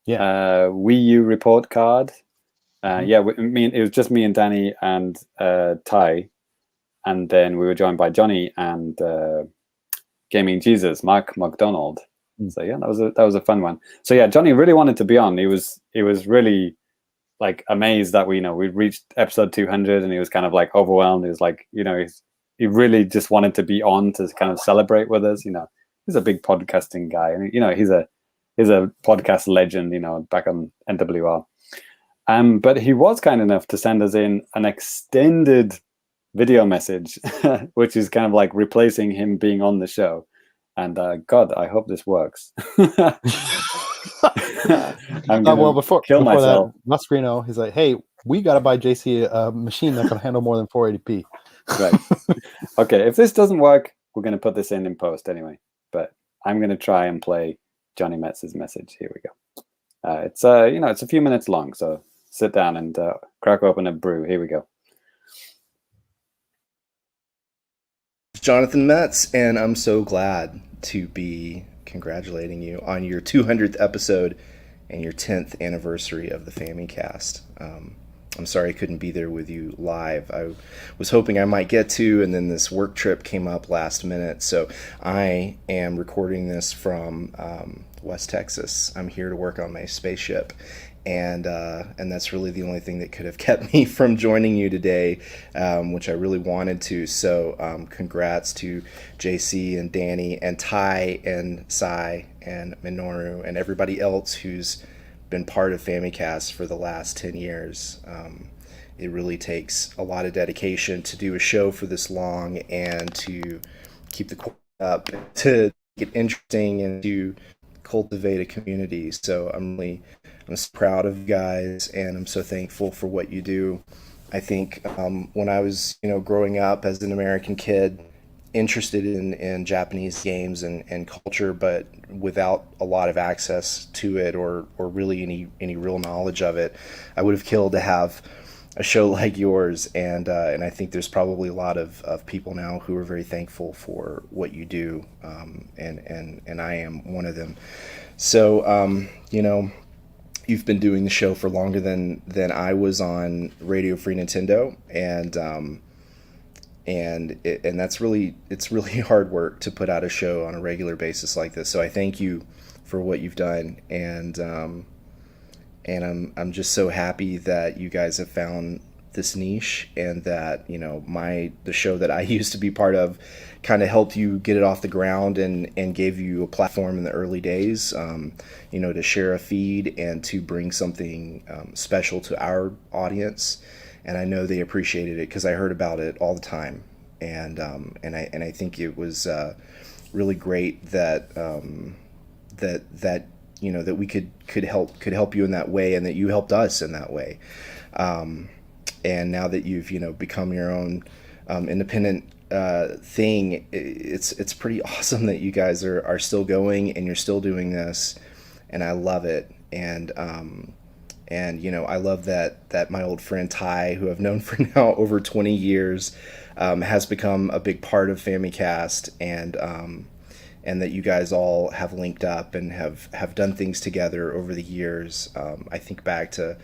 Wii U report card. It was just me and Danny and Ty, and then we were joined by Jonny and Gaming Jesus, Mark McDonald. So yeah, that was a fun one. So yeah, Jonny really wanted to be on. He was really like amazed that we reached episode 200, and he was kind of like overwhelmed. He was like, he really just wanted to be on to kind of celebrate with us. He's a big podcasting guy, and he's a podcast legend, back on NWR. But he was kind enough to send us in an extended video message, which is kind of like replacing him being on the show. And God, I hope this works. I'm before myself. That, Mascarino, he's like, hey, we got to buy JC a machine that can handle more than 480p. Right. Okay, if this doesn't work, we're going to put this in post anyway. But I'm going to try and play Jonny Metz's message. Here we go. It's a few minutes long, so sit down and crack open a brew. Here we go. Jonathan Metz, and I'm so glad to be congratulating you on your 200th episode and your 10th anniversary of the Famicast. I'm sorry I couldn't be there with you live. I was hoping I might get to, and then this work trip came up last minute. So I am recording this from West Texas. I'm here to work on my spaceship, and that's really the only thing that could have kept me from joining you today, which I really wanted to. So congrats to JC and Danny and Ty and Sai and Minoru and everybody else who's been part of Famicast for the last 10 years. It really takes a lot of dedication to do a show for this long and to keep the quality up, to make it interesting and to cultivate a community. So I'm so proud of you guys, and I'm so thankful for what you do. I think when I was, growing up as an American kid, interested in Japanese games and culture, but without a lot of access to it or really any real knowledge of it, I would have killed to have a show like yours. And I think there's probably a lot of people now who are very thankful for what you do, and I am one of them. So, you've been doing the show for longer than I was on Radio Free Nintendo, and it's really hard work to put out a show on a regular basis like this. So I thank you for what you've done, and I'm just so happy that you guys have found this niche, and that the show that I used to be part of kind of helped you get it off the ground and gave you a platform in the early days, to share a feed and to bring something special to our audience. And I know they appreciated it because I heard about it all the time, and I think it was really great that that we could help you in that way, and that you helped us in that way. And now that you've become your own independent thing, it's pretty awesome that you guys are still going and you're still doing this, and I love it. And I love that my old friend Ty, who I've known for now over 20 years, has become a big part of Famicast, and that you guys all have linked up and have done things together over the years. I think back to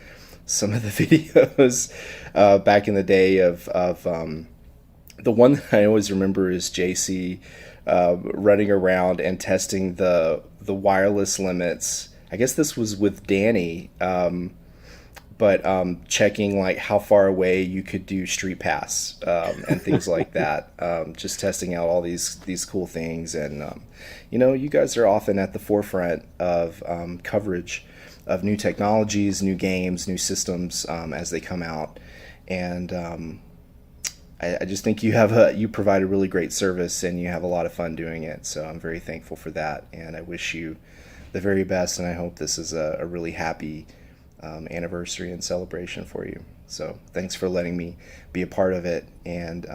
some of the videos back in the day of the one that I always remember is JC running around and testing the wireless limits. I guess this was with Danny, but checking like how far away you could do Street Pass and things like that. Just testing out all these cool things, and you guys are often at the forefront of coverage of new technologies, new games, new systems as they come out, and I just think you provide a really great service, and you have a lot of fun doing it. So I'm very thankful for that, and I wish you the very best, and I hope this is a really happy anniversary and celebration for you. So thanks for letting me be a part of it, and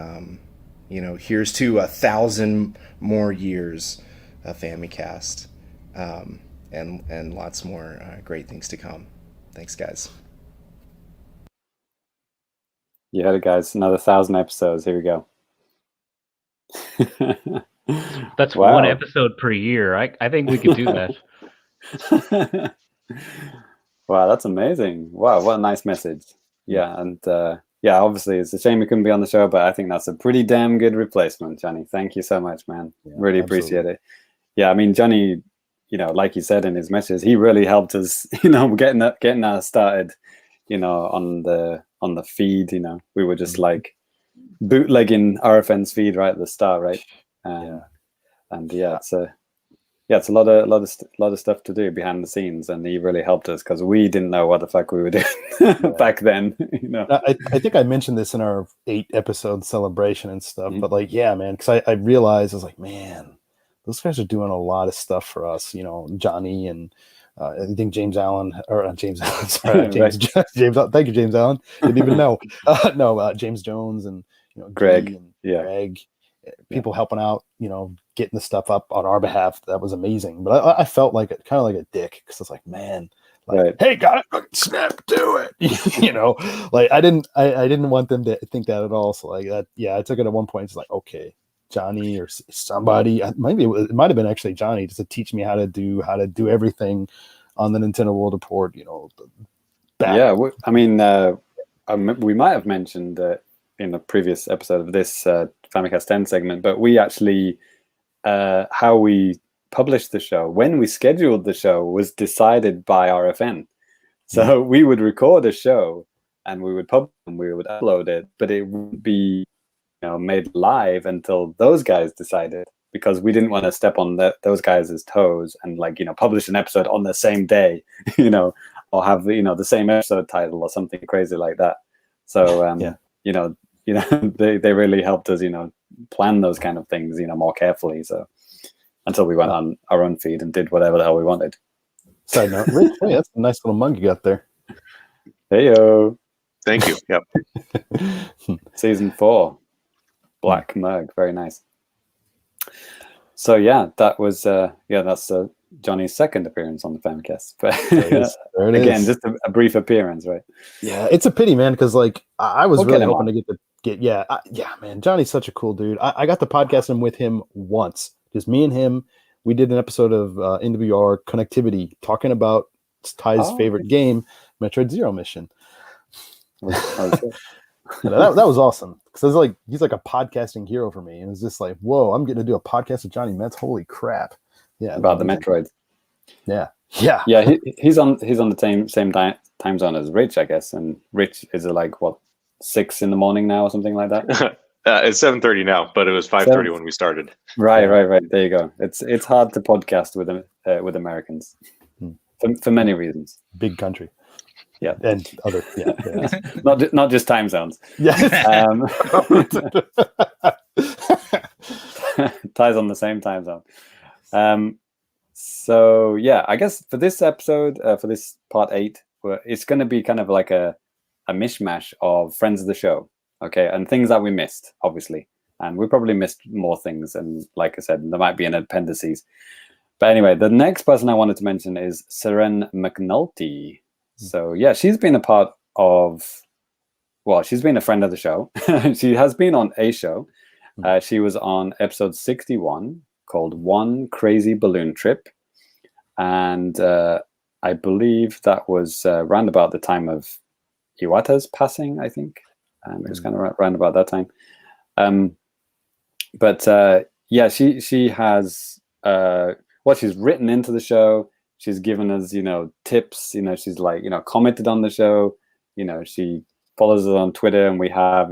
here's to 1,000 more years of Famicast, and lots more great things to come. Thanks, guys. You heard it, guys. Another 1,000 episodes. Here we go. That's Wow. one episode per year. I think we could do that. Wow, that's amazing. Wow, what a nice message. Yeah, and obviously it's a shame you couldn't be on the show, but I think that's a pretty damn good replacement, Jonny. Thank you so much, man. Yeah, really appreciate it. Yeah, I mean, Jonny, like he said in his message, he really helped us, getting us started, on the feed. We were just like bootlegging RFN's feed right at the start, right? And it's a lot of stuff to do behind the scenes, and he really helped us because we didn't know what the fuck we were doing back then. I think I mentioned this in our 8-episode celebration and stuff, but man, because I realized I was like, man, those guys are doing a lot of stuff for us. Jonny and I think James Allen, or James Allen, sorry, James. Thank you, James Allen. Didn't even know. James Jones and Greg, and Greg. People helping out, getting the stuff up on our behalf. That was amazing. But I felt like kind of like a dick, because it's like, man, hey, got it, snap, do it. I didn't want them to think that at all. So I took it at one point. It's like, okay, Jonny or somebody, maybe it might have been actually Jonny, just to teach me how to do everything on the Nintendo World Report. I mean, we might have mentioned in the previous episode of this Famicast 10 segment, but we actually how we published the show, when we scheduled the show, was decided by RFN. So we would record a show and we would publish and we would upload it, but it wouldn't be made live until those guys decided, because we didn't want to step on those guys' toes and publish an episode on the same day, or have the same episode title or something crazy like that. So they really helped us plan those kind of things more carefully. So until we went on our own feed and did whatever the hell we wanted. Side note, Rich, hey, that's a nice little mug you got there. Hey yo. Thank you. Yep. Season 4, Black Murg, very nice. So yeah, that was that's Jonny's second appearance on the Famicast. But There it again, is. just a brief appearance, right? Yeah, it's a pity, man, because like I was We'll get really him hoping on. to get man. Johnny's such a cool dude. I got to podcast him with him once, just me and him. We did an episode of NWR Connectivity talking about Ty's favorite game, Metroid Zero Mission. that was awesome because he's like a podcasting hero for me, and it's just like, whoa, I'm getting to do a podcast with Johnny Metz. Holy crap! Yeah, about the Metroid. Yeah. He's on the same time zone as Rich, I guess, and Rich is like what 6 in the morning now or something like that. It's 7:30 now, but it was 5:30 when we started. Right. There you go. It's hard to podcast with Americans for many reasons. Big country. Yeah, and other not just time zones. Yeah, ties on the same time zone. So yeah, I guess for this episode, for this part 8, it's going to be kind of like a mishmash of friends of the show, okay, and things that we missed, obviously, and we probably missed more things, and like I said, there might be an appendices. But anyway, the next person I wanted to mention is Seren McNulty. So yeah, she's been a part of, well, she's been a friend of the show. She has been on a show. She was on episode 61 called One Crazy Balloon Trip. And I believe that was round about the time of Iwata's passing, I think. It was kind of round about that time. But yeah, she has, she's written into the show. She's given us, tips, she's like, commented on the show, she follows us on Twitter, and we have,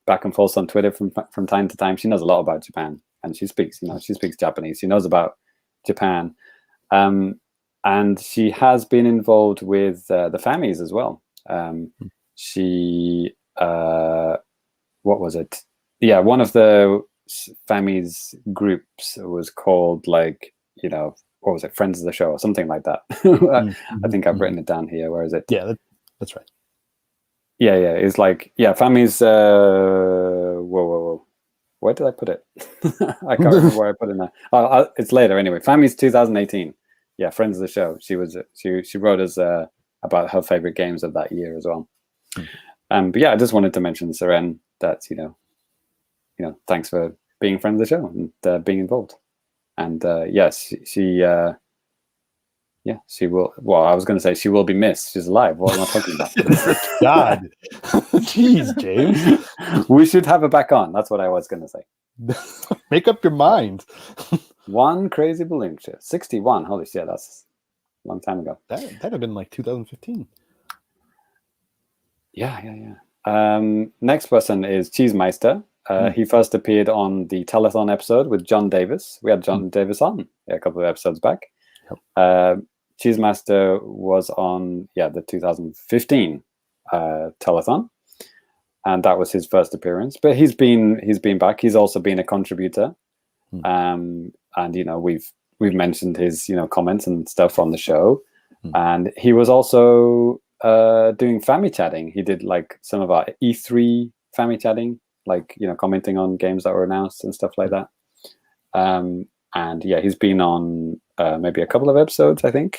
back and forth on Twitter from time to time. She knows a lot about Japan, and she speaks Japanese. She knows about Japan. And she has been involved with the Famies as well. She, what was it? Yeah, one of the Famies groups was called what was it? Friends of the Show or something like that. I think I've written it down here. Where is it? Yeah, that's right. Yeah. It's like, Famies. Whoa. Where did I put it? I can't remember where I put it now. It's later anyway. Famies 2018. Yeah, Friends of the Show. She wrote us about her favorite games of that year as well. But yeah, I just wanted to mention Seren that thanks for being friend of the show and being involved. And yes, she will. Well, I was going to say she will be missed. She's alive. What am I talking about? God, jeez, James. We should have her back on. That's what I was going to say. Make up your mind. One Crazy Balloon Trip, 61. Holy shit, that's a long time ago. That'd have been like 2015. Yeah. Next person is Cheesemeister. He first appeared on the telethon episode with John Davis. We had John Davis on a couple of episodes back. Yep. Cheesemaster was on the 2015 telethon, and that was his first appearance. But he's been back. He's also been a contributor, and we've mentioned his comments and stuff on the show, and he was also doing family chatting. He did like some of our E3 family chatting, like commenting on games that were announced and stuff like that. And yeah, he's been on maybe a couple of episodes, I think.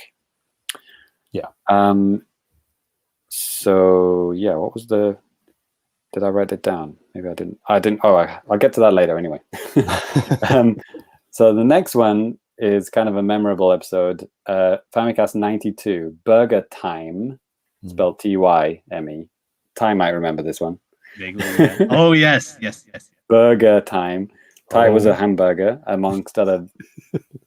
Yeah. So yeah, what was the? Did I write it down? Maybe I didn't. I'll get to that later anyway. So the next one is kind of a memorable episode. Famicast 92, Burger Time, spelled T-Y-M-E. Ty might remember this one. Vaguely, yeah. Oh yes. Burger Time. Ty was a hamburger amongst other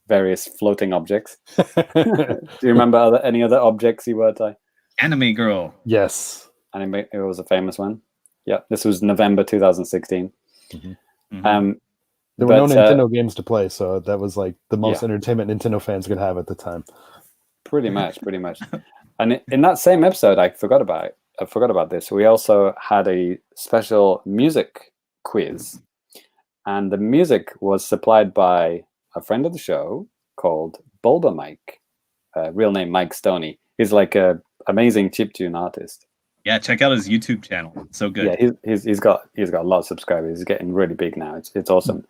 various floating objects. Do you remember any other objects you were, Ty? Anime Girl. Yes. Anime. It was a famous one. Yeah, this was November 2016. There were no Nintendo games to play, so that was like the most entertainment Nintendo fans could have at the time. Pretty much. And in that same episode, I forgot about this. We also had a special music quiz, and the music was supplied by a friend of the show called Bulba Mike, real name Mike Stoney. He's like a amazing chiptune artist. Yeah, check out his YouTube channel. It's so good. Yeah, he's got a lot of subscribers. He's getting really big now. It's awesome.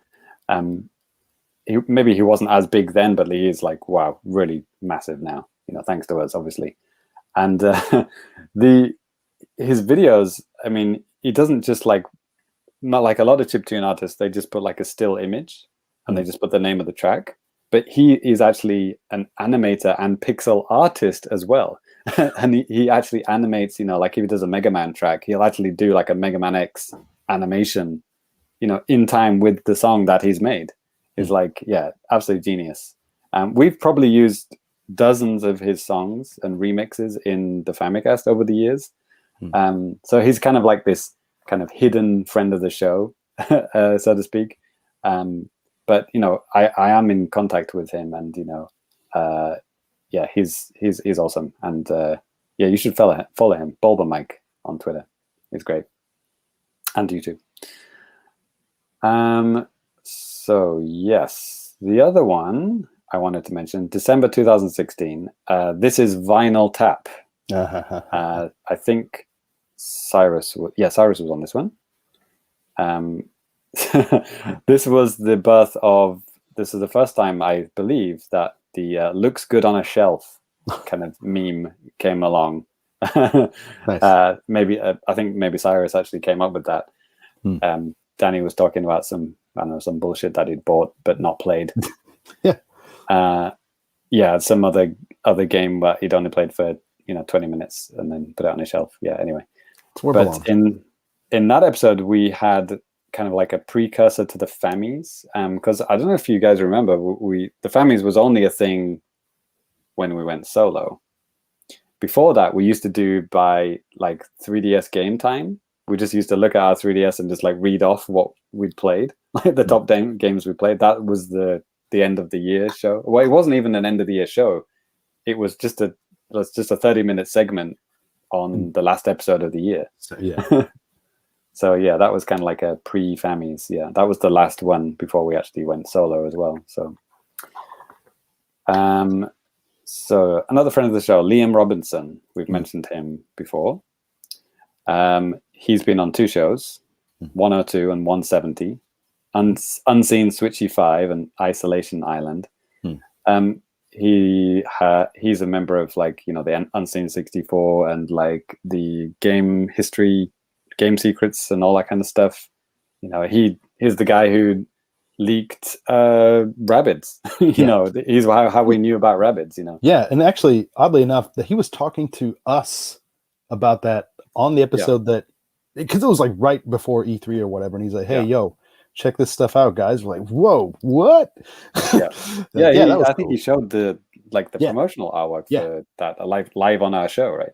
Maybe he wasn't as big then, but he is like, wow, really massive now. Thanks to us, obviously. And his videos, I mean, he doesn't just like, not like a lot of chiptune artists, they just put like a still image and they just put the name of the track. But he is actually an animator and pixel artist as well. And he actually animates, like if he does a Mega Man track, he'll actually do like a Mega Man X animation, in time with the song that he's made. Is like, yeah, absolute genius. We've probably used dozens of his songs and remixes in the Famicast over the years. So he's kind of like this kind of hidden friend of the show, so to speak. But I am in contact with him, and yeah, he's awesome. And yeah, you should follow him, Bulba Mike on Twitter. He's great, and YouTube. So yes, the other one I wanted to mention, December 2016. This is Vinyl Tap. I think Sairus was on this one. This was the birth of. This is the first time I believe that the looks good on a shelf kind of meme came along. Nice. Maybe I think maybe Sairus actually came up with that. Danny was talking about some bullshit that he'd bought but not played. Yeah, some other game that he'd only played for 20 minutes and then put it on a shelf. Yeah, anyway. But in that episode we had kind of like a precursor to the Fammies, because I don't know if you guys remember, the Fammies was only a thing when we went solo. Before that, we used to do by like 3DS game time. We just used to look at our 3DS and just like read off what we'd played, like the top games we played. That was the end of the year show. Well, it wasn't even an end of the year show. It was just a 30-minute segment on the last episode of the year. So, yeah. So yeah, that was kind of like a pre-Fammies. Yeah, that was the last one before we actually went solo as well. So, so another friend of the show, Liam Robertson. We've mentioned him before. He's been on 2 shows, 102 and 170, Unseen Switchy 5 and Isolation Island. He's a member of like the Unseen 64 and like the game history, game secrets and all that kind of stuff. He's the guy who leaked Rabbids. He's how we knew about Rabbids. Yeah, and actually, oddly enough, that he was talking to us about that on the episode that, because it was like right before E3 or whatever, and he's like, "Hey, yo, check this stuff out, guys." We're like, "Whoa, what?" Yeah, I think he showed the Yeah. promotional artwork for that live on our show, right?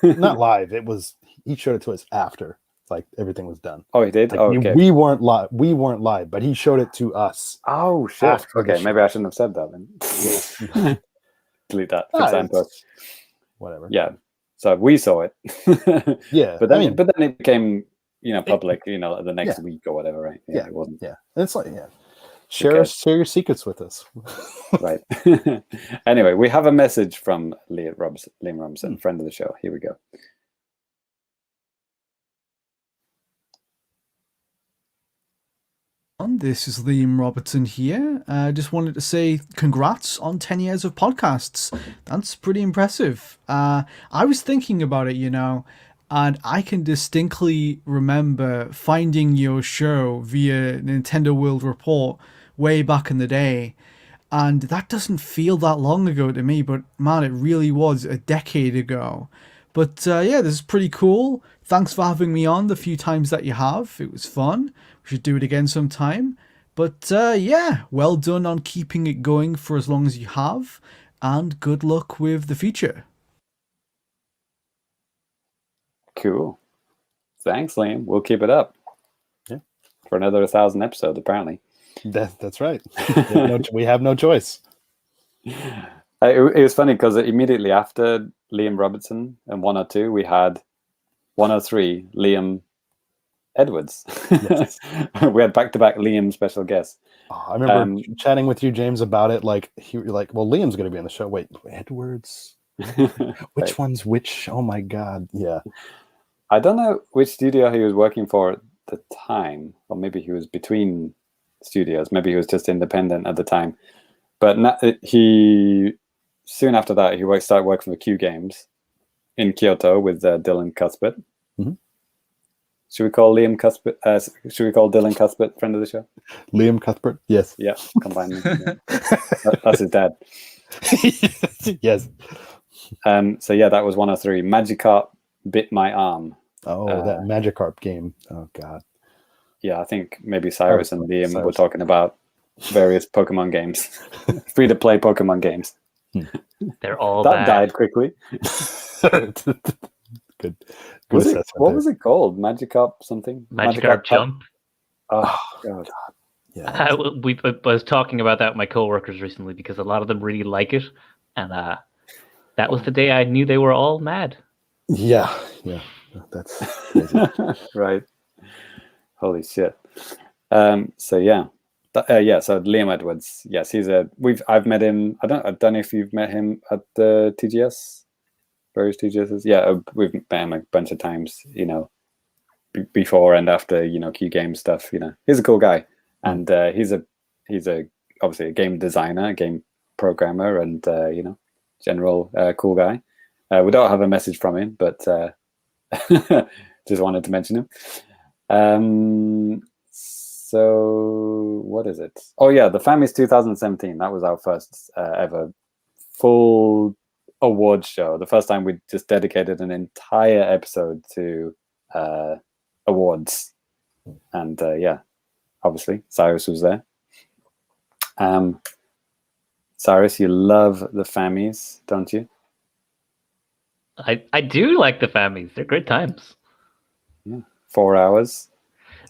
Not live. It was he showed it to us after, like everything was done. Oh, he did. Like, okay. We weren't live. We weren't live, but he showed it to us. Oh shit. Okay, maybe I shouldn't have said that then. Delete that. Whatever. Yeah. So we saw it. Yeah. But then it became public, the next week or whatever, right? Yeah. It wasn't. Yeah. It's like share your secrets with us. Right. Anyway, we have a message from Liam Robertson, friend of the show. Here we go. This is Liam Robertson here. I just wanted to say congrats on 10 years of podcasts. That's pretty impressive. I was thinking about it, and I can distinctly remember finding your show via Nintendo World Report way back in the day. And that doesn't feel that long ago to me, but man, it really was a decade ago. But yeah, this is pretty cool. Thanks for having me on the few times that you have. It was fun. We should do it again sometime. But yeah, well done on keeping it going for as long as you have. And good luck with the future. Cool. Thanks, Liam. We'll keep it up. Yeah. For another 1,000 episodes, apparently. That's right. We have no choice. It was funny because immediately after Liam Robertson and 102, we had 103 Liam Edwards. Yes. We had back-to-back Liam special guests. Oh, I remember chatting with you, James, about it. Like you're like, well, Liam's going to be on the show. Wait, Edwards? Which one's which? Oh my God! Yeah. I don't know which studio he was working for at the time, or maybe he was between studios. Maybe he was just independent at the time. But he soon after that he started working for Q Games in Kyoto with Dylan Cuthbert. Mm-hmm. Should we call Liam Cuthbert? Should we call Dylan Cuthbert friend of the show? Liam Cuthbert, yes. Yeah, combine them. Yeah. That's his dad. Yes. So yeah, that was 103. Magikarp bit my arm. Oh, that Magikarp game. Oh God. Yeah, I think maybe Sairus and Liam Sairus. were talking about various Pokemon games, free-to-play Pokemon games. They're all That bad. died quickly. Good. What was it called? Magikarp something? Magikarp Jump. Oh God. Yeah. I was talking about that with my coworkers recently because a lot of them really like it, and that was the day I knew they were all mad. Yeah. That's crazy. Right. Holy shit. So yeah. So Liam Edwards, yes, I've met him. I don't know if you've met him at the TGS, various TGSs. Yeah, we've met him a bunch of times, before and after, Q Game stuff. He's a cool guy, and he's obviously a game designer, a game programmer, and general cool guy. We don't have a message from him, but just wanted to mention him. So what is it? Oh yeah, the Famicast 2017. That was our first ever full awards show. The first time we just dedicated an entire episode to awards, and obviously Sairus was there. Sairus, you love the Famicast, don't you? I do like the Famicast. They're great times. Yeah, 4 hours.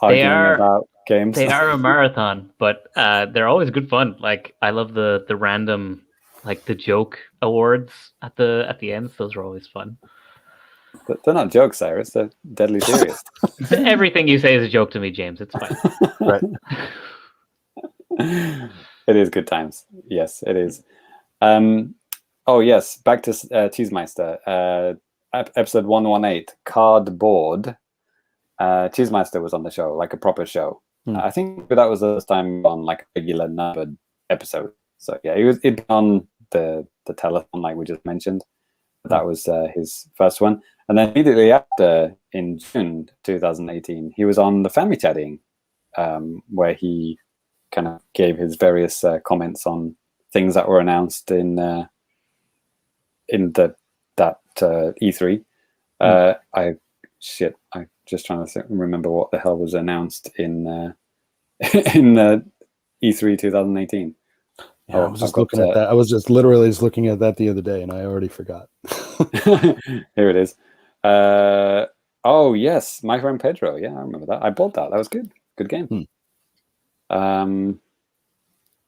They arguing are about games. They are a marathon, but they're always good fun. Like I love the random, like the joke awards at the end. Those are always fun. But they're not jokes, Cyrus. They're deadly serious. Everything you say is a joke to me, James. It's fine. Right. It is good times. Yes, it is. Oh yes, back to Cheesemeister. Episode 118, Cardboard. Cheesemeister was on the show, like a proper show. I think that was the first time on like a regular numbered episode. So yeah, he'd on the telethon like we just mentioned. That was his first one. And then immediately after, in June 2018, he was on the Family Chatting, where he kind of gave his various comments on things that were announced in that E3. I'm just trying to remember what the hell was announced in in E3 2018. Yeah, I was just looking at that. I was just literally looking at that the other day, and I already forgot. Here it is. Oh yes, My Friend Pedro. Yeah, I remember that. I bought that. That was good. Good game.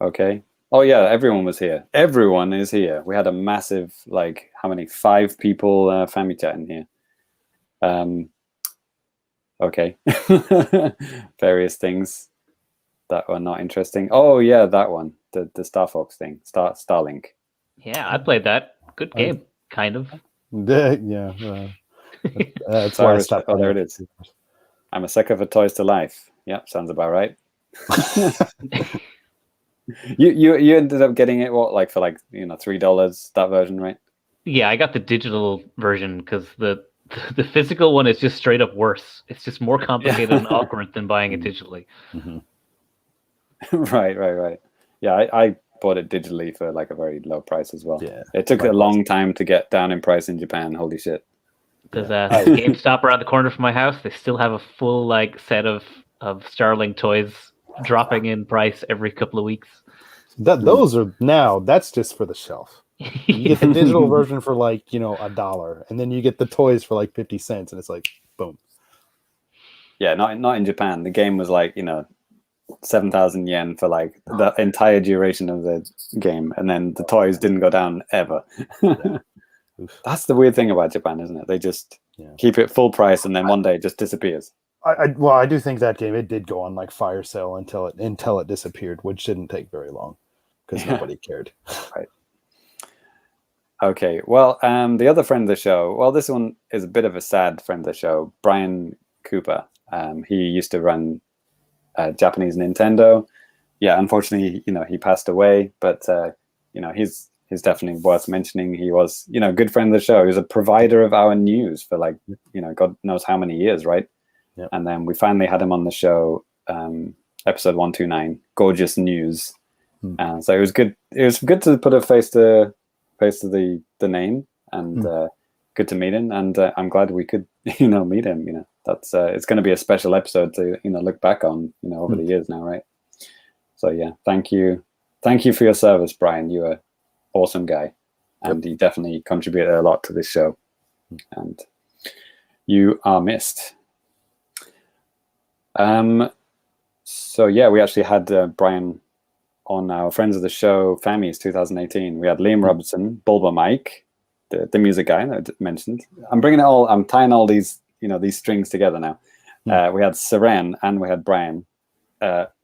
Okay. Oh yeah, everyone was here. Everyone is here. We had a massive, like, how many? 5 people family chat in here. Okay. Various things that were not interesting. Oh yeah, that one. The Star Fox thing. Starlink. Yeah, I played that. Good game, kind of. Yeah. That's why I stopped. Oh, there it is. I'm a sucker for Toys to Life. Yep, sounds about right. You ended up getting it for $3, that version, right? Yeah, I got the digital version because the physical one is just straight up worse. It's just more complicated and awkward than buying it digitally. Mm-hmm. Right. Yeah, I bought it digitally for like a very low price as well. Yeah, it took a long time to get down in price in Japan. Holy shit! There's a GameStop around the corner from my house. They still have a full set of Starlink toys dropping in price every couple of weeks. Those are now. That's just for the shelf. You get the digital version for $1, and then you get the toys for like 50 cents, and it's like boom. Yeah, not in Japan. The game was 7,000 yen for like the entire duration of the game, and then the toys didn't go down ever. That's the weird thing about Japan, isn't it? They just keep it full price, and then one day it just disappears. I do think that game, it did go on like fire sale until it disappeared, which didn't take very long because nobody cared. Right. Okay, well, the other friend of the show, well, this one is a bit of a sad friend of the show, Brian Cooper. He used to run Japanese Nintendo. Yeah, unfortunately, he passed away, but he's definitely worth mentioning. He was, a good friend of the show. He was a provider of our news for like, God knows how many years, right? Yep. And then we finally had him on the show, episode 129, Gorgeous News. So it was good. It was good to put a face to the name, and good to meet him. And I'm glad we could, meet him. That's it's going to be a special episode to look back on, over the years now, right? So yeah, thank you for your service, Brian. You're an awesome guy, and you definitely contributed a lot to this show, and you are missed. So yeah, we actually had Brian on our Friends of the Show Fammies 2018. We had Liam Robertson, Bulba Mike, the music guy that I mentioned. I'm tying all these, these strings together now. We had Seren and we had Brian,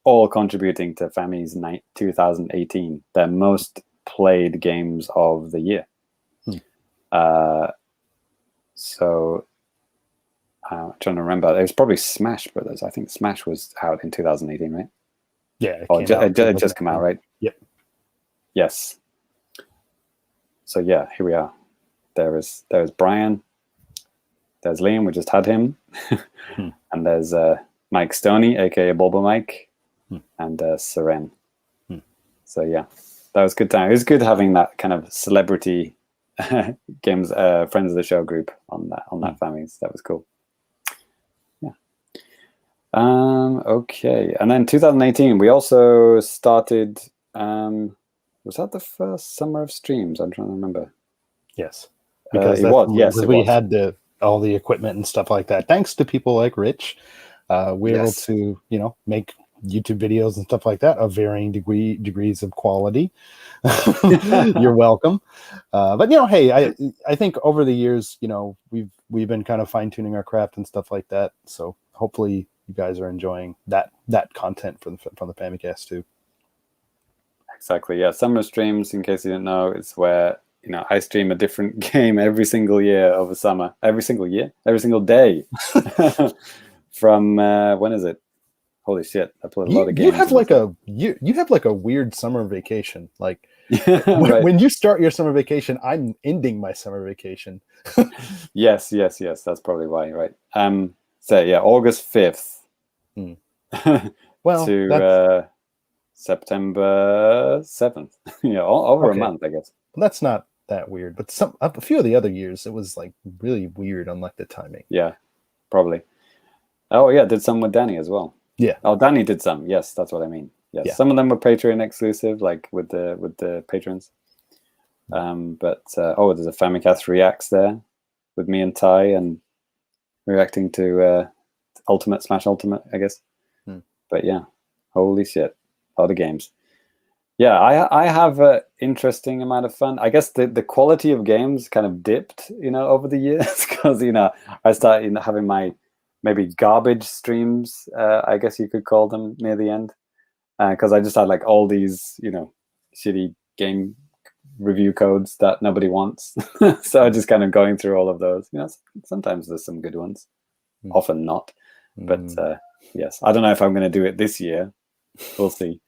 all contributing to Fammies 2018, their most played games of the year. So I'm trying to remember. It was probably Smash Brothers. I think Smash was out in 2018, right? Yeah, it just came out, right? Yep. Yes. So yeah, here we are. There's Brian. There's Liam. We just had him, and there's Mike Stoney, aka Bulba Mike, and Seren. So yeah, that was a good time. It was good having that kind of celebrity games, friends of the show group on that Family. That was cool. Okay, and then 2018 we also started. Was that the first summer of streams? I'm trying to remember. Yes, because we had all the equipment and stuff like that. Thanks to people like Rich, we were able to make YouTube videos and stuff like that of varying degrees of quality. You're welcome. But hey, I think over the years, we've been kind of fine tuning our craft and stuff like that. So hopefully you guys are enjoying that content from the Famicast too. Exactly. Yeah. Summer streams, in case you didn't know, is where I stream a different game every single year over summer. Every single day. From when is it? Holy shit! I played a lot of games. You have like a weird summer vacation. Like right. when you start your summer vacation, I'm ending my summer vacation. Yes. That's probably why, right? So yeah, August 5th. Well, to September 7th. Over a month, I guess. Well, that's not that weird, but a few of the other years it was like really weird on like the timing. Yeah, probably. Oh yeah, did some with Danny as well. Yeah. Oh, Danny did some. Yes, that's what I mean. Yes, yeah. Some of them were Patreon exclusive, like with the patrons. But there's a Famicast Reacts there with me and Ty, and reacting to Smash Ultimate, I guess. But yeah, holy shit, a lot of games. Yeah, I have an interesting amount of fun. I guess the quality of games kind of dipped, over the years, because I started having my maybe garbage streams, I guess you could call them, near the end, because I just had like all these shitty game review codes that nobody wants. So I'm just kind of going through all of those. Sometimes there's some good ones, often not. But yes, I don't know if I'm going to do it this year. We'll see.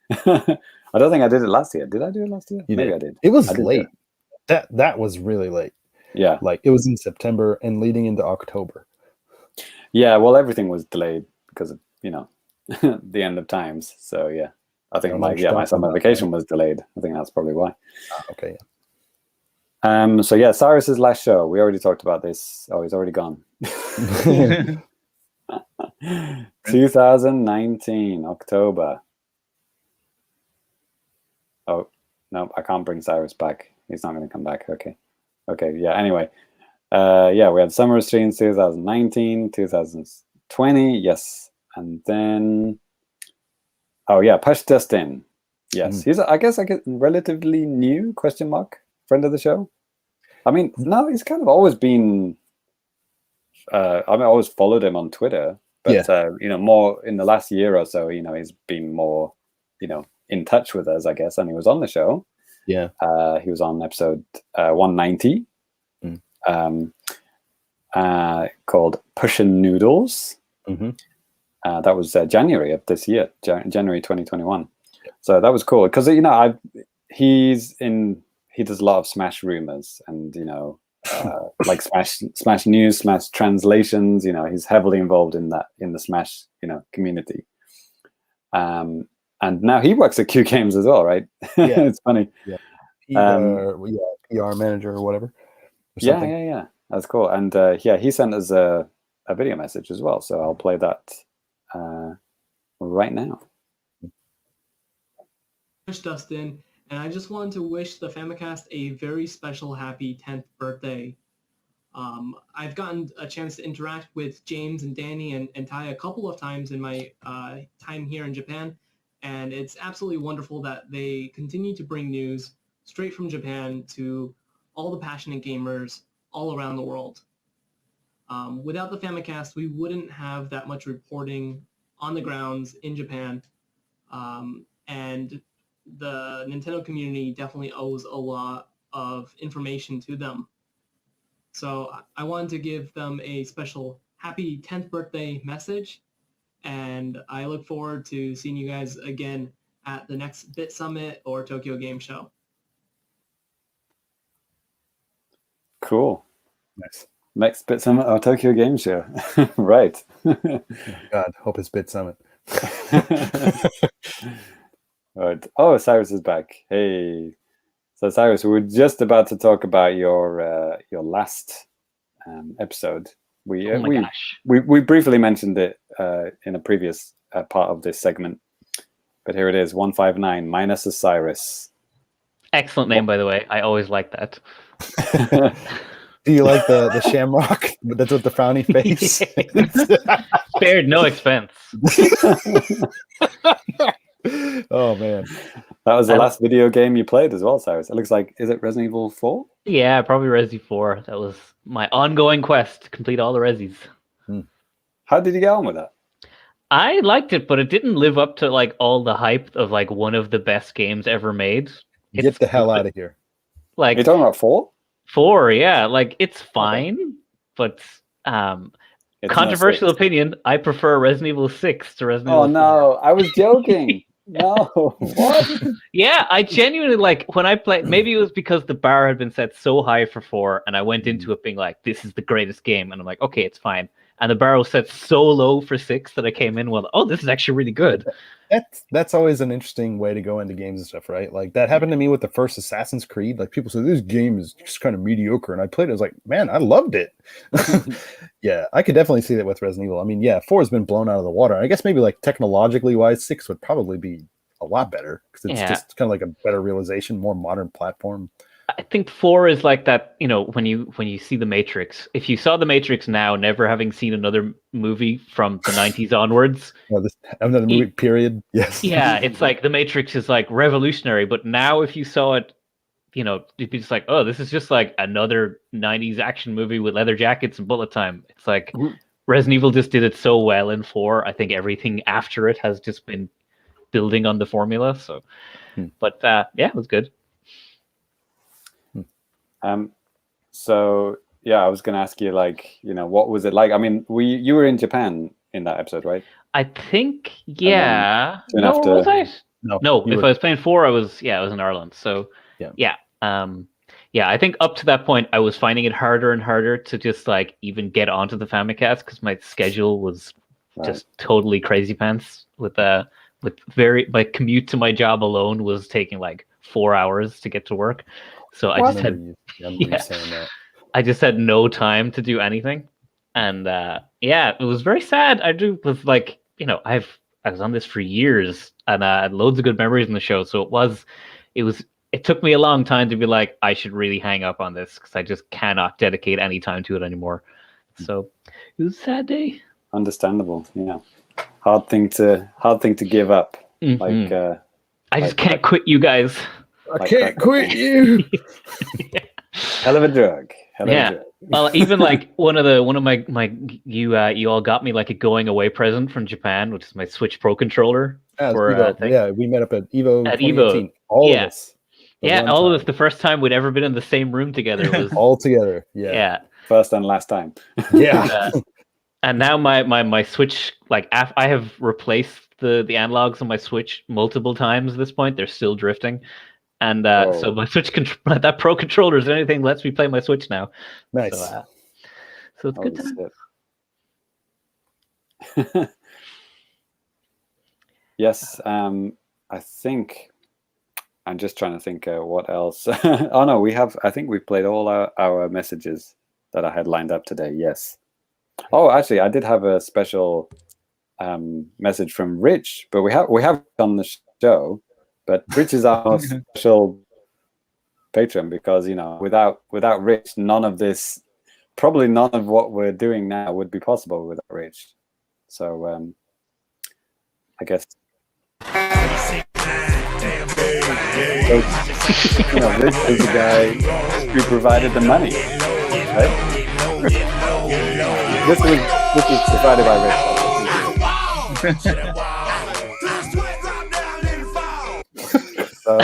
I don't think I did it last year. Did I do it last year? Maybe I did. It was late. That was really late. Yeah. Like it was in September and leading into October. Yeah, well, everything was delayed because of, the end of times. So yeah, I think my summer vacation was delayed. I think that's probably why. Okay. Yeah. So yeah, Sairus's last show. We already talked about this. Oh, he's already gone. 2019 October. Oh no, I can't bring Sairus back. He's not going to come back. Okay. Yeah. Anyway, we had summer streams 2019, 2020. Yes, and then PushDustIn. Yes, he's I guess relatively new ? Friend of the show. I mean, no, he's kind of always been. I always followed him on Twitter, but more in the last year or so, he's been more, in touch with us, I guess, and he was on the show. Yeah. He was on episode 190, called Pushin' Noodles. Mm-hmm. That was January of this year, January 2021. So that was cool because, you know, he does a lot of Smash rumors and, you know, like Smash news, Smash translations. You know, he's heavily involved in the Smash, you know, community. And now he works at Q Games as well, right? Yeah. It's funny. Yeah. PR manager or whatever. Or something. Yeah. That's cool. And he sent us a video message as well. So I'll play that right now. PushDustIn, and I just wanted to wish the Famicast a very special happy 10th birthday. I've gotten a chance to interact with James and Danny and Ty a couple of times in my time here in Japan, and it's absolutely wonderful that they continue to bring news straight from Japan to all the passionate gamers all around the world. Without the Famicast, we wouldn't have that much reporting on the grounds in Japan, and the Nintendo community definitely owes a lot of information to them. So I wanted to give them a special happy 10th birthday message, and I look forward to seeing you guys again at the next Bit Summit or Tokyo Game Show. Cool. Nice. Next Bit Summit or Tokyo Game Show. Right. God, hope it's Bit Summit. Right. Oh, Sairus is back. Hey. So Sairus, we were just about to talk about your last episode. We briefly mentioned it in a previous part of this segment, but here it is: 159 minus a Sairus. Excellent name, by the way. I always like that. Do you like the shamrock? That's with the frowny face. Spared no expense. Oh man, that was the last video game you played as well, Sairus. It looks like, is it Resident Evil 4? Yeah, probably Resi 4. That was my ongoing quest to complete all the Resis. How did you get on with that? I liked it, but it didn't live up to like all the hype of like one of the best games ever made. Get the hell out of here! Like, you're talking about 4? 4, yeah. Like, it's fine, but controversial opinion. I prefer Resident Evil 6 to Resident Evil 4. Oh no, I was joking. No, what? Yeah, I genuinely like when I played. Maybe it was because the bar had been set so high for 4, and I went into it being like, "This is the greatest game," and I'm like, "Okay, it's fine." And the bar was set so low for 6 that I came in with, "Oh, this is actually really good." That's always an interesting way to go into games and stuff, right? Like that happened to me with the first Assassin's Creed. Like people said, this game is just kind of mediocre, and I played it. I was like, man, I loved it. Yeah, I could definitely see that with Resident Evil. I mean, yeah, 4 has been blown out of the water. I guess maybe like technologically wise, 6 would probably be a lot better because it's just kind of like a better realization, more modern platform. I think 4 is like that, you know, when you see The Matrix. If you saw The Matrix now, never having seen another movie from the 90s onwards. Another movie, period. Yes. Yeah, it's like The Matrix is like revolutionary, but now if you saw it, you know, you'd be just like, oh, this is just like another 90s action movie with leather jackets and bullet time. It's like Resident Evil just did it so well in 4. I think everything after it has just been building on the formula. So, but yeah, it was good. So yeah, I was going to ask you, like, you know, what was it like? I mean, you were in Japan in that episode, right? I think, yeah. Was I? No. If I was playing 4, I was in Ireland. So yeah. I think up to that point, I was finding it harder and harder to just like even get onto the Famicast because my schedule was just totally crazy pants. My commute to my job alone was taking like 4 hours to get to work. So I just had no time to do anything, and it was very sad. I was like, you know, I was on this for years, and I had loads of good memories in the show. So it took me a long time to be like, I should really hang up on this because I just cannot dedicate any time to it anymore. So it was a sad day. Understandable, yeah. Hard thing to give up. Mm-hmm. Like I just can't quit you guys. I can't quit you. Hell of a drug. Well, even like one of my you all got me like a going away present from Japan, which is my Switch Pro controller. We met up at Evo. At Evo, all of us. Yeah, one all of time. us, the first time we'd ever been in the same room together was All together. Yeah. yeah. First and last time. Yeah. And now my Switch, like I have replaced the analogs on my Switch multiple times at this point. They're still drifting. And so my Switch that Pro controller is anything lets me play my Switch now. Nice. So it's good time. Yes, I think I'm just trying to think what else. Oh no, I think we've played all our messages that I had lined up today. Yes. Oh, actually, I did have a special message from Rich, but we have on the show. But Rich is our special patron because without Rich, none of what we're doing now would be possible without Rich. So I guess. Rich is the guy who provided the money, right? This was provided by Rich. So,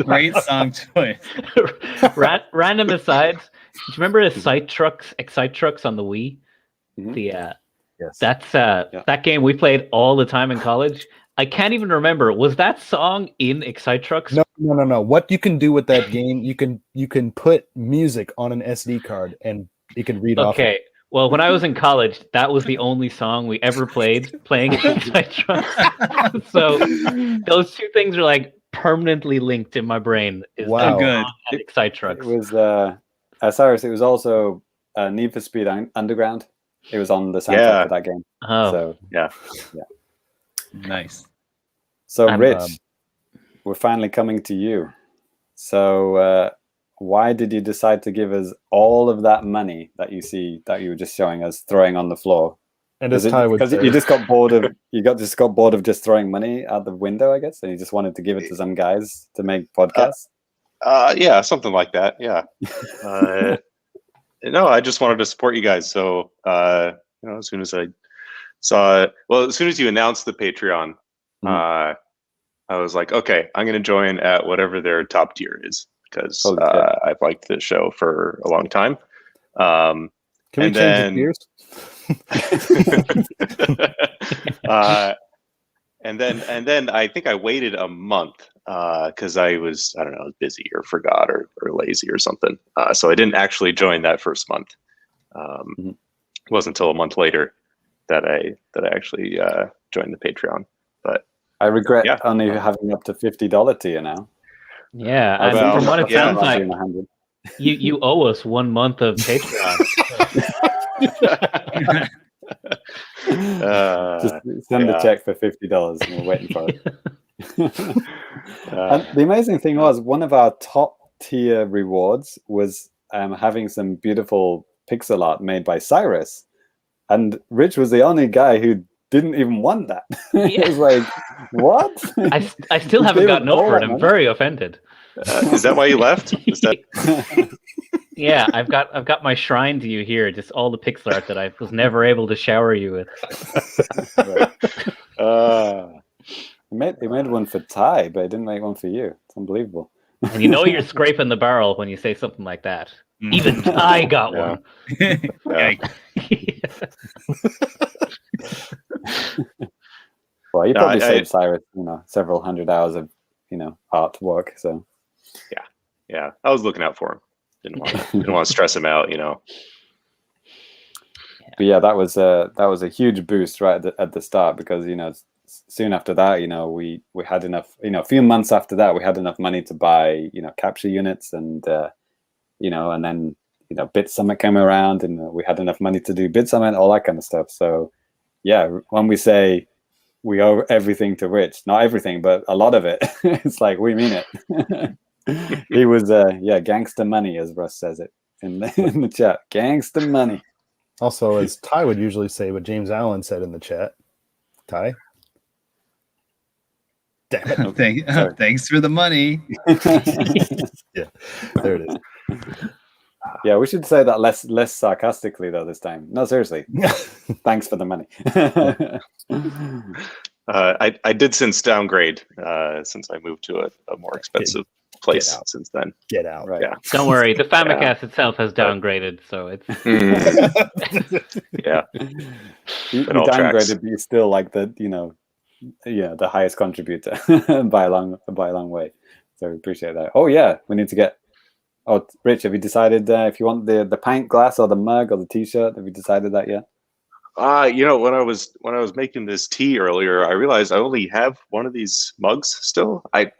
Great song choice. Random asides. Do you remember Excite Trucks on the Wii? Mhm. Yes. That's that game we played all the time in college. I can't even remember. Was that song in Excite Trucks? No. What you can do with that game, you can put music on an SD card and it can read off. Okay. Well, when I was in college, that was the only song we ever playing in Excite Trucks. So those two things are like permanently linked in my brain. Wow. Good. Excite Trucks. it was Sairus. It was also Need for Speed Underground. It was on the soundtrack of that game. Oh. So Yeah. Nice. So And, Rich, we're finally coming to you. So why did you decide to give us all of that money that you were just showing us throwing on the floor? And as Ty would because say, you just got bored of just throwing money out the window, I guess, and you just wanted to give it to some guys to make podcasts. Yeah, something like that. Yeah. No, I just wanted to support you guys. So as soon as I saw it, as soon as you announced the Patreon, I was like, okay, I'm going to join at whatever their top tier is because I've liked the show for a long time. can we change the tiers? And then I think I waited a month because I was, I don't know, busy or forgot or lazy or something. So I didn't actually join that first month. It wasn't until a month later that I actually joined the Patreon. But I regret only having up to $50 tier now. Yeah, and from what it sounds like, 100. you owe us 1 month of Patreon. Just send the check for $50 and we're waiting for it. And the amazing thing was one of our top tier rewards was having some beautiful pixel art made by Sairus, and Rich was the only guy who didn't even want that. It was like, what? I still haven't gotten over it. I'm very offended. Is that why you left? Is that... Yeah, I've got my shrine to you here. Just all the pixel art that I was never able to shower you with. He made one for Ty, but he didn't make one for you. It's unbelievable. And you're scraping the barrel when you say something like that. Even I got one. Well, you probably saved Sairus, several hundred hours of, artwork. So, yeah, I was looking out for him. Didn't want to stress him out, But yeah, that was a huge boost right at the start because soon after that, we had enough. A few months after that, we had enough money to buy capture units and and then Bit Summit came around and we had enough money to do Bit Summit, all that kind of stuff. So yeah, when we say we owe everything to Rich, not everything, but a lot of it, it's like we mean it. He was gangster money, as Russ says it in the chat. Gangster money. Also, as Ty would usually say, what James Allen said in the chat. Ty? Damn it. Thanks for the money. Yeah, there it is. Yeah, we should say that less sarcastically though this time. No, seriously. Thanks for the money. I did since downgrade since I moved to a more expensive place out. since then. Get out. Right. Yeah. Don't worry, the Famicast itself has downgraded, so it's Yeah. You Been all tracks. downgraded, but you're still like the the highest contributor by a long way. So we appreciate that. Oh yeah, we need to get. Oh, Rich, have you decided if you want the pint glass or the mug or the T-shirt? Have you decided that yet? When I was making this tea earlier, I realized I only have one of these mugs still. I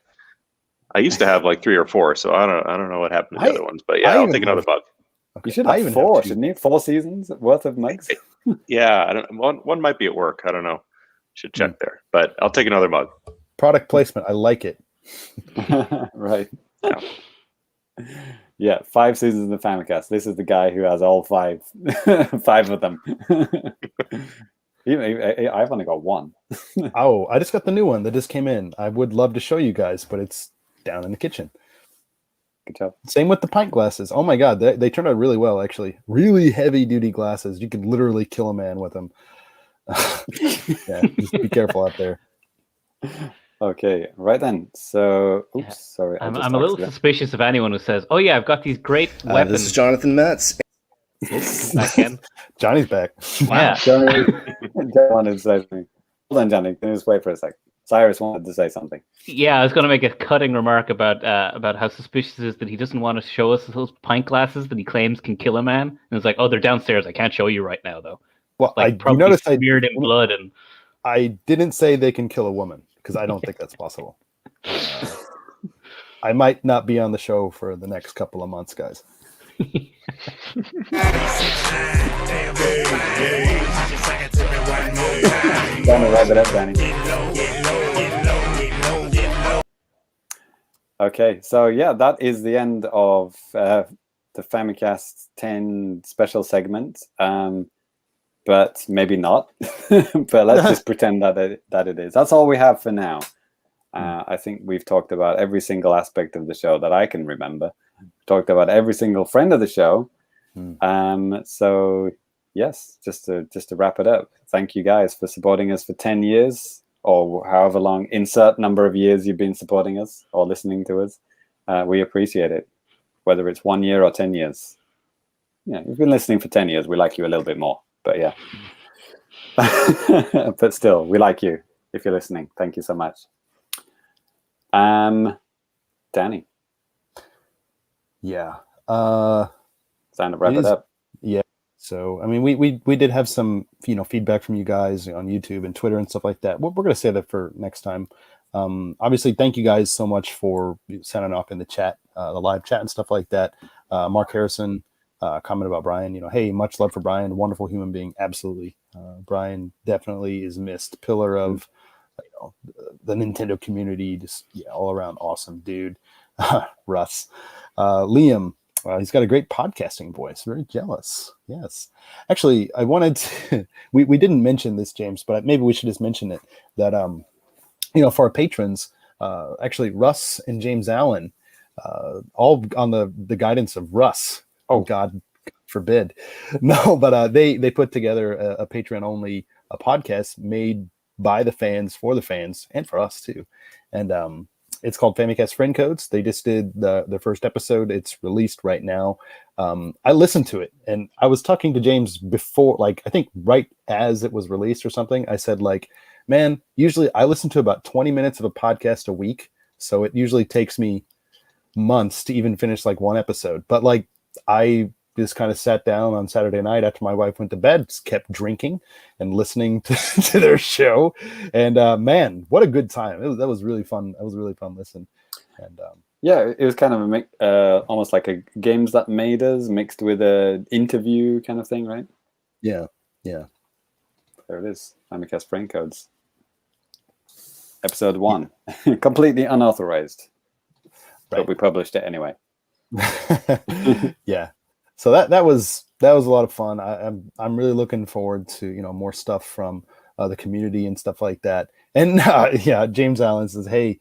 used to have like 3 or 4, so I don't know what happened to the other ones. But yeah, I'll take another mug. Okay. You should I have even 4, have 2. shouldn't you? 4 seasons worth of mugs. Yeah, I don't. One might be at work. I don't know. Should check there. But I'll take another mug. Product placement. I like it. Right. Yeah, 5 seasons of the Famicast. This is the guy who has all 5 of them. I've only got 1. Oh, I just got the new one that just came in. I would love to show you guys, but it's down in the kitchen. Good job. Same with the pint glasses. Oh my god, they turned out really well, actually. Really heavy duty glasses. You could literally kill a man with them. Yeah, just be careful out there. Okay, right then. So, oops, sorry. I'm a little suspicious of anyone who says, "Oh yeah, I've got these great weapons." This is Jonathan Metz. Back in. Johnny's back. Yeah. Johnny wanted to say something. Hold on, Johnny. Can you just wait for a sec? Sairus wanted to say something. Yeah, I was going to make a cutting remark about how suspicious it is that he doesn't want to show us those pint glasses that he claims can kill a man. And it's like, oh, they're downstairs. I can't show you right now, though. Well, Like, probably noticed smeared in blood and. I didn't say they can kill a woman because I don't think that's possible. I might not be on the show for the next couple of months, guys. Wrap it up, Danny. Okay, so yeah, that is the end of the Famicast 10 special segment. But maybe not. But let's just pretend that it is. That's all we have for now. I think we've talked about every single aspect of the show that I can remember. Talked about every single friend of the show. So yes, just to wrap it up. Thank you guys for supporting us for 10 years or however long, insert number of years you've been supporting us or listening to us. We appreciate it, whether it's 1 year or 10 years. Yeah, if you've been listening for 10 years, we like you a little bit more. But yeah, but still, we like you if you're listening. Thank you so much. Danny. Yeah. Time to wrap it up. Yeah. So, I mean, we did have some, feedback from you guys on YouTube and Twitter and stuff like that. We're going to say that for next time. Obviously, thank you guys so much for sending off in the chat, the live chat and stuff like that. Mark Harrison. Comment about Brian, hey, much love for Brian, wonderful human being, absolutely. Brian definitely is missed, pillar of the Nintendo community, just all around awesome dude. Russ, Liam, he's got a great podcasting voice, very jealous. Yes, actually, I wanted to, we didn't mention this, James, but maybe we should just mention it that for our patrons, actually Russ and James Allen, all on the guidance of Russ. Oh, God forbid. No, but they put together a Patreon-only podcast made by the fans, for the fans, and for us, too. And it's called Famicast Friend Codes. They just did the first episode. It's released right now. I listened to it, and I was talking to James before, I think right as it was released or something. I said, man, usually I listen to about 20 minutes of a podcast a week, so it usually takes me months to even finish, one episode. But, I just kind of sat down on Saturday night after my wife went to bed, just kept drinking and listening to their show. And man, what a good time. That was really fun. That was a really fun listen. And yeah, it was kind of almost like a Games That Made Us mixed with a interview kind of thing, right? Yeah. There it is. Famicast Friend Codes. Episode 1. Completely unauthorized. Right. But we published it anyway. Yeah, so that was a lot of fun. I'm really looking forward to more stuff from the community and stuff like that. And yeah, James Allen says, hey,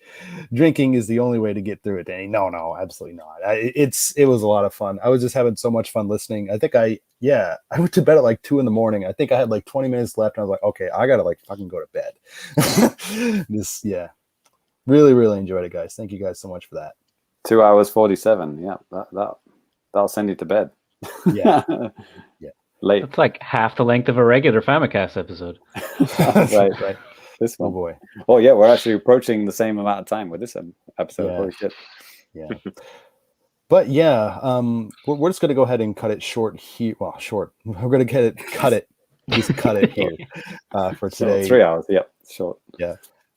drinking is the only way to get through it, Danny. No, absolutely not. It was a lot of fun. I was just having so much fun listening. I think I went to bed at 2 a.m. I think I had 20 minutes left, and I was like, okay, I gotta fucking go to bed. Really enjoyed it, guys. Thank you guys so much for that. 2 hours 47. Yeah, that'll send you to bed. Yeah. Late. It's like half the length of a regular Famicast episode. Right. This Oh one. boy. Oh yeah, we're actually approaching the same amount of time with this episode. Yeah. Holy shit. Yeah. But yeah, we're just gonna go ahead and cut it short here. Well, short. We're gonna cut it. Just cut it here for today. 3 hours. Yep. Short. Yeah.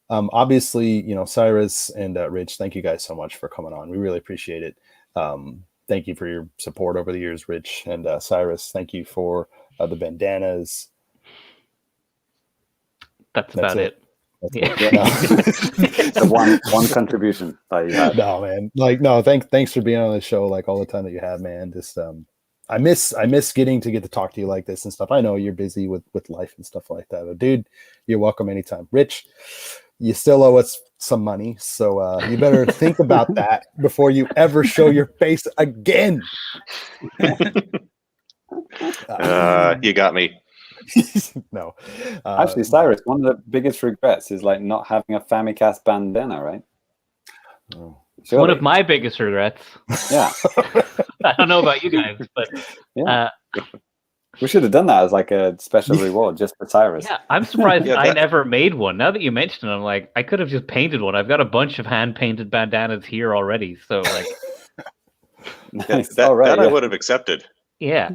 Obviously, Sairus and Rich, thank you guys so much for coming on. We really appreciate it. Thank you for your support over the years, Rich, and Sairus. Thank you for the bandanas. That's about it. That's Yeah. it. So one contribution that you had. No, man. Thanks for being on the show all the time that you have, man. Just I miss getting to talk to you like this and stuff. I know you're busy with life and stuff like that. But dude, you're welcome anytime. Rich, you still owe us some money, so you better think about that before you ever show your face again. You got me. No. Actually, Sairus, one of the biggest regrets is not having a Famicast bandana, right? Oh. Surely. One of my biggest regrets. Yeah. I don't know about you guys, but Yeah. We should have done that as a special reward just for Sairus. yeah, I'm surprised Yeah, I that- never made one. Now that you mention it, I'm like, I could have just painted one. I've got a bunch of hand-painted bandanas here already. So, Nice. That, All right, that I yeah. would have accepted. yeah.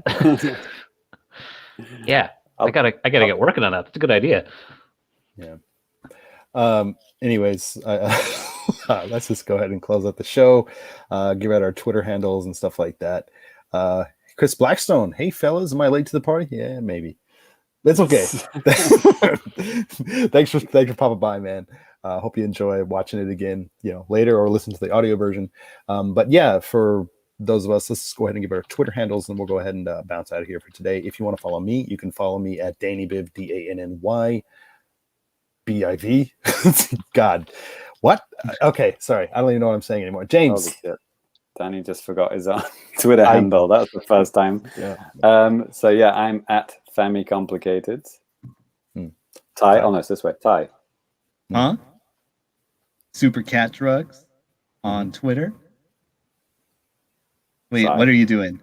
Yeah. I gotta get working on that. That's a good idea. Yeah. Anyways, let's just go ahead and close out the show. Give out our Twitter handles and stuff like that. Chris Blackstone, hey fellas, am I late to the party? Yeah, maybe. That's okay. Thanks for popping by, man. Hope you enjoy watching it again, later, or listen to the audio version. But yeah, for those of us, let's go ahead and give our Twitter handles, and we'll go ahead and bounce out of here for today. If you want to follow me, you can follow me at DannyBiv, DANNYBIV. God, what? Okay, sorry, I don't even know what I'm saying anymore. James. Holy shit. Danny just forgot his Twitter handle. That's the first time. Yeah. So yeah, I'm at FamiComplicated. Ty. Oh no, it's this way. Ty. Huh? Super Cat Drugs on Twitter. Wait, Sorry. what are you doing?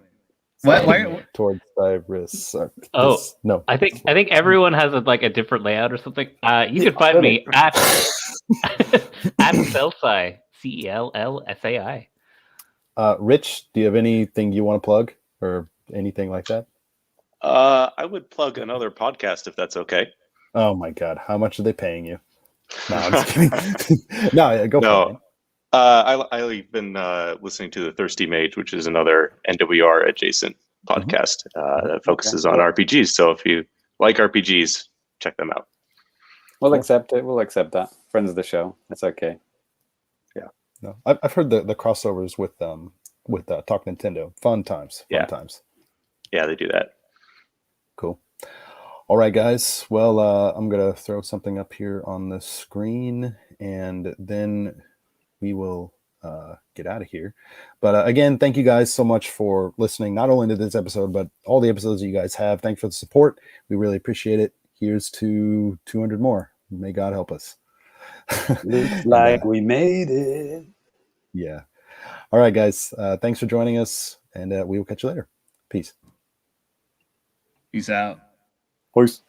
Why? Towards Cyrus. Oh, no. I think everyone has a different layout or something. You can find me at Cellsci, CELLSAI. Rich, do you have anything you want to plug or anything like that? I would plug another podcast if that's okay. Oh my God, how much are they paying you? No, I'm just kidding. No, yeah, go for it. I've been listening to The Thirsty Mage, which is another NWR adjacent podcast that focuses on RPGs. So if you like RPGs, check them out. We'll accept it. We'll accept that. Friends of the show. It's okay. Yeah. No, I've heard the crossovers with Talk Nintendo. Fun times. Times. Yeah, they do that. Cool. All right, guys. Well, I'm going to throw something up here on the screen, and then we will get out of here. But again, thank you guys so much for listening, not only to this episode, but all the episodes that you guys have. Thanks for the support. We really appreciate it. Here's to 200 more. May God help us. Looks like we made it. Yeah. All right, guys. Thanks for joining us, and we will catch you later. Peace. Peace out. Peace.